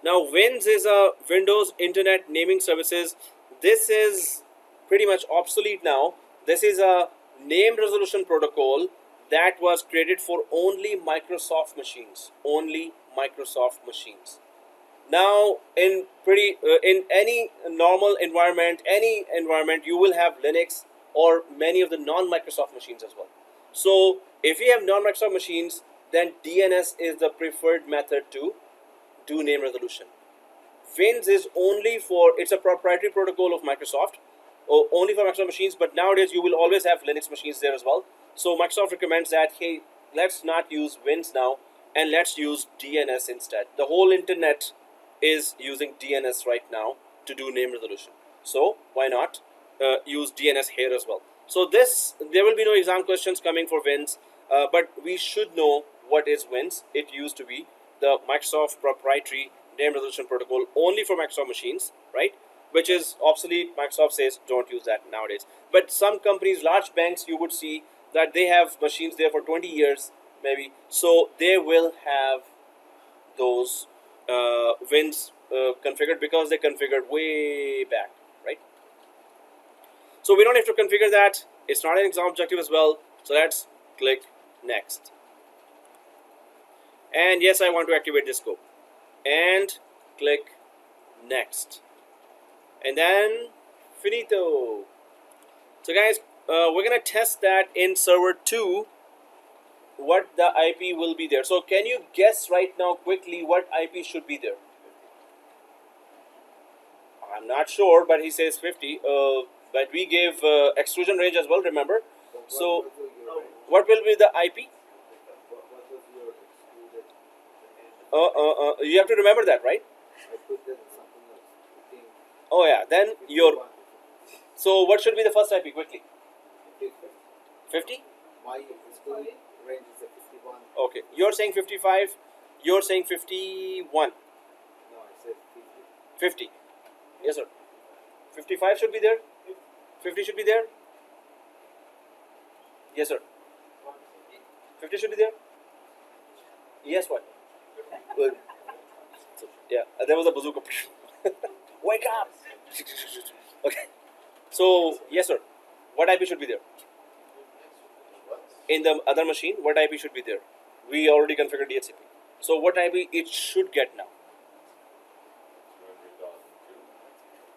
Now WINS is a Windows Internet Naming Services. This is pretty much obsolete now. This is a name resolution protocol that was created for only Microsoft machines. Only Microsoft machines. Now in any normal environment, any environment, you will have Linux, or many of the non-Microsoft machines as well. So if you have non-Microsoft machines, then DNS is the preferred method to do name resolution. Wins is only for, it's a proprietary protocol of Microsoft, only for Microsoft machines, but nowadays you will always have Linux machines there as well. So Microsoft recommends that, hey, let's not use Wins now, and let's use DNS instead. The whole internet is using DNS right now to do name resolution. So why not use DNS here as well? So there will be no exam questions coming for Wins, but we should know what is Wins. It used to be the Microsoft proprietary name resolution protocol only for Microsoft machines, right? Which is obsolete. Microsoft says don't use that nowadays. But some companies, large banks, you would see that they have machines there for 20 years maybe. So they will have those Wins configured because they configured way back, right? So we don't have to configure that. It's not an exam objective as well. So let's click next. And yes, I want to activate this scope. And click next. And then finito. So guys, we're gonna test that in server 2 what the IP will be there. So can you guess right now quickly what IP should be there? I'm not sure, but he says 50. But we gave exclusion range as well, remember? So what will be the IP? You have to remember that, right? Oh yeah, then your. So what should be the first IP quickly? 50? My excluded range is 51. Okay, you're saying 55. You're saying 51. No, I said 50. 50. Yes, sir. 55 should be there. 50 should be there. Yes, sir. 50 should be there. Yes, what? Well, so, yeah, there was a bazooka. Wake up! Okay. So, yes, sir. What IP should be there? In the other machine, what IP should be there? We already configured DHCP. So, what IP it should get now?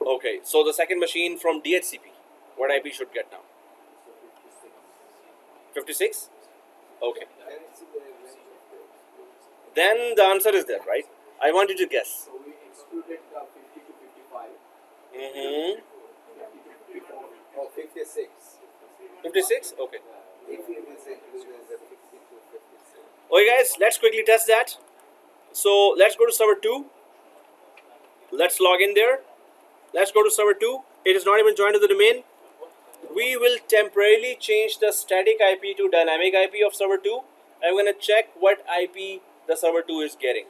Okay. So, the second machine from DHCP, what IP should get now? 56? Okay. Then the answer is there, right? I want you to guess. So we excluded 50 to 55. Mm-hmm. 50 to 54. Oh, 56. 56? Okay. If it is included as a 50 to 56. Okay, guys, let's quickly test that. So let's go to server 2. Let's log in there. Let's go to server 2. It is not even joined to the domain. We will temporarily change the static IP to dynamic IP of server 2. I'm going to check what IP the server 2 is getting,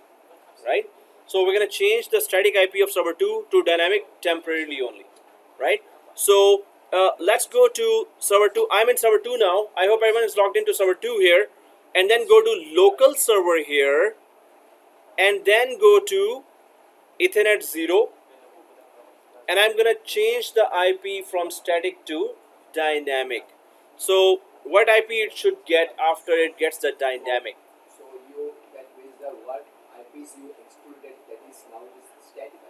right? So we're going to change the static IP of server 2 to dynamic temporarily only, right? So let's go to server 2. I'm in server 2 now. I hope everyone is logged into server 2 here. And then go to local server here. And then go to Ethernet 0. And I'm going to change the IP from static to dynamic. So what IP it should get after it gets the dynamic? So that means the what IPs you excluded, that is now is static IP.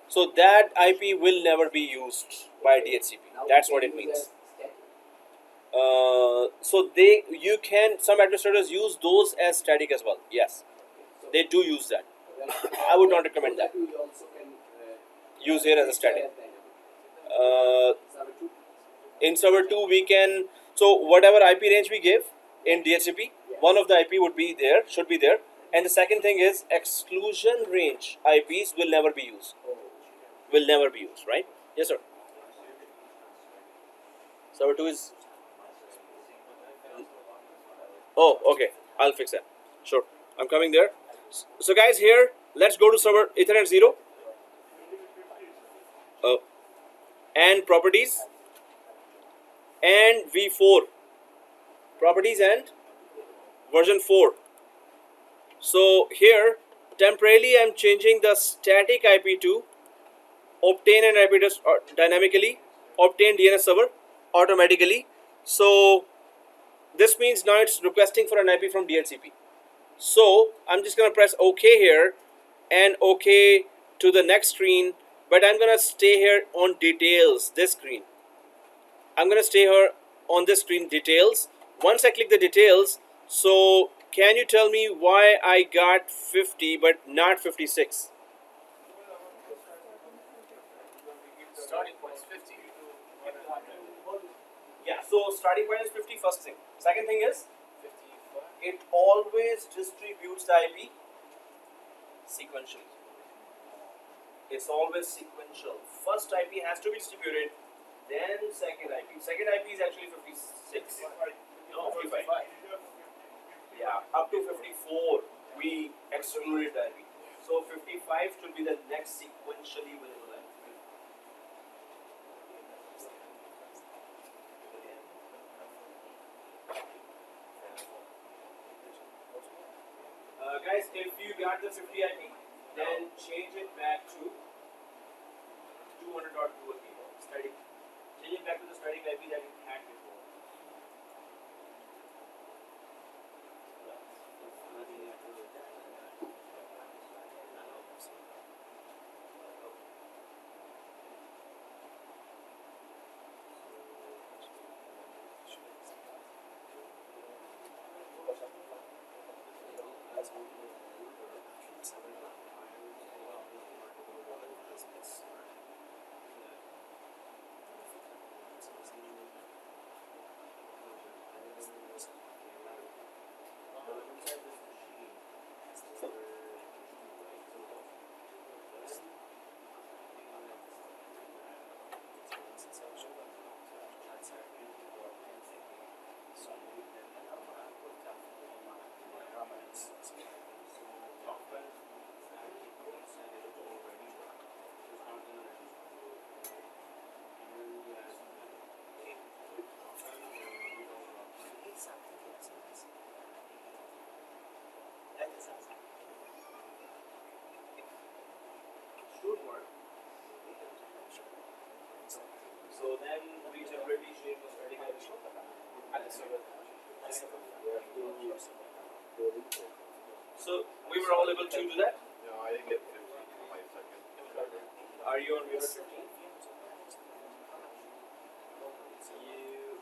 So that IP will never be used by DHCP. Now That's we what can it use means. as static. So some administrators use those as static as well. Yes, So they do use that. well, I would not recommend that. You also can Use here as a static. Server 2. In server 2 we can, so whatever IP range we give in DHCP, one of the IP would be there, should be there. And the second thing is exclusion range IPs will never be used. Will never be used, right? Yes, sir. Server 2 is. Oh, okay. I'll fix that. Sure. I'm coming there. So guys, here, let's go to server Ethernet 0. And properties. And v4. Properties and version 4. So here, temporarily I'm changing the static IP to obtain an IP address dynamically, obtain DNS server automatically. So this means now it's requesting for an IP from DHCP. So I'm just going to press OK here and OK to the next screen, but I'm going to stay here on details, this screen. I'm gonna stay here on this screen, details. Once I click the details, so can you tell me why I got 50 but not 56? Starting point is 50. Yeah, so starting point is 50, first thing. Second thing is, 55. it always distributes the IP sequentially. It's always sequential. First IP has to be distributed, then second IP. Second IP is actually 56. No, 55. Yeah, up to 54 we excluded the IP. So 55 should be the next sequentially available IP. Guys, if you got the 50 IP, then change it back to 200.2 again. Static. Change it back to the static IP that you had before. Should work. So then we separately change the static IP at the server. So we were all able to do that. No, I didn't get 50 on my second server. Are you on Windows 15?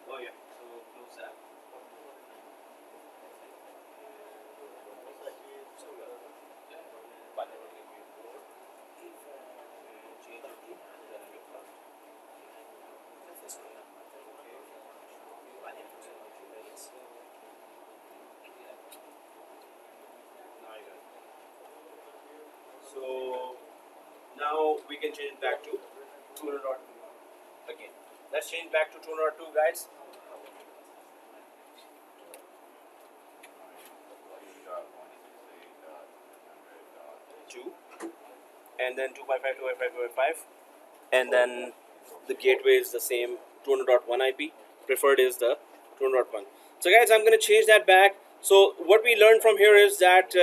Oh yeah. So close that. So now we can change it back to 200.2 again. Let's change back to 200.2, guys. Two, and then 255, 255, 255, and then the gateway is the same 200.1 IP. Preferred is the 200.1. So guys, I'm going to change that back. So what we learned from here is that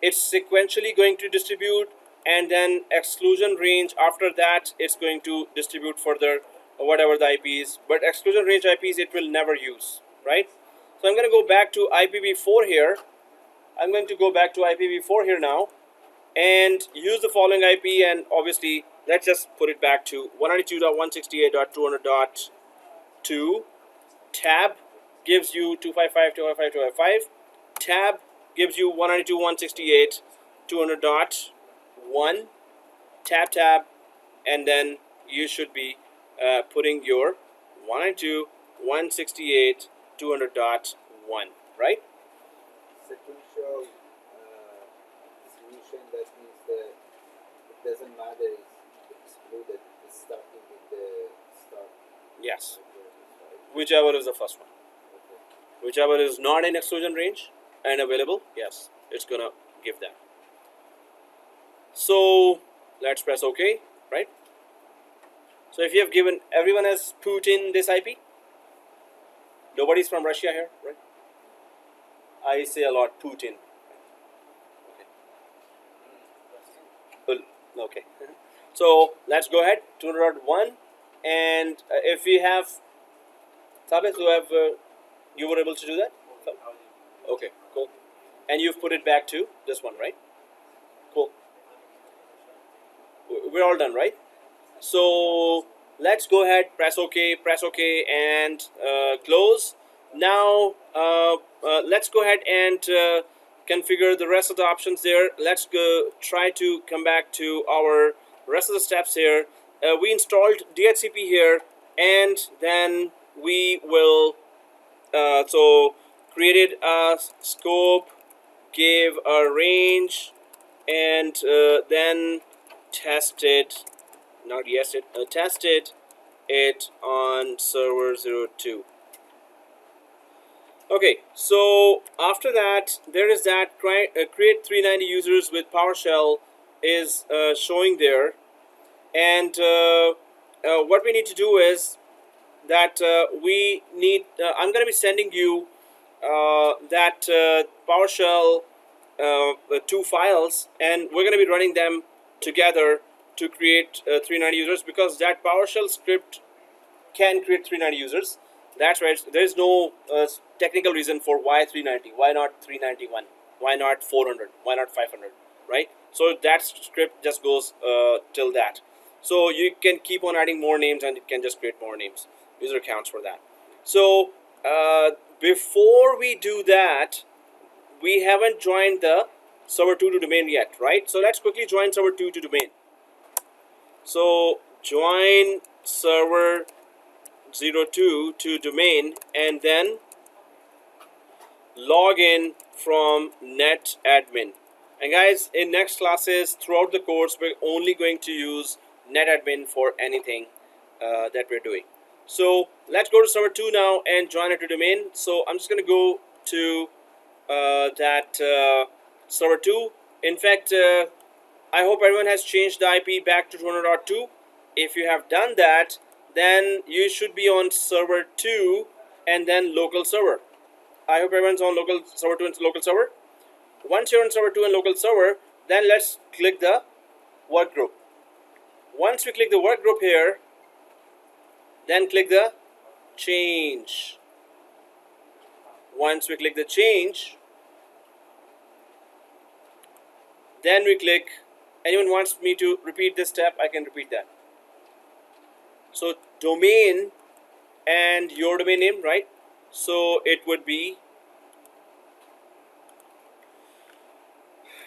it's sequentially going to distribute, and then exclusion range after that it's going to distribute further whatever the IP is. But exclusion range IPs it will never use, right? So I'm going to go back to IPv4 here. I'm going to go back to IPv4 here now and use the following IP, and obviously let's just put it back to 192.168.200.2. Tab gives you 255, 255, 255. Tab gives you 192.168.200.1. Tab, and then you should be putting your 192.168.200.1, right? Sequential distribution, that means that it doesn't matter if it's excluded, it's starting with the start. Yes. Right? Whichever is the first one. Okay. Whichever is not in exclusion range and available, yes, it's gonna give that. So let's press OK, right? So if you have given, everyone has put in this IP. Nobody's from Russia here, right? I say a lot, Putin. Okay. Okay. So let's go ahead, 200.1, and if we have Sabit, who have you were able to do that? Okay, cool. And you've put it back to this one, right? Cool. We're all done, right? So let's go ahead, press OK, and close. Now let's go ahead and configure the rest of the options there. Let's go try to come back to our rest of the steps here. We installed DHCP here, and then we will so created a scope, gave a range, and then tested, not yes, it tested it on server 02. Okay, so after that, there is that create 390 users with PowerShell is showing there, and what we need to do is that we need. I'm going to be sending you that PowerShell two files, and we're going to be running them together to create 390 users, because that PowerShell script can create 390 users. That's right. There's no technical reason for why 390. Why not 391? Why not 400? Why not 500? Right? So that script just goes till that. So you can keep on adding more names, and it can just create more names, user accounts for that. So before we do that, we haven't joined the server 2 to domain yet, right? So let's quickly join server 2 to domain. So join server 02 to domain, and then log in from netadmin. And guys, in next classes throughout the course, we're only going to use netadmin for anything that we're doing. So let's go to server 2 now and join it to domain. So I'm just going to go to that server 2. In fact, I hope everyone has changed the IP back to 200.2. If you have done that, then you should be on server 2 and then local server. I hope everyone's on local server 2 and local server. Once you're on server 2 and local server, then let's click the work group. Once we click the work group here, then click the change. Once we click the change, then we click, anyone wants me to repeat this step, I can repeat that. So domain and your domain name, right? So it would be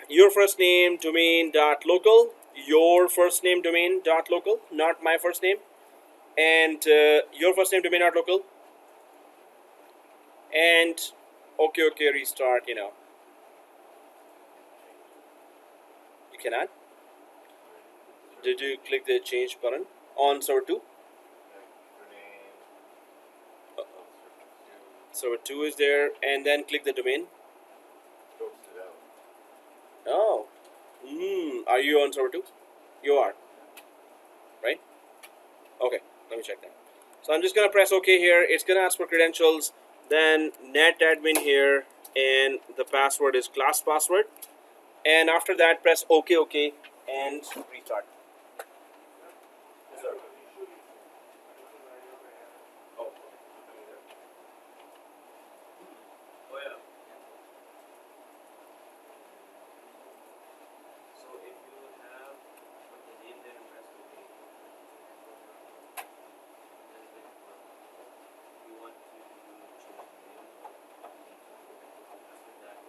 your first name domain dot local, your first name domain dot local, not my first name, and your first name domain dot local, and okay restart. You cannot. Did you click the change button on server 2? Server 2 is there, and then click the domain. Oh, are you on server 2? You are, right? Okay, let me check that. So I'm just gonna press OK here. It's gonna ask for credentials, then netadmin here, and the password is class password. And after that, press OK, and restart. Yes, sir. Oh. Oh yeah. So if you have put the name there and press OK, you want to change the name. After that,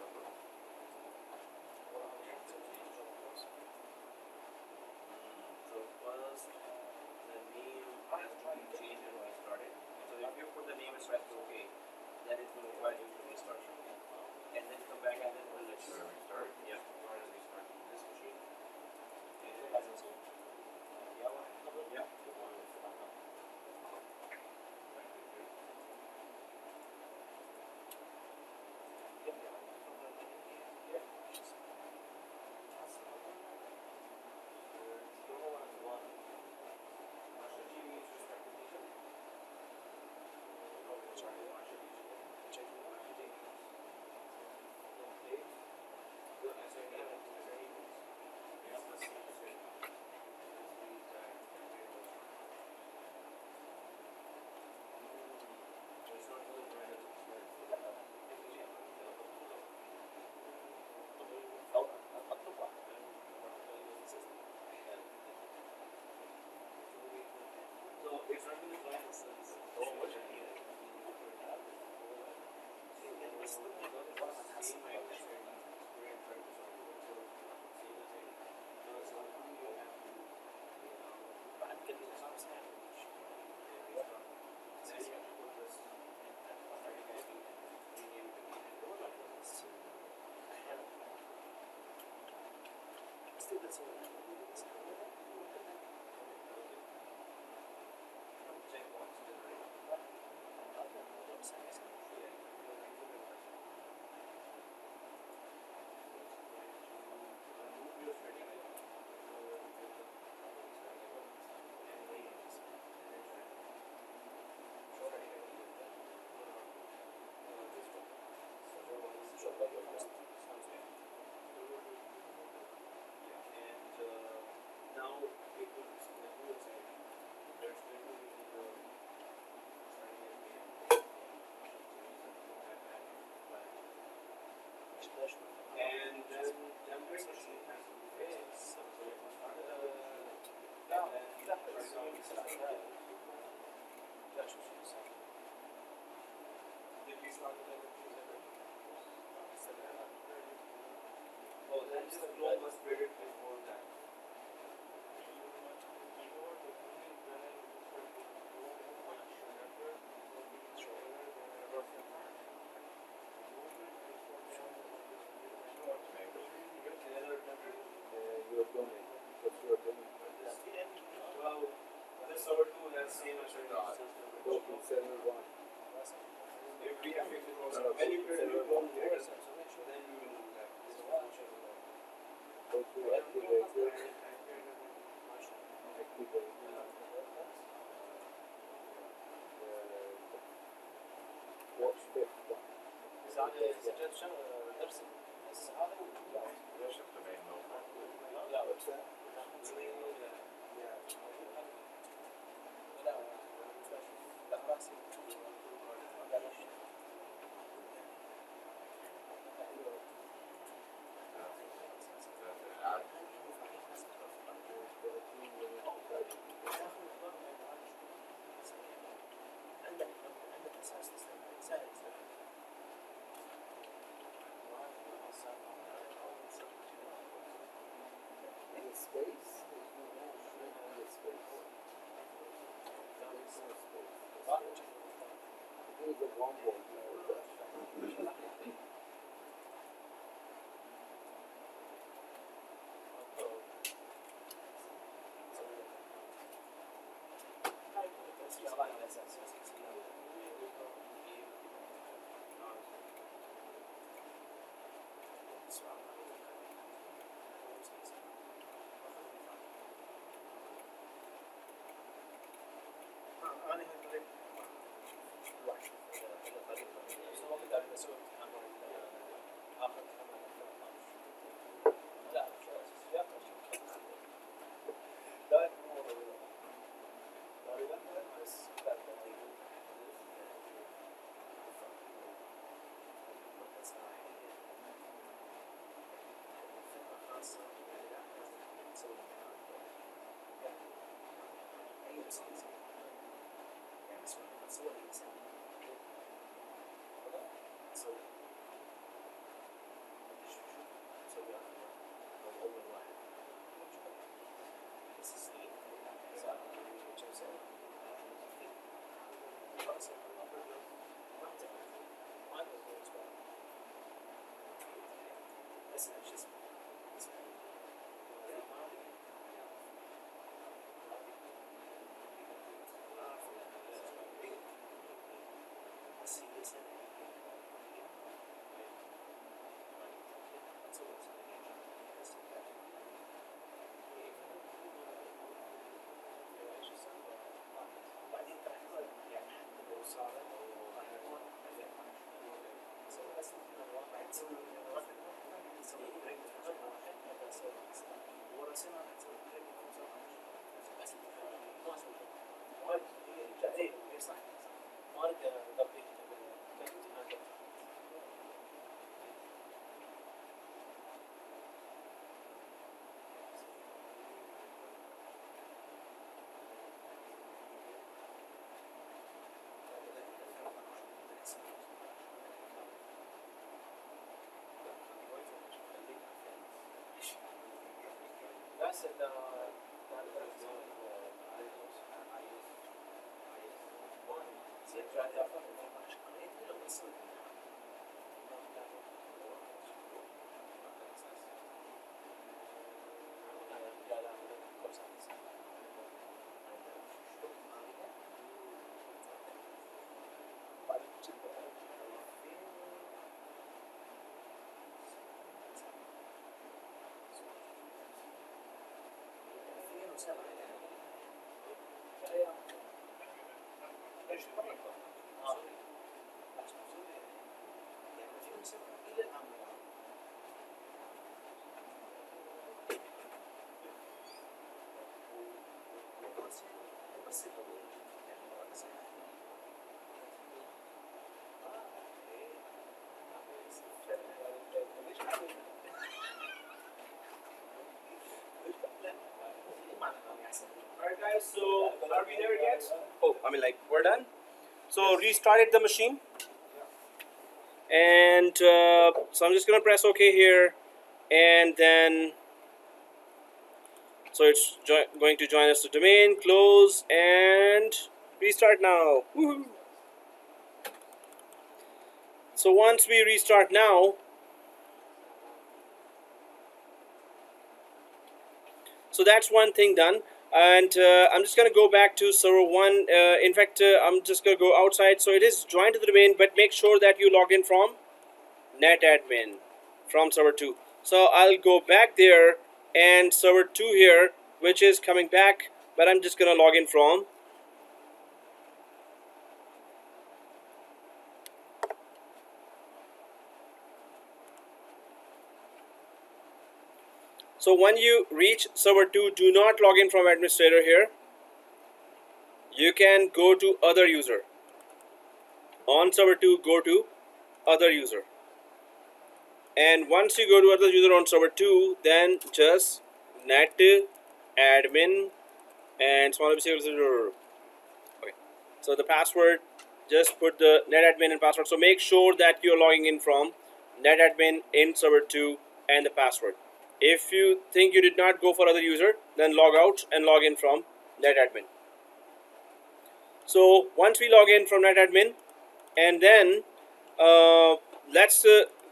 And then temperature has to be fixed. Oh, then just flow was created before that. You're doing what you're doing. Well, this server 2 has same as Go to server 1. if we have fixed it also. When you create a new phone here, then you will know that. Go to activator. Activate. Watch fifth one. Shift the main node. What's that? Any space? There's no space. There's no space. It is a one word. Alright guys, so are we there yet? Oh, I mean like we're done. So restarted the machine, and so I'm just gonna press OK here, and then so it's going to join us to domain, close, and restart now. Woohoo! So once we restart now, so that's one thing done. And I'm just gonna go back to server 1. In fact, I'm just gonna go outside. So it is joined to the domain, but make sure that you log in from netadmin from server 2. So I'll go back there and server 2 here, which is coming back, but I'm just gonna log in from so when you reach server 2, do not log in from administrator here. You can go to other user. On server 2, go to other user. And once you go to other user on server 2, then just net admin and small okay. So the password, just put the netadmin and password. So make sure that you're logging in from netadmin in server 2 and the password. If you think you did not go for other user, then log out and log in from netadmin. So once we log in from netadmin, and then let's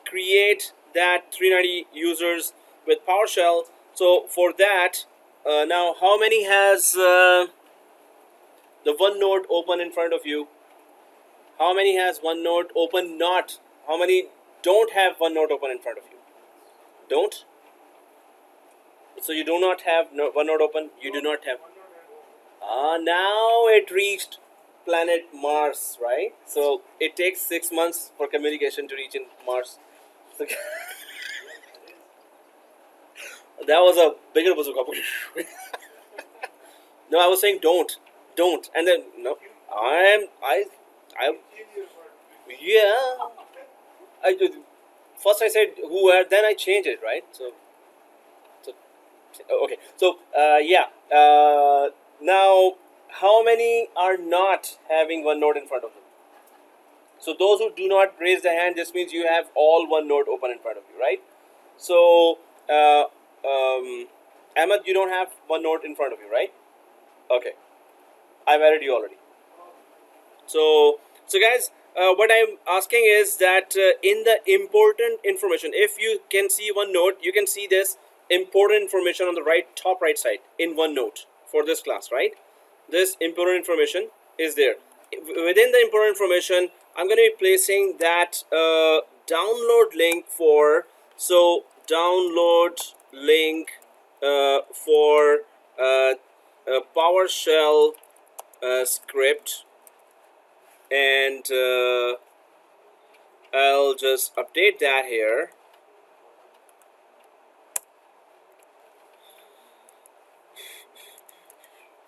create that 390 users with PowerShell. So for that, now how many has the OneNote open in front of you? How many has OneNote open? Not. How many don't have OneNote open in front of you? Don't? So you do not have OneNote open? You do not have. Now it reached planet Mars, right? So it takes 6 months for communication to reach in Mars. So that was a bigger bazooka. No, I was saying don't, and then no, I, yeah. First I said who, then I changed it, right? So okay. So yeah. Now, how many are not having OneNote in front of them? So those who do not raise their hand, this means you have all OneNote open in front of you, right? So Ahmed, you don't have OneNote in front of you, right? Okay, I've added you already. So guys, what I'm asking is that in the important information, if you can see OneNote, you can see this important information on the top right side in OneNote for this class, right? This important information is there. Within the important information, I'm going to be placing that download link for, so download link for PowerShell script, and I'll just update that here.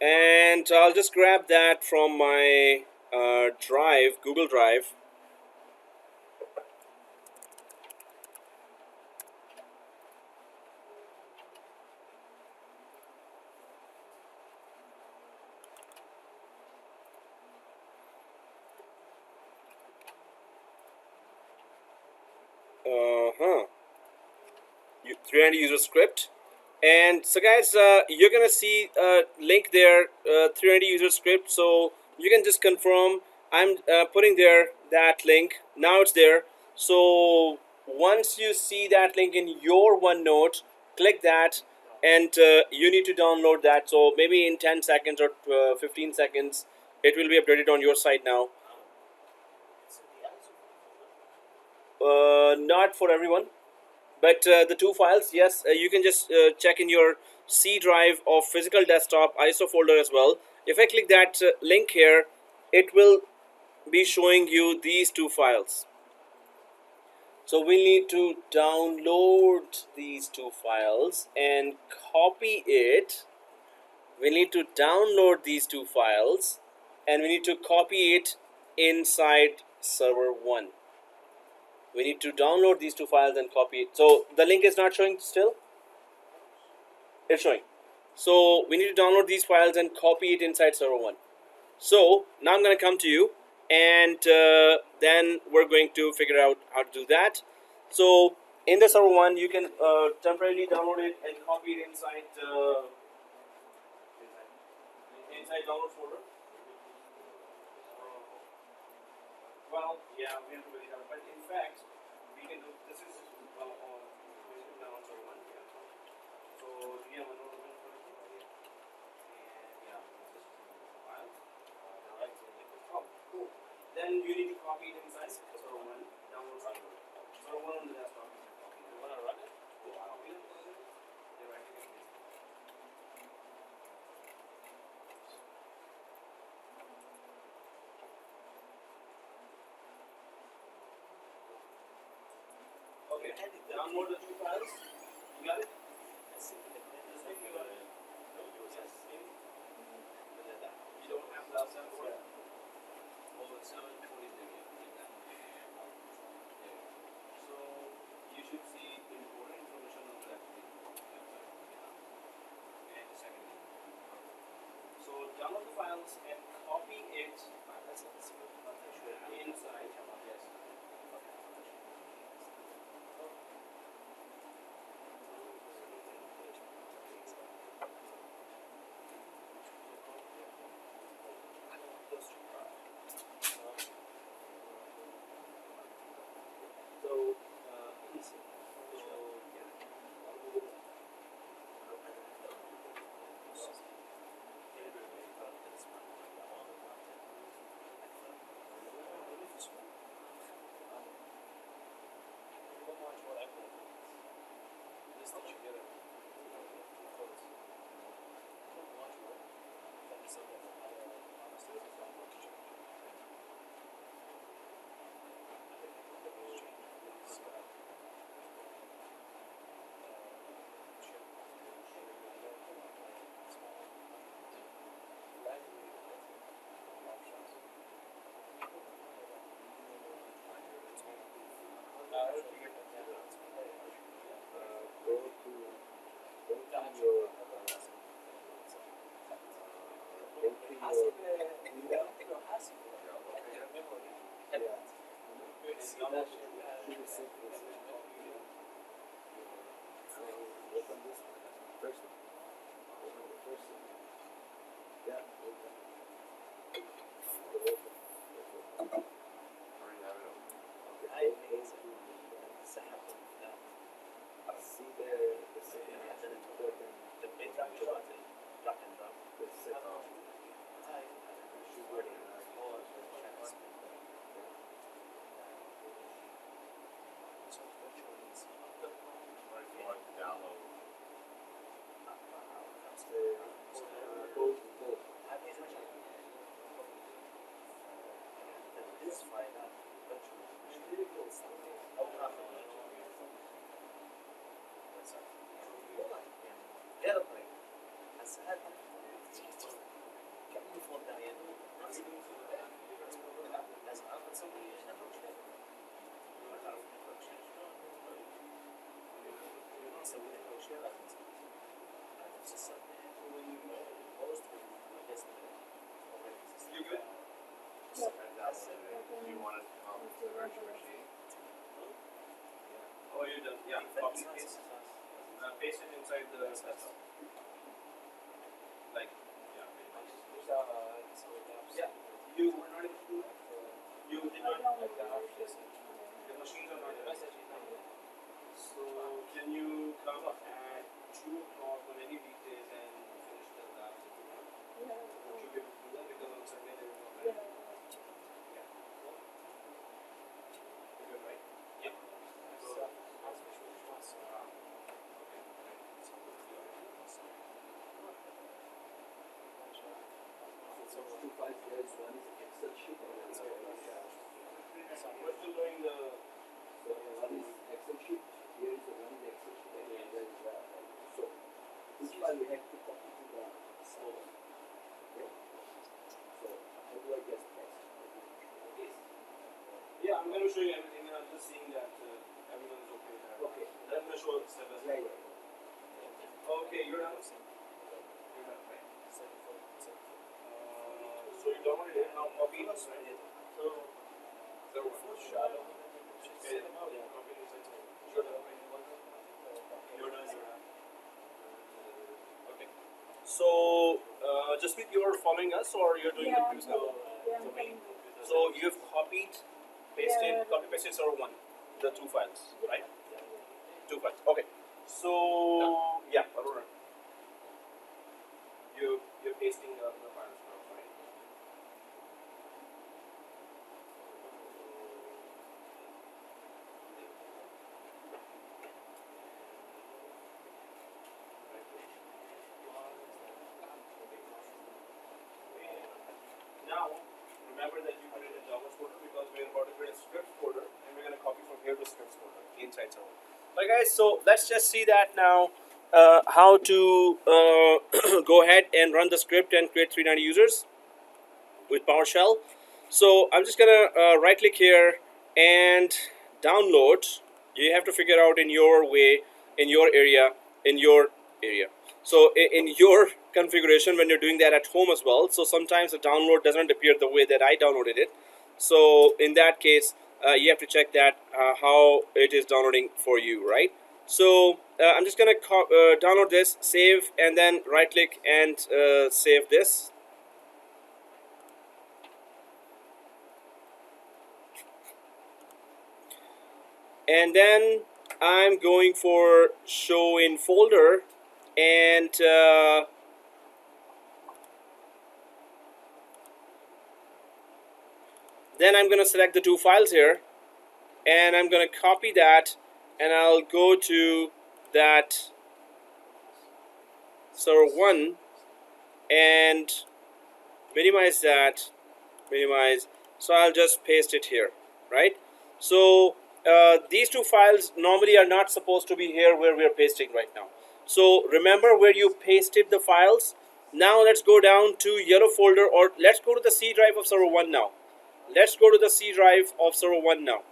And I'll just grab that from my drive, Google Drive. Uh-huh. 390 user script. And so guys, you're gonna see a link there, 390 user script. So you can just confirm. I'm putting there that link. Now it's there. So once you see that link in your OneNote, click that, and you need to download that. So maybe in 10 seconds or 15 seconds, it will be updated on your site now. Not for everyone. But the two files, yes, you can just check in your C drive of physical desktop ISO folder as well. If I click that link here, it will be showing you these two files. So we need to download these two files and copy it. We need to download these two files and we need to copy it inside server 1. We need to download these two files and copy it. So the link is not showing still? It's showing. So we need to download these files and copy it inside server 1. So now I'm going to come to you and then we're going to figure out how to do that. So in the server 1 you can temporarily download it and copy it inside inside download folder. Well, yeah, we have to really have, but in fact we can do this is now on server 1. Yeah. So do you have a node open for it? And yeah, this is the file. Alright, oh, cool. Then you need to copy it inside server 1, download server 1 on the desktop. You want to run it? Cool. Copy it. Yeah, right. Okay, download the two files. You got it? This thing you got it? Yes. You don't have the outside for it? Oh, it's 720 there. So you should see important information on that. And the second thing. So download the files and copy it inside. Yes. You good? You want it to come to the virtual machine? Oh, you're done. Yeah, copy paste. Paste it inside the desktop. Like, yeah, pretty much. Yeah, you were not able to do that. You did not. The machines are not there. So, can you come at 2 o'clock on any weekdays and finish the labs if you want? Would you be able to do that? Because on Sunday there is no time. Yeah. You're good, right? Yep. So, two files. There is one is Excel sheet and one is We're still doing the. so one is Excel sheet. Here is the one is Excel sheet and there is so this file we have to copy to the server. Okay. So how do I get this? Yeah, I'm going to show you everything, and I'm just seeing that everyone is okay with that. Okay. Then I'm going to show the step by step. Yeah, yeah. Okay, you're done. You're done, right? So you downloaded it, now copy it, right? So, there was shadow. Okay, yeah, copy it inside. You're done, right? You're done, you're done. Okay. So, just with you're following us, or you're doing the previous now? So you've copied, pasted, copy pasted server one, the two files, right? Two files. Okay. So yeah, Aruna. You're pasting the files now, right? Now, remember that you created a Java folder because we're about to create a script folder and we're going to copy from here to scripts folder inside server. Alright guys, so let's just see that now how to go ahead and run the script and create 390 users with PowerShell. So I'm just going to right click here and download. You have to figure out in your way, in your area. So in your configuration when you're doing that at home as well, so sometimes the download doesn't appear the way that I downloaded it. So in that case you have to check that how it is downloading for you, right? So I'm just gonna download this, save, and then right click and save this. And then I'm going for show in folder, and then I'm going to select the two files here, and I'm going to copy that, and I'll go to that server 1 and minimize that, so I'll just paste it here, right? So these two files normally are not supposed to be here where we are pasting right now. So remember where you pasted the files. Now let's go down to yellow folder, or let's go to the C drive of server 1 now. Let's go to the C drive of server 1 now.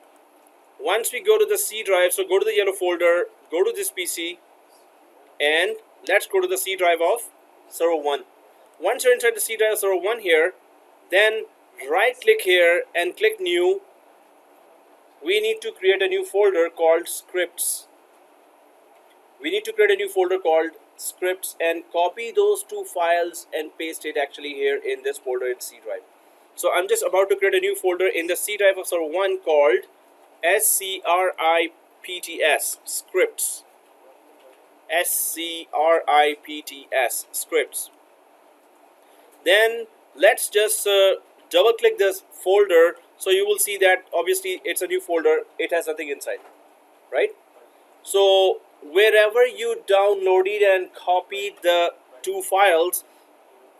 Once we go to the C drive, so go to the yellow folder, go to this PC, and let's go to the C drive of server 1. Once you're inside the C drive of server 1 here, then right click here and click new. We need to create a new folder called scripts. We need to create a new folder called scripts and copy those two files and paste it actually here in this folder in C drive. So I'm just about to create a new folder in the C drive of server 1 called scripts, scripts, scripts. Then let's just double click this folder, so you will see that obviously it's a new folder, it has nothing inside, right? So wherever you downloaded and copied the two files,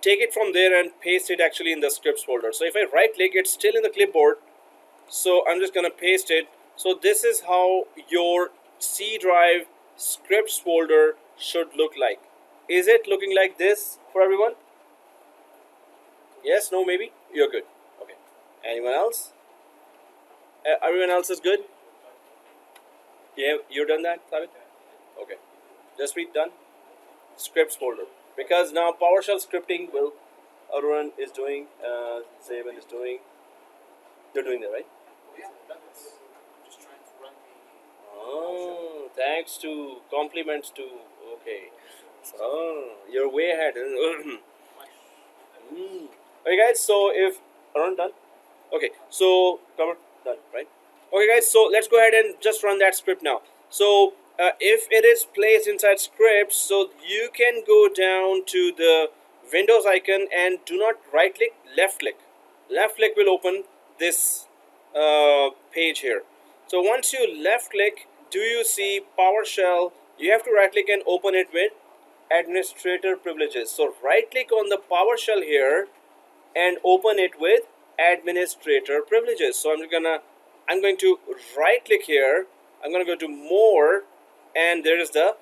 take it from there and paste it actually in the scripts folder. So if I right click, it's still in the clipboard, so I'm just gonna paste it. So this is how your C drive scripts folder should look like. Is it looking like this for everyone? Yes, no, maybe? You're good. Okay. Anyone else? Everyone else is good? Yeah, you're done that, Sabit? Okay. Just read done. Scripts folder. Because now PowerShell scripting will, Arun is doing, Zaven is doing. You're doing that, right? Yeah, that's just trying to run the. Oh, thanks to compliments to. Okay. So you're way ahead. Okay, guys. So if Arun done. Okay. So cover done, right? Okay, guys. So let's go ahead and just run that script now. So if it is placed inside scripts, so you can go down to the Windows icon and do not right click, left click. Left click will open this page here. So once you left click, do you see PowerShell? You have to right click and open it with administrator privileges. So right click on the PowerShell here and open it with administrator privileges. So I'm going to right click here. I'm going to go to more, and there is the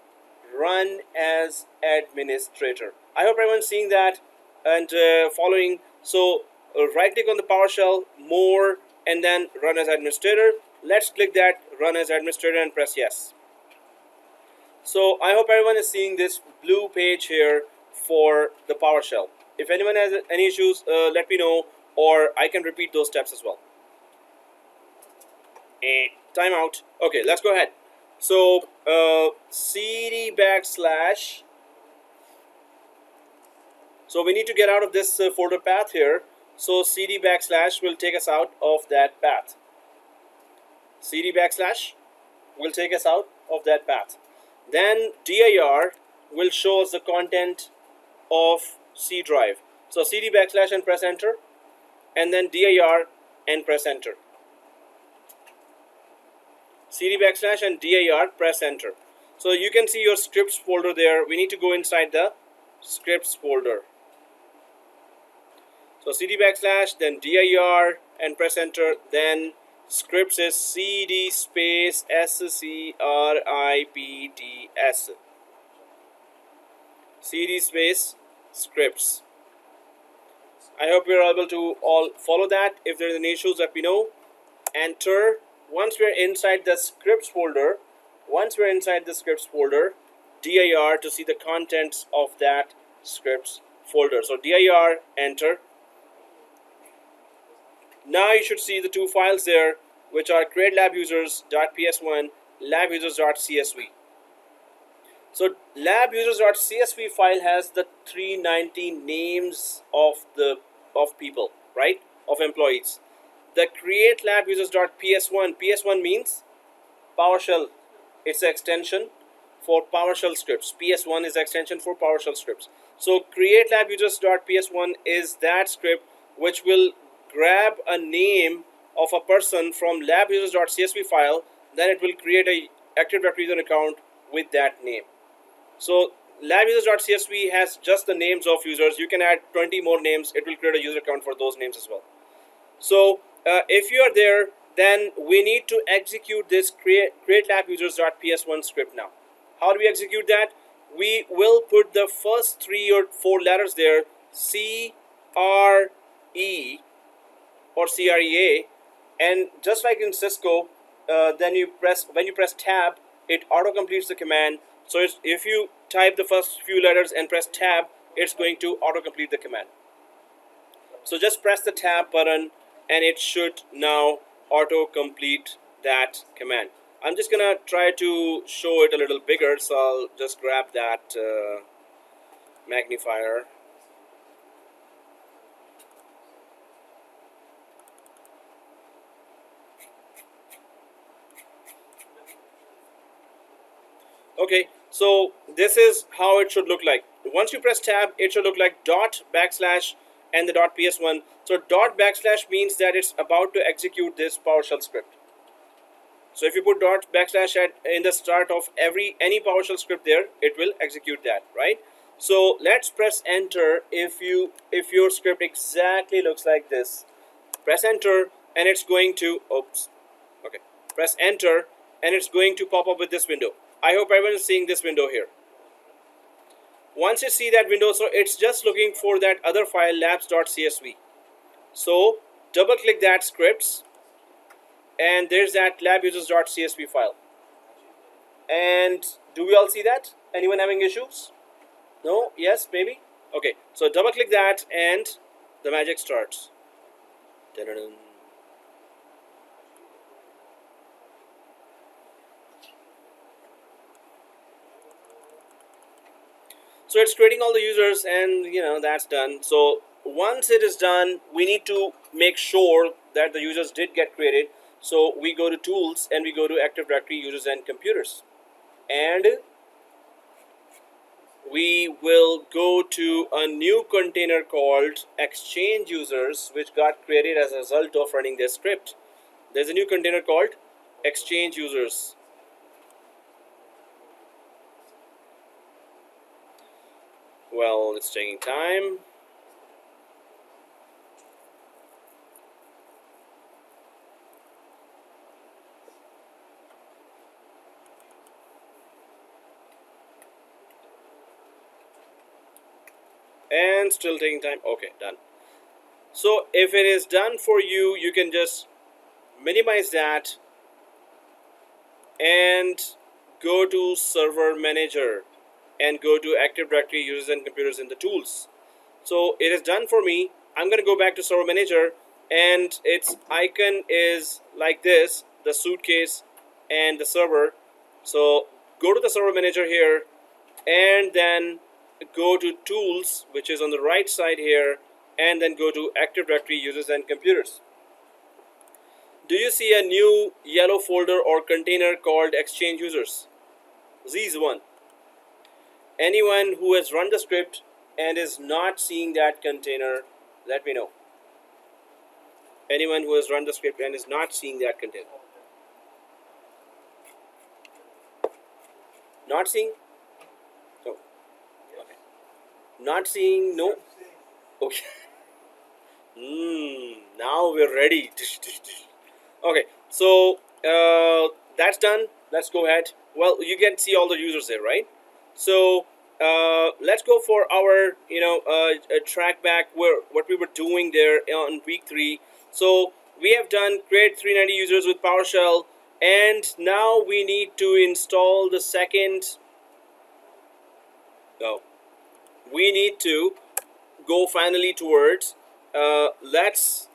run as administrator. I hope everyone's seeing that and following. So right click on the PowerShell, more, and then run as administrator. Let's click that run as administrator and press yes. So I hope everyone is seeing this blue page here for the PowerShell. If anyone has any issues, let me know, or I can repeat those steps as well. Timeout. Okay, let's go ahead. So cd backslash. So we need to get out of this folder path here. So cd backslash will take us out of that path. Cd backslash will take us out of that path. Then dir will show us the content of C drive. So cd backslash and press enter, and then dir and press enter. Cd backslash and dir, press enter. So you can see your scripts folder there. We need to go inside the scripts folder. So cd backslash, then dir and press enter. Then scripts is cd space scripts. Cd space scripts. I hope you're able to all follow that. If there's any issues, let me know. Enter. Once we're inside the scripts folder, dir to see the contents of that scripts folder. So dir, enter. Now you should see the two files there, which are createlabusers.ps1, labusers.csv. So labusers.csv file has the 390 names of people, right? Of employees. The createlabusers.ps1, ps1 means PowerShell. It's an extension for PowerShell scripts. ps1 is extension for PowerShell scripts. So createlabusers.ps1 is that script which will grab a name of a person from labusers.csv file. Then it will create a Active Directory user account with that name. So labusers.csv has just the names of users. You can add 20 more names. It will create a user account for those names as well. So if you are there, then we need to execute this createlabusers.ps1 script now. How do we execute that? We will put the first 3 or 4 letters there, C, R, E or CREA, and just like in Cisco, then when you press tab, it auto completes the command. So if you type the first few letters and press tab, it's going to auto complete the command. So just press the tab button and it should now auto complete that command. I'm just gonna try to show it a little bigger, so I'll just grab that magnifier. Okay, so this is how it should look like. Once you press tab, it should look like dot backslash and the dot ps1. So dot backslash means that it's about to execute this PowerShell script. So if you put dot backslash in the start of any PowerShell script there, it will execute that, right? So let's press enter if your script exactly looks like this. Press enter and it's going to press enter and it's going to pop up with this window. I hope everyone is seeing this window here. Once you see that window, so it's just looking for that other file labs.csv. So double click that scripts and there's that labusers.csv file. And do we all see that? Anyone having issues? No? Yes? Maybe? Okay, so double click that and the magic starts. Da-da-dum. So it's creating all the users and that's done. So once it is done, we need to make sure that the users did get created. So we go to tools and we go to Active Directory users and computers. And we will go to a new container called exchange users, which got created as a result of running this script. There's a new container called exchange users. Well, it's taking time. and still taking time. Okay, done. So if it is done for you, you can just minimize that and go to server manager and go to Active Directory users and computers in the tools. So it is done for me. I'm going to go back to server manager, and its icon is like this, the suitcase and the server. So go to the server manager here and then go to tools, which is on the right side here, and then go to Active Directory users and computers. Do you see a new yellow folder or container called Exchange Users? These one. Anyone who has run the script and is not seeing that container, let me know. Anyone who has run the script and is not seeing that container. Not seeing? No. Okay. Not seeing? No. Okay. Now we're ready. Okay, so that's done. Let's go ahead. Well, you can see all the users there, right? So let's go for our track back where what we were doing there on week 3. So we have done create 390 users with PowerShell, and now we need to install the second. No, we need to go finally towards let's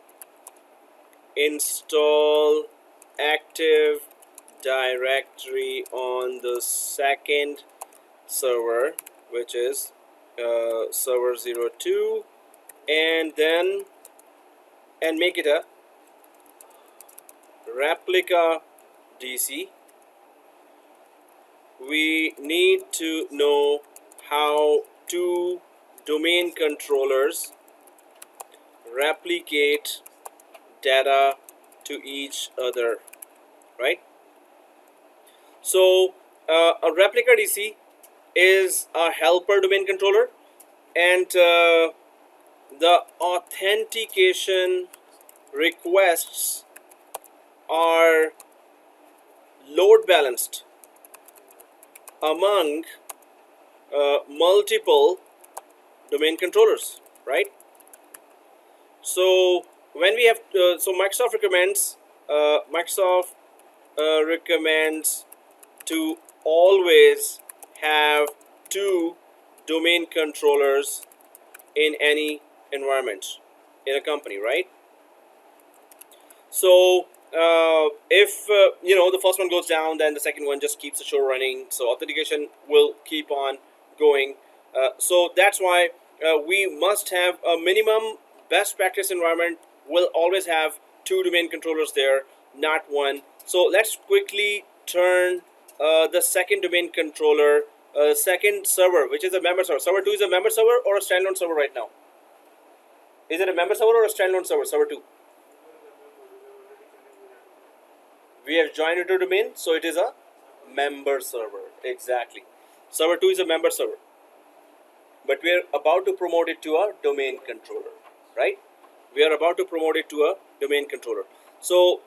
install Active Directory on the second server, which is server 02, and then make it a replica DC. We need to know how two domain controllers replicate data to each other, right? So a replica DC is a helper domain controller, and the authentication requests are load balanced among multiple domain controllers, right? So when we have so Microsoft recommends to always have two domain controllers in any environment in a company, right? So if the first one goes down, then the second one just keeps the show running, so authentication will keep on going. So that's why we must have a minimum best practice environment will always have two domain controllers there, not one. So let's quickly turn the second domain controller, second server, which is a member server. Server 2 is a member server or a standalone server right now? Is it a member server or a standalone server, server 2? We have joined it to domain, so it is a member server. Exactly. Server 2 is a member server. But we are about to promote it to a domain controller, right? We are about to promote it to a domain controller. So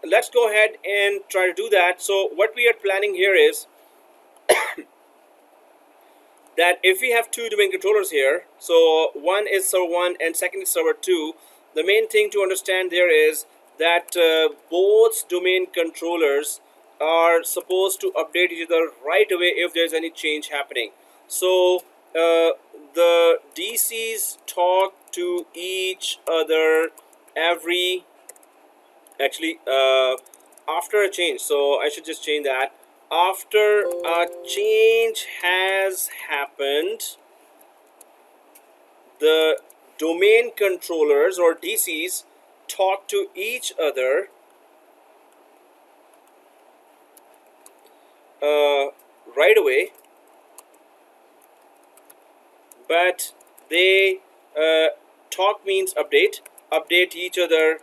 let's go ahead and try to do that. So what we are planning here is that if we have two domain controllers here, so one is server 1 and second is server 2, the main thing to understand there is that both domain controllers are supposed to update each other right away if there's any change happening. So the DCs talk to each other after a change. So I should just change that. After a change has happened, the domain controllers or DCs talk to each other right away, but they talk means update each other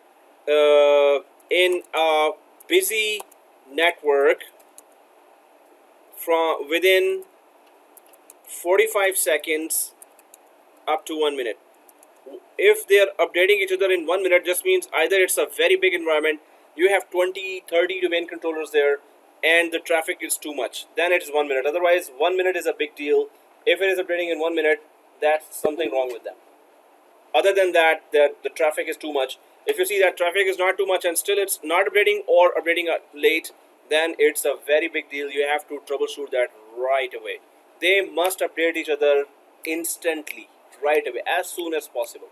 in a busy network from within 45 seconds up to 1 minute. If they are updating each other in 1 minute, just means either it's a very big environment, you have 20-30 domain controllers there, and the traffic is too much, then it is 1 minute. Otherwise 1 minute is a big deal. If it is updating in 1 minute, that's something wrong with them. Other than that, the traffic is too much. If you see that traffic is not too much and still it's not updating or updating late, then it's a very big deal. You have to troubleshoot that right away. They must update each other instantly, right away, as soon as possible,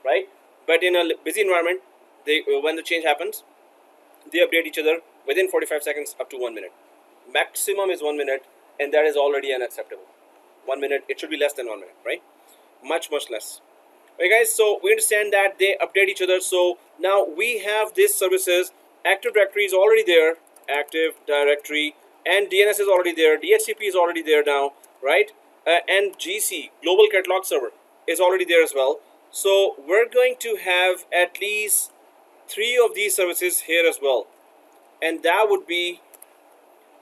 right? But in a busy environment, they when the change happens, they update each other within 45 seconds up to 1 minute. Maximum is 1 minute, and that is already unacceptable. 1 minute, it should be less than 1 minute, right? Much less. Okay guys, so we understand that they update each other. So now we have these services. Active Directory is already there, Active Directory, and DNS is already there, DHCP is already there now, right? And GC, Global Catalog Server, is already there as well. So we're going to have at least 3 of these services here as well, and that would be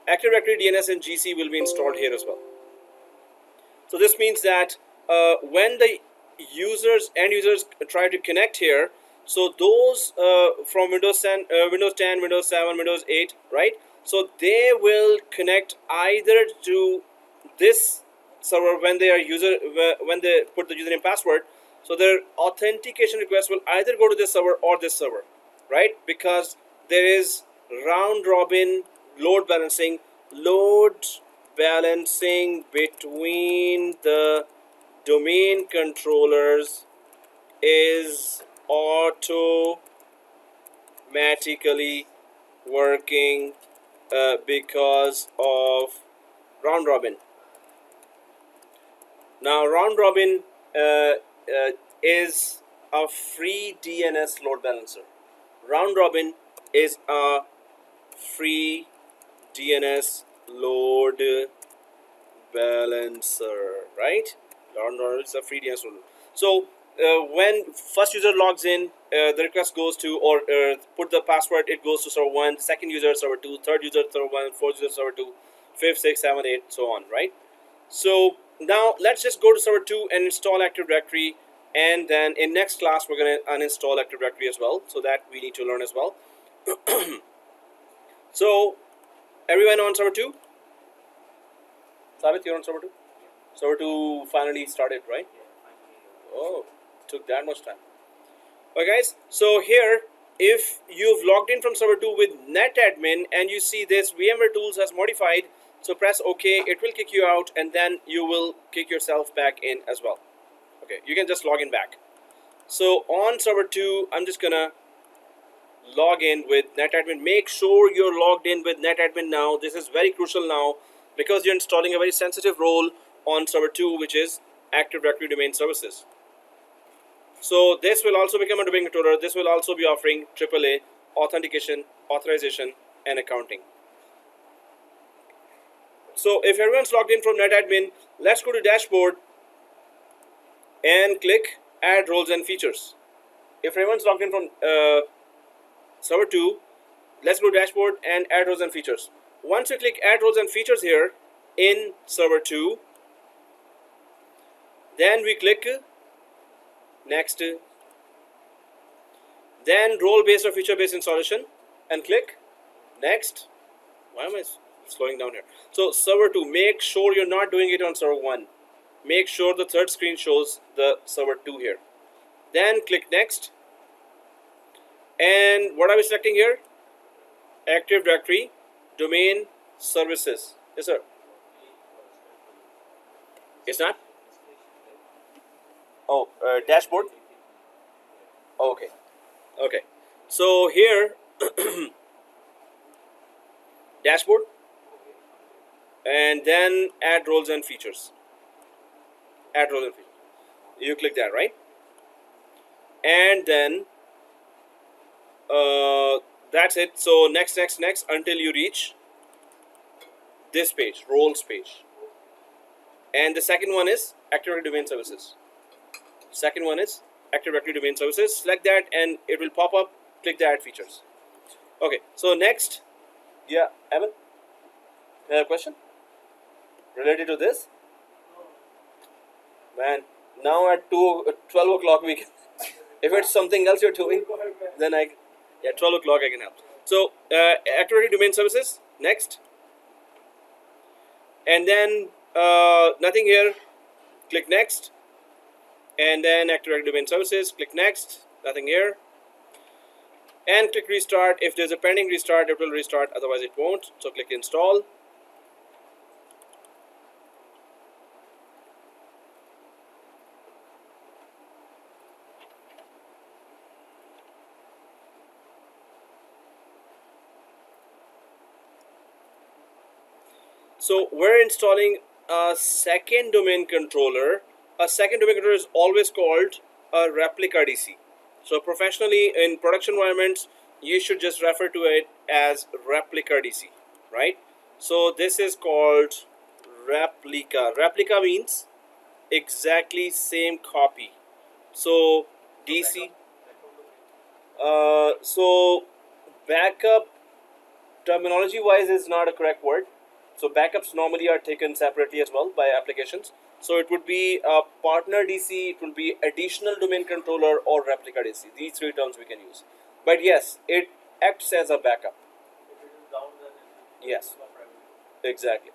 Active Directory, DNS, and GC will be installed here as well. So this means that when the end users try to connect here, so those from Windows 10, Windows 7, Windows 8, right? So they will connect either to this server when they put the username password. So their authentication request will either go to this server or this server, right? Because there is round robin load balancing between the domain controllers is automatically working because of round robin. Now round robin is a free DNS load balancer. Round robin is a free DNS load balancer, right? Round robin is a free DNS load. So when first user logs in, the request goes to, or put the password, it goes to server 1, second user server 2, third user server 1, fourth user server 2, fifth, sixth, seventh, eighth, so on, right? So now let's just go to server 2 and install Active Directory, and then in next class we're going to uninstall Active Directory as well, so that we need to learn as well. So everyone on server 2? Sabit, you're on server 2? Server 2 finally started, right? Oh, took that much time. Okay guys, so here if you've logged in from server 2 with netadmin and you see this VMware tools has modified, so press OK, it will kick you out, and then you will kick yourself back in as well. Okay, you can just log in back. So on server 2, I'm just gonna log in with netadmin. Make sure you're logged in with netadmin now. This is very crucial now because you're installing a very sensitive role on server 2, which is Active Directory Domain Services. So this will also become a domain controller. This will also be offering AAA, authentication, authorization, and accounting. So if everyone's logged in from netadmin, let's go to dashboard and click add roles and features. If everyone's logged in from server 2, let's go to dashboard and add roles and features. Once you click add roles and features here in server 2, then we click next, then role based or feature based installation, and click next. Why am I slowing down here? So server 2, make sure you're not doing it on server 1. Make sure the third screen shows the server 2 here. Then click next. And what are we selecting here? Active Directory Domain Services. Yes sir. It's not? Oh, dashboard. Okay. Okay. So here, dashboard, and then add roles and features. Add roles and features. You click that, right? And then that's it. So next until you reach this page, roles page. And the second one is Active Directory Domain Services. Second one is Active Directory Domain Services. Select that and it will pop up. Click the add features. Okay, so next, yeah, Evan, you have a question related to this? Man, now at 12 o'clock we can, if it's something else you're doing, then 12 o'clock I can help. So Active Directory Domain Services, next. And then nothing here, click next. and then activate domain services. Click next. Nothing here. And click restart. If there's a pending restart, it will restart, otherwise it won't. So click install. So we're installing a second domain controller. A second domain controller is always called a replica DC. So professionally in production environments, you should just refer to it as replica DC, right? So this is called replica. Replica means exactly same copy. So DC. So backup terminology wise is not a correct word. So backups normally are taken separately as well by applications. So it would be a partner DC, it will be additional domain controller or replica DC. These three terms we can use. But yes, it acts as a backup. If it is down, then it Yes. is not primary. Exactly.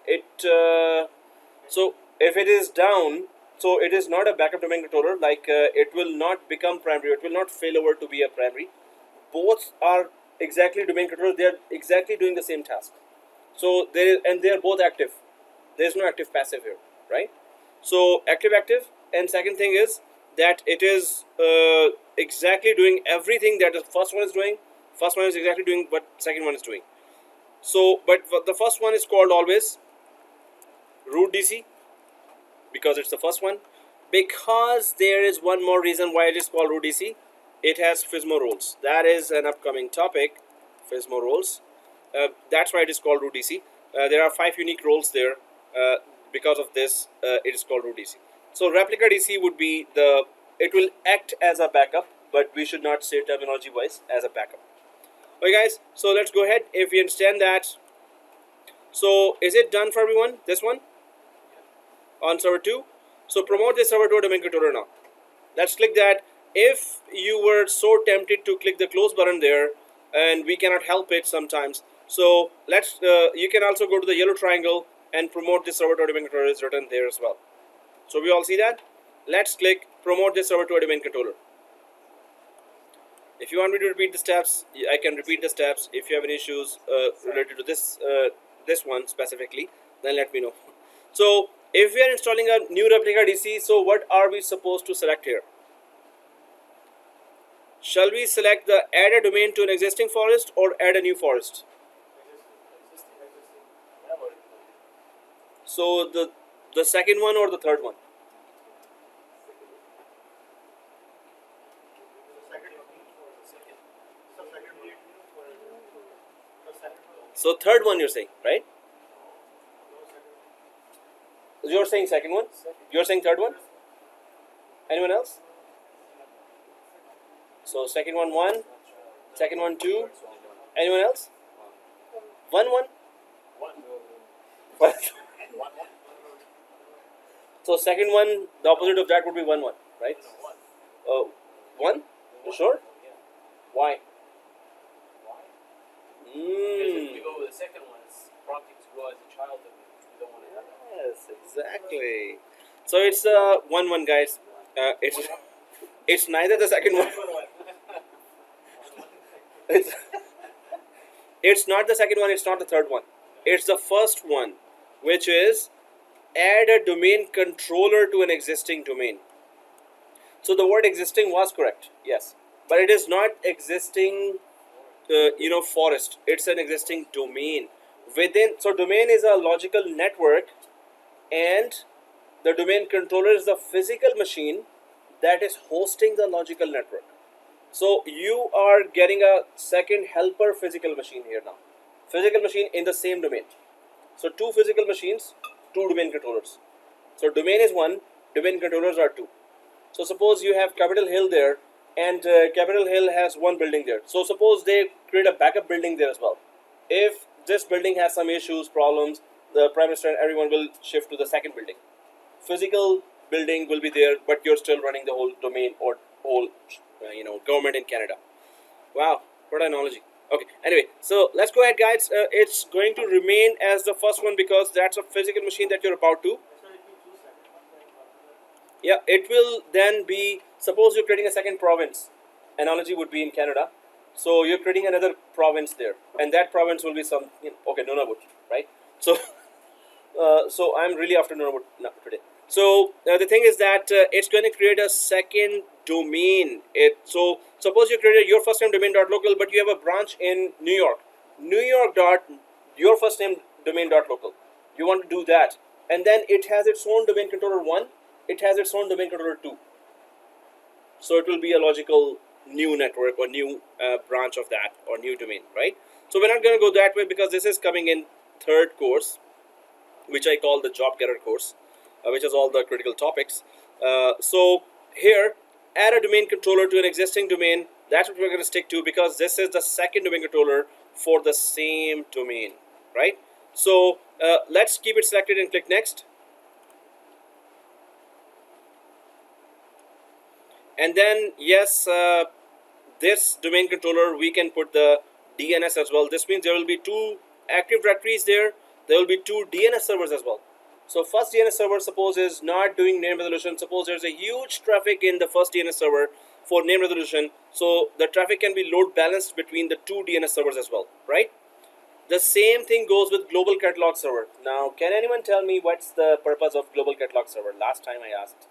So if it is down, so it is not a backup domain controller. Like it will not become primary. It will not fail over to be a primary. Both are exactly domain controllers. They are exactly doing the same task. So they are both active. There is no active passive here, right? So active, and second thing is that it is exactly doing everything that the first one is doing. First one is exactly doing what second one is doing. So, but the first one is called always root DC because it's the first one. Because there is one more reason why it is called root DC. It has FSMO roles. That is an upcoming topic. FSMO roles. That's why it is called root DC. There are 5 unique roles there. Because of this, it is called root DC. So replica DC would be it will act as a backup, but we should not say terminology wise as a backup. Okay guys, so let's go ahead. If we understand that, so is it done for everyone? This one on server 2. So promote this server to a domain controller now. Let's click that. If you were so tempted to click the close button there, and we cannot help it sometimes, so let's you can also go to the yellow triangle and promote this server to a domain controller is written there as well. So we all see that. Let's click promote this server to a domain controller. If you want me to repeat the steps, I can repeat the steps. If you have any issues related to this one specifically, then let me know. So if we are installing a new replica DC, so what are we supposed to select here? Shall we select the add a domain to an existing forest or add a new forest? Existing. So the second one or the third one? So third one you're saying, right? You're saying second one? You're saying third one? Anyone else? So second one 1, second one 2. Anyone else? 1 1. What? So second one, the opposite of that would be 1 1, right? 1? You sure? Why? Because if we go with the second one, it's prompting to grow as a child, and we don't want to have that. Yes, exactly. So it's 1 1, guys. It's neither the second one. It's not the second one. It's not the third one. It's the first one, which is add a domain controller to an existing domain. So the word existing was correct, yes, but it is not existing. Forest. It's an existing domain within. So domain is a logical network, and the domain controller is the physical machine that is hosting the logical network. So you are getting a second helper physical machine here now. Physical machine in the same domain. So 2 physical machines, 2 domain controllers. So domain is 1, domain controllers are 2. So suppose you have Capitol Hill there, and Capitol Hill has 1 building there. So suppose they create a backup building there as well. If this building has some issues, problems, the Prime Minister and everyone will shift to the second building. Physical building will be there, but you're still running the whole domain or whole government in Canada. Wow, what analogy. Okay, anyway, so let's go ahead, guys. It's going to remain as the first one because that's a physical machine that you're about to. Yeah, it will then be, suppose you're creating a second province. Analogy would be in Canada. So you're creating another province there, and that province will be some, okay, Nunavut, right? So so I'm really after Nunavut today. So the thing is that it's going to create a second domain. So suppose you created your first name domain dot local, but you have a branch in New York. New York dot your first name domain dot local. You want to do that, and then it has its own domain controller one. It has its own domain controller two. So it will be a logical new network or new branch of that or new domain, right? So we're not going to go that way because this is coming in third course, which I call the job getter course, which has all the critical topics. So here, add a domain controller to an existing domain. That's what we're going to stick to because this is the second domain controller for the same domain, right? So let's keep it selected and click next. And then yes, this domain controller, we can put the DNS as well. This means there will be two active directories there. There will be two DNS servers as well. So first DNS server, suppose, is not doing name resolution. Suppose there's a huge traffic in the first DNS server for name resolution. So the traffic can be load balanced between the two DNS servers as well, right? The same thing goes with global catalog server. Now, can anyone tell me what's the purpose of global catalog server? Last time I asked.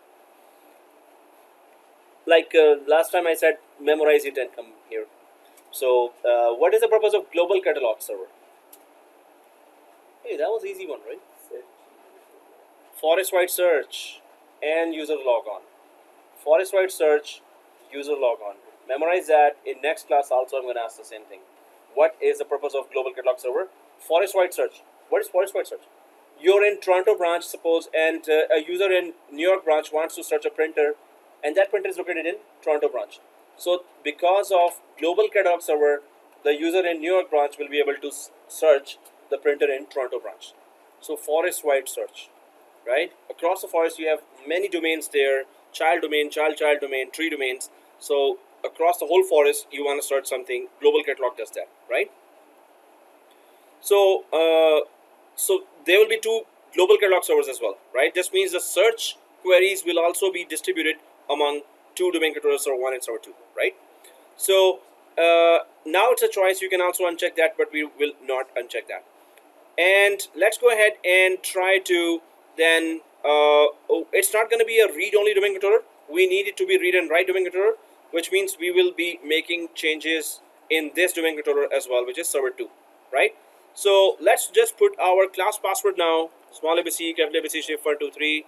Like last time I said, memorize it and come here. So what is the purpose of global catalog server? Hey, that was easy one, right? Forest-wide search and user logon. Forest-wide search, user logon. Memorize that. In next class also I'm going to ask the same thing. What is the purpose of global catalog server? Forest-wide search. What is forest-wide search? You're in Toronto branch, suppose, and a user in New York branch wants to search a printer, and that printer is located in Toronto branch. So because of global catalog server, the user in New York branch will be able to search the printer in Toronto branch. So forest-wide search, right? Across the forest, you have many domains there: child domain, child domain, tree domains. So across the whole forest, you want to search something. Global catalog does that, right? So so there will be two global catalog servers as well, right? This means the search queries will also be distributed among two domain controllers, server 1 and server 2, right? So now it's a choice. You can also uncheck that, but we will not uncheck that. And let's go ahead and try to then, it's not going to be a read-only domain controller. We need it to be read and write domain controller, which means we will be making changes in this domain controller as well, which is server 2, right? So let's just put our class password now: small abc, capital ABC, shift 123,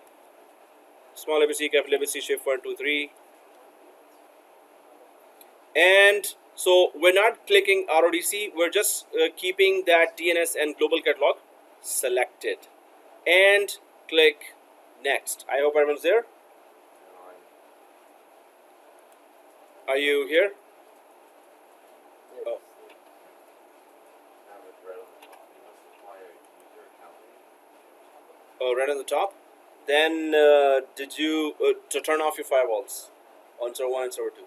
small abc, capital ABC, shift 123. And so we're not clicking RODC, we're just keeping that DNS and global catalog selected, and click next. I hope everyone's there. Are you here? Oh, oh, right on the top. Then did you to turn off your firewalls on server 1 and server 2?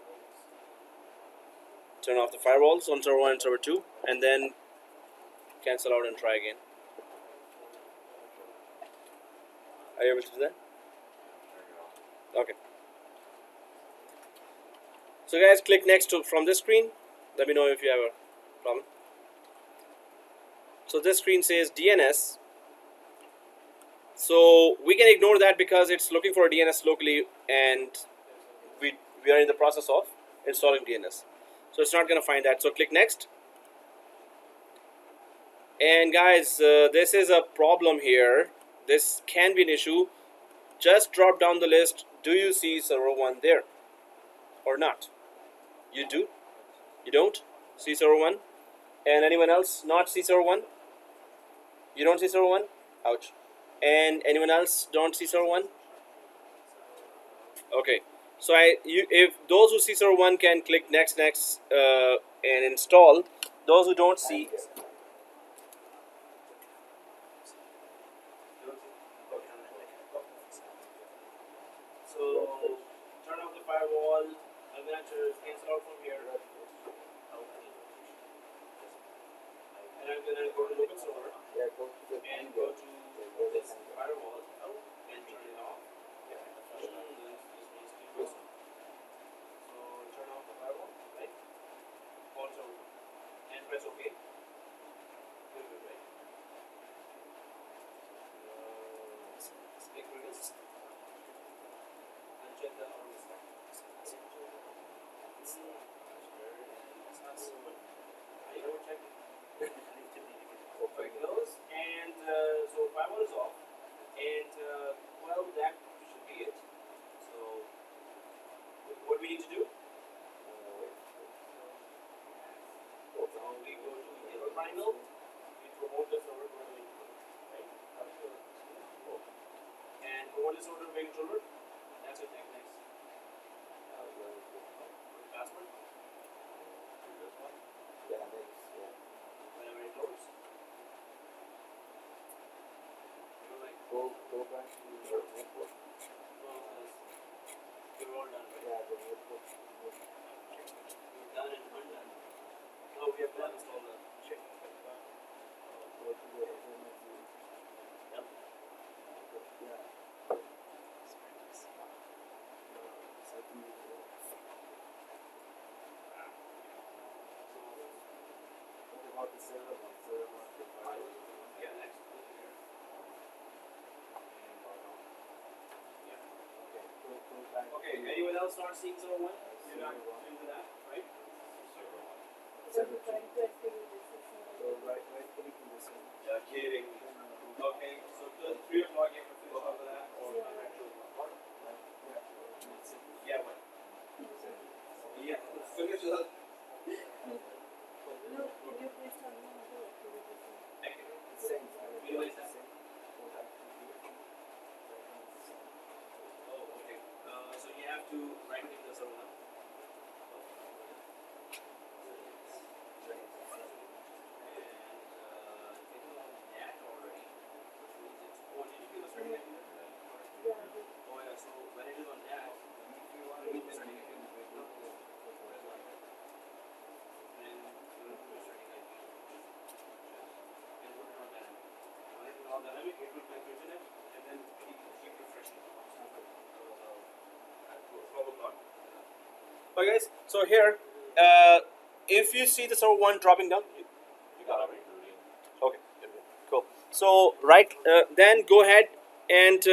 Turn off the firewalls on server 1 and server 2, and then cancel out and try again. Are you able to do that? Okay. So guys, click next from this screen. Let me know if you have a problem. So this screen says DNS. So we can ignore that because it's looking for a DNS locally, and we are in the process of installing DNS. So it's not going to find that. So click next. And guys, this is a problem here. This can be an issue. Just drop down the list. Do you see server 1 there or not? You do? You don't see server 1? And anyone else not see server 1? You don't see server 1? Ouch. And anyone else don't see server 1? Okay. So if those who see server 1 can click next, and install. Those who don't see, so turn off the firewall. I'm gonna cancel out from here, and I'm gonna go to local server and go to this firewall and turn it off. we need to do? So we go to yellow triangle, we promote the server to a domain controller, right? And promote the server to a domain controller. That's it. Next. Password. Yeah, next, yeah. Whenever it loads. Go back to the network. You're all done, right? Yeah, the network. You're done and undone. Oh, we have done install the check. Go to the SMS. Yep. Yeah. What about the server one? Server one, the file. Yeah, next. Go back. Okay, anyone else start seeing server 1? You're not into that, right? So we're trying to activate this system. So right click in this one. Yeah, kidding. Okay, so the 3 o'clock you have to finish off of that, or Yeah. I'm not sure. Yeah. Yeah, what? Yeah, finish it up. No, can you please tell me how to activate this one? Thank you. Same. Minimize that. Same. Go back to the Oh, okay. So you have to right click the server now. Okay guys, so here, if you see the server 1 dropping down, you got it. Okay, cool. So then go ahead and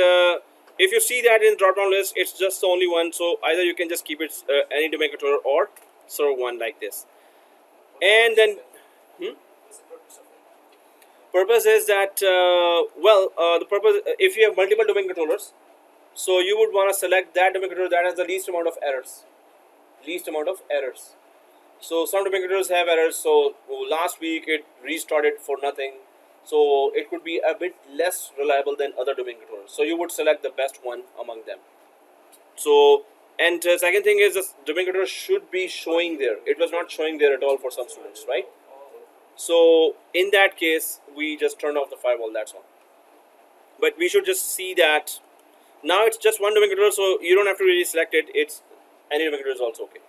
if you see that in drop down list, it's just the only one. So either you can just keep it any domain controller or server 1 like this. And then purpose is that the purpose, if you have multiple domain controllers, so you would want to select that domain controller that has the least amount of errors. So some domain controllers have errors. So last week it restarted for nothing. So it could be a bit less reliable than other domain controllers. So you would select the best one among them. So, and second thing is the domain controller should be showing there. It was not showing there at all for some students, right? So in that case, we just turned off the firewall, that's all. But we should just see that now it's just one domain controller, so you don't have to really select it. It's any domain controller is also okay.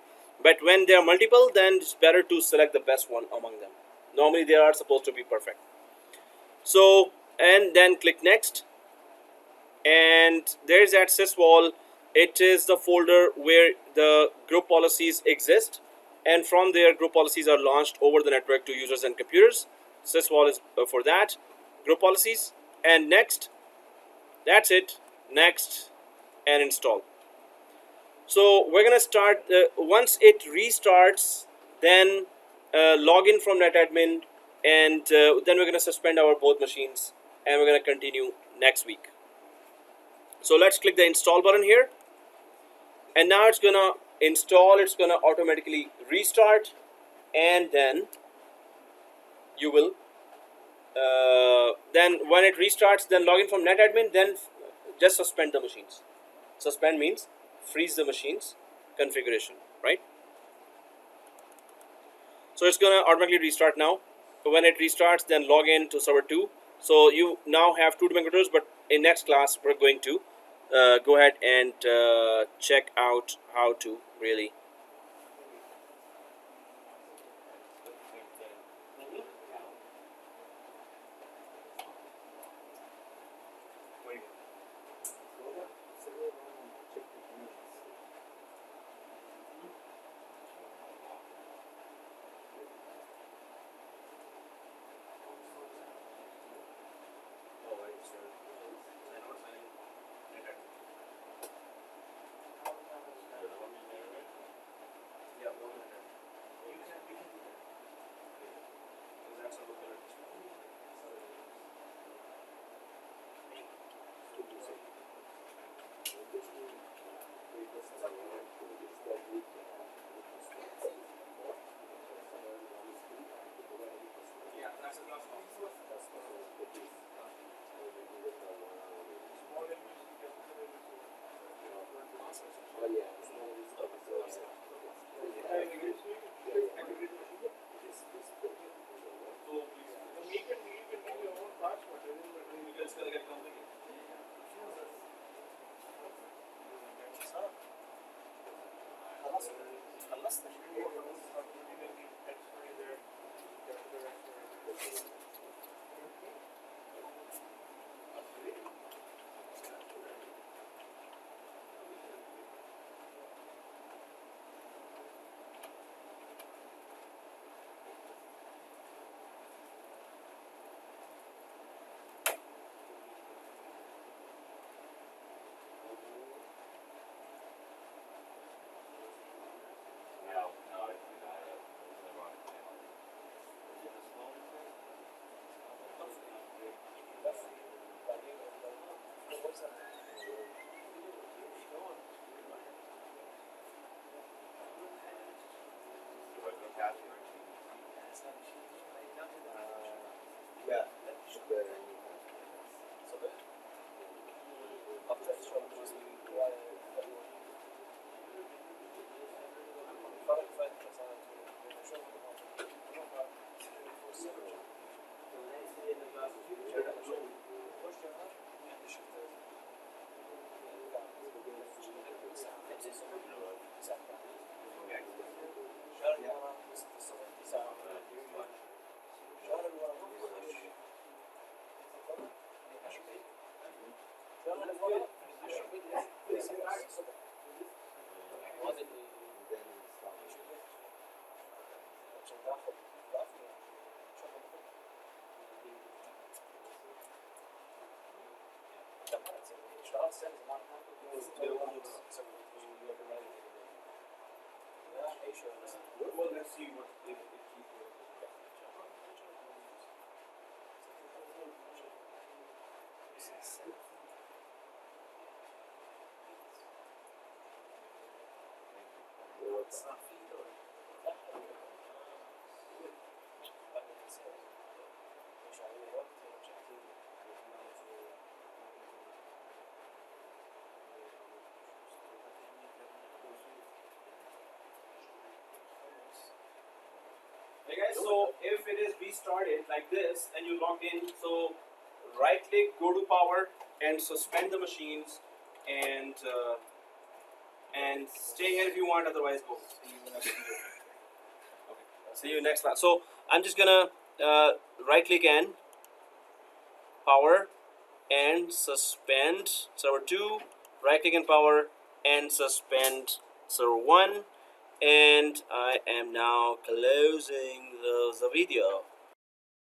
But when there are multiple, then it's better to select the best one among them. Normally they are supposed to be perfect. So, and then click next. And there's that syswall. It is the folder where the group policies exist. And from there, group policies are launched over the network to users and computers. Syswall is for that. Group policies. And next. That's it. Next. And install. So we're gonna start once it restarts, then log in from netadmin, and then we're gonna suspend our both machines, and we're gonna continue next week. So let's click the install button here, and now it's gonna install. It's gonna automatically restart, and then you will then when it restarts, then log in from netadmin, then just suspend the machines. Suspend means freeze the machines configuration, right? So it's gonna automatically restart now. So when it restarts, then log in to server 2. So you now have 2 domain controllers, but in next class we're going to go ahead and check out how to really Now I see that. Never mind. So I don't catch it. Yeah, should be any Well, let's see what if it keeps Hey guys, so if it is restarted like this and you log in, so right click, go to power and suspend the machines and stay here if you want, otherwise go. See you next class. So I'm just gonna right click and power and suspend server 2, right click and power and suspend server 1, and I am now closing the video.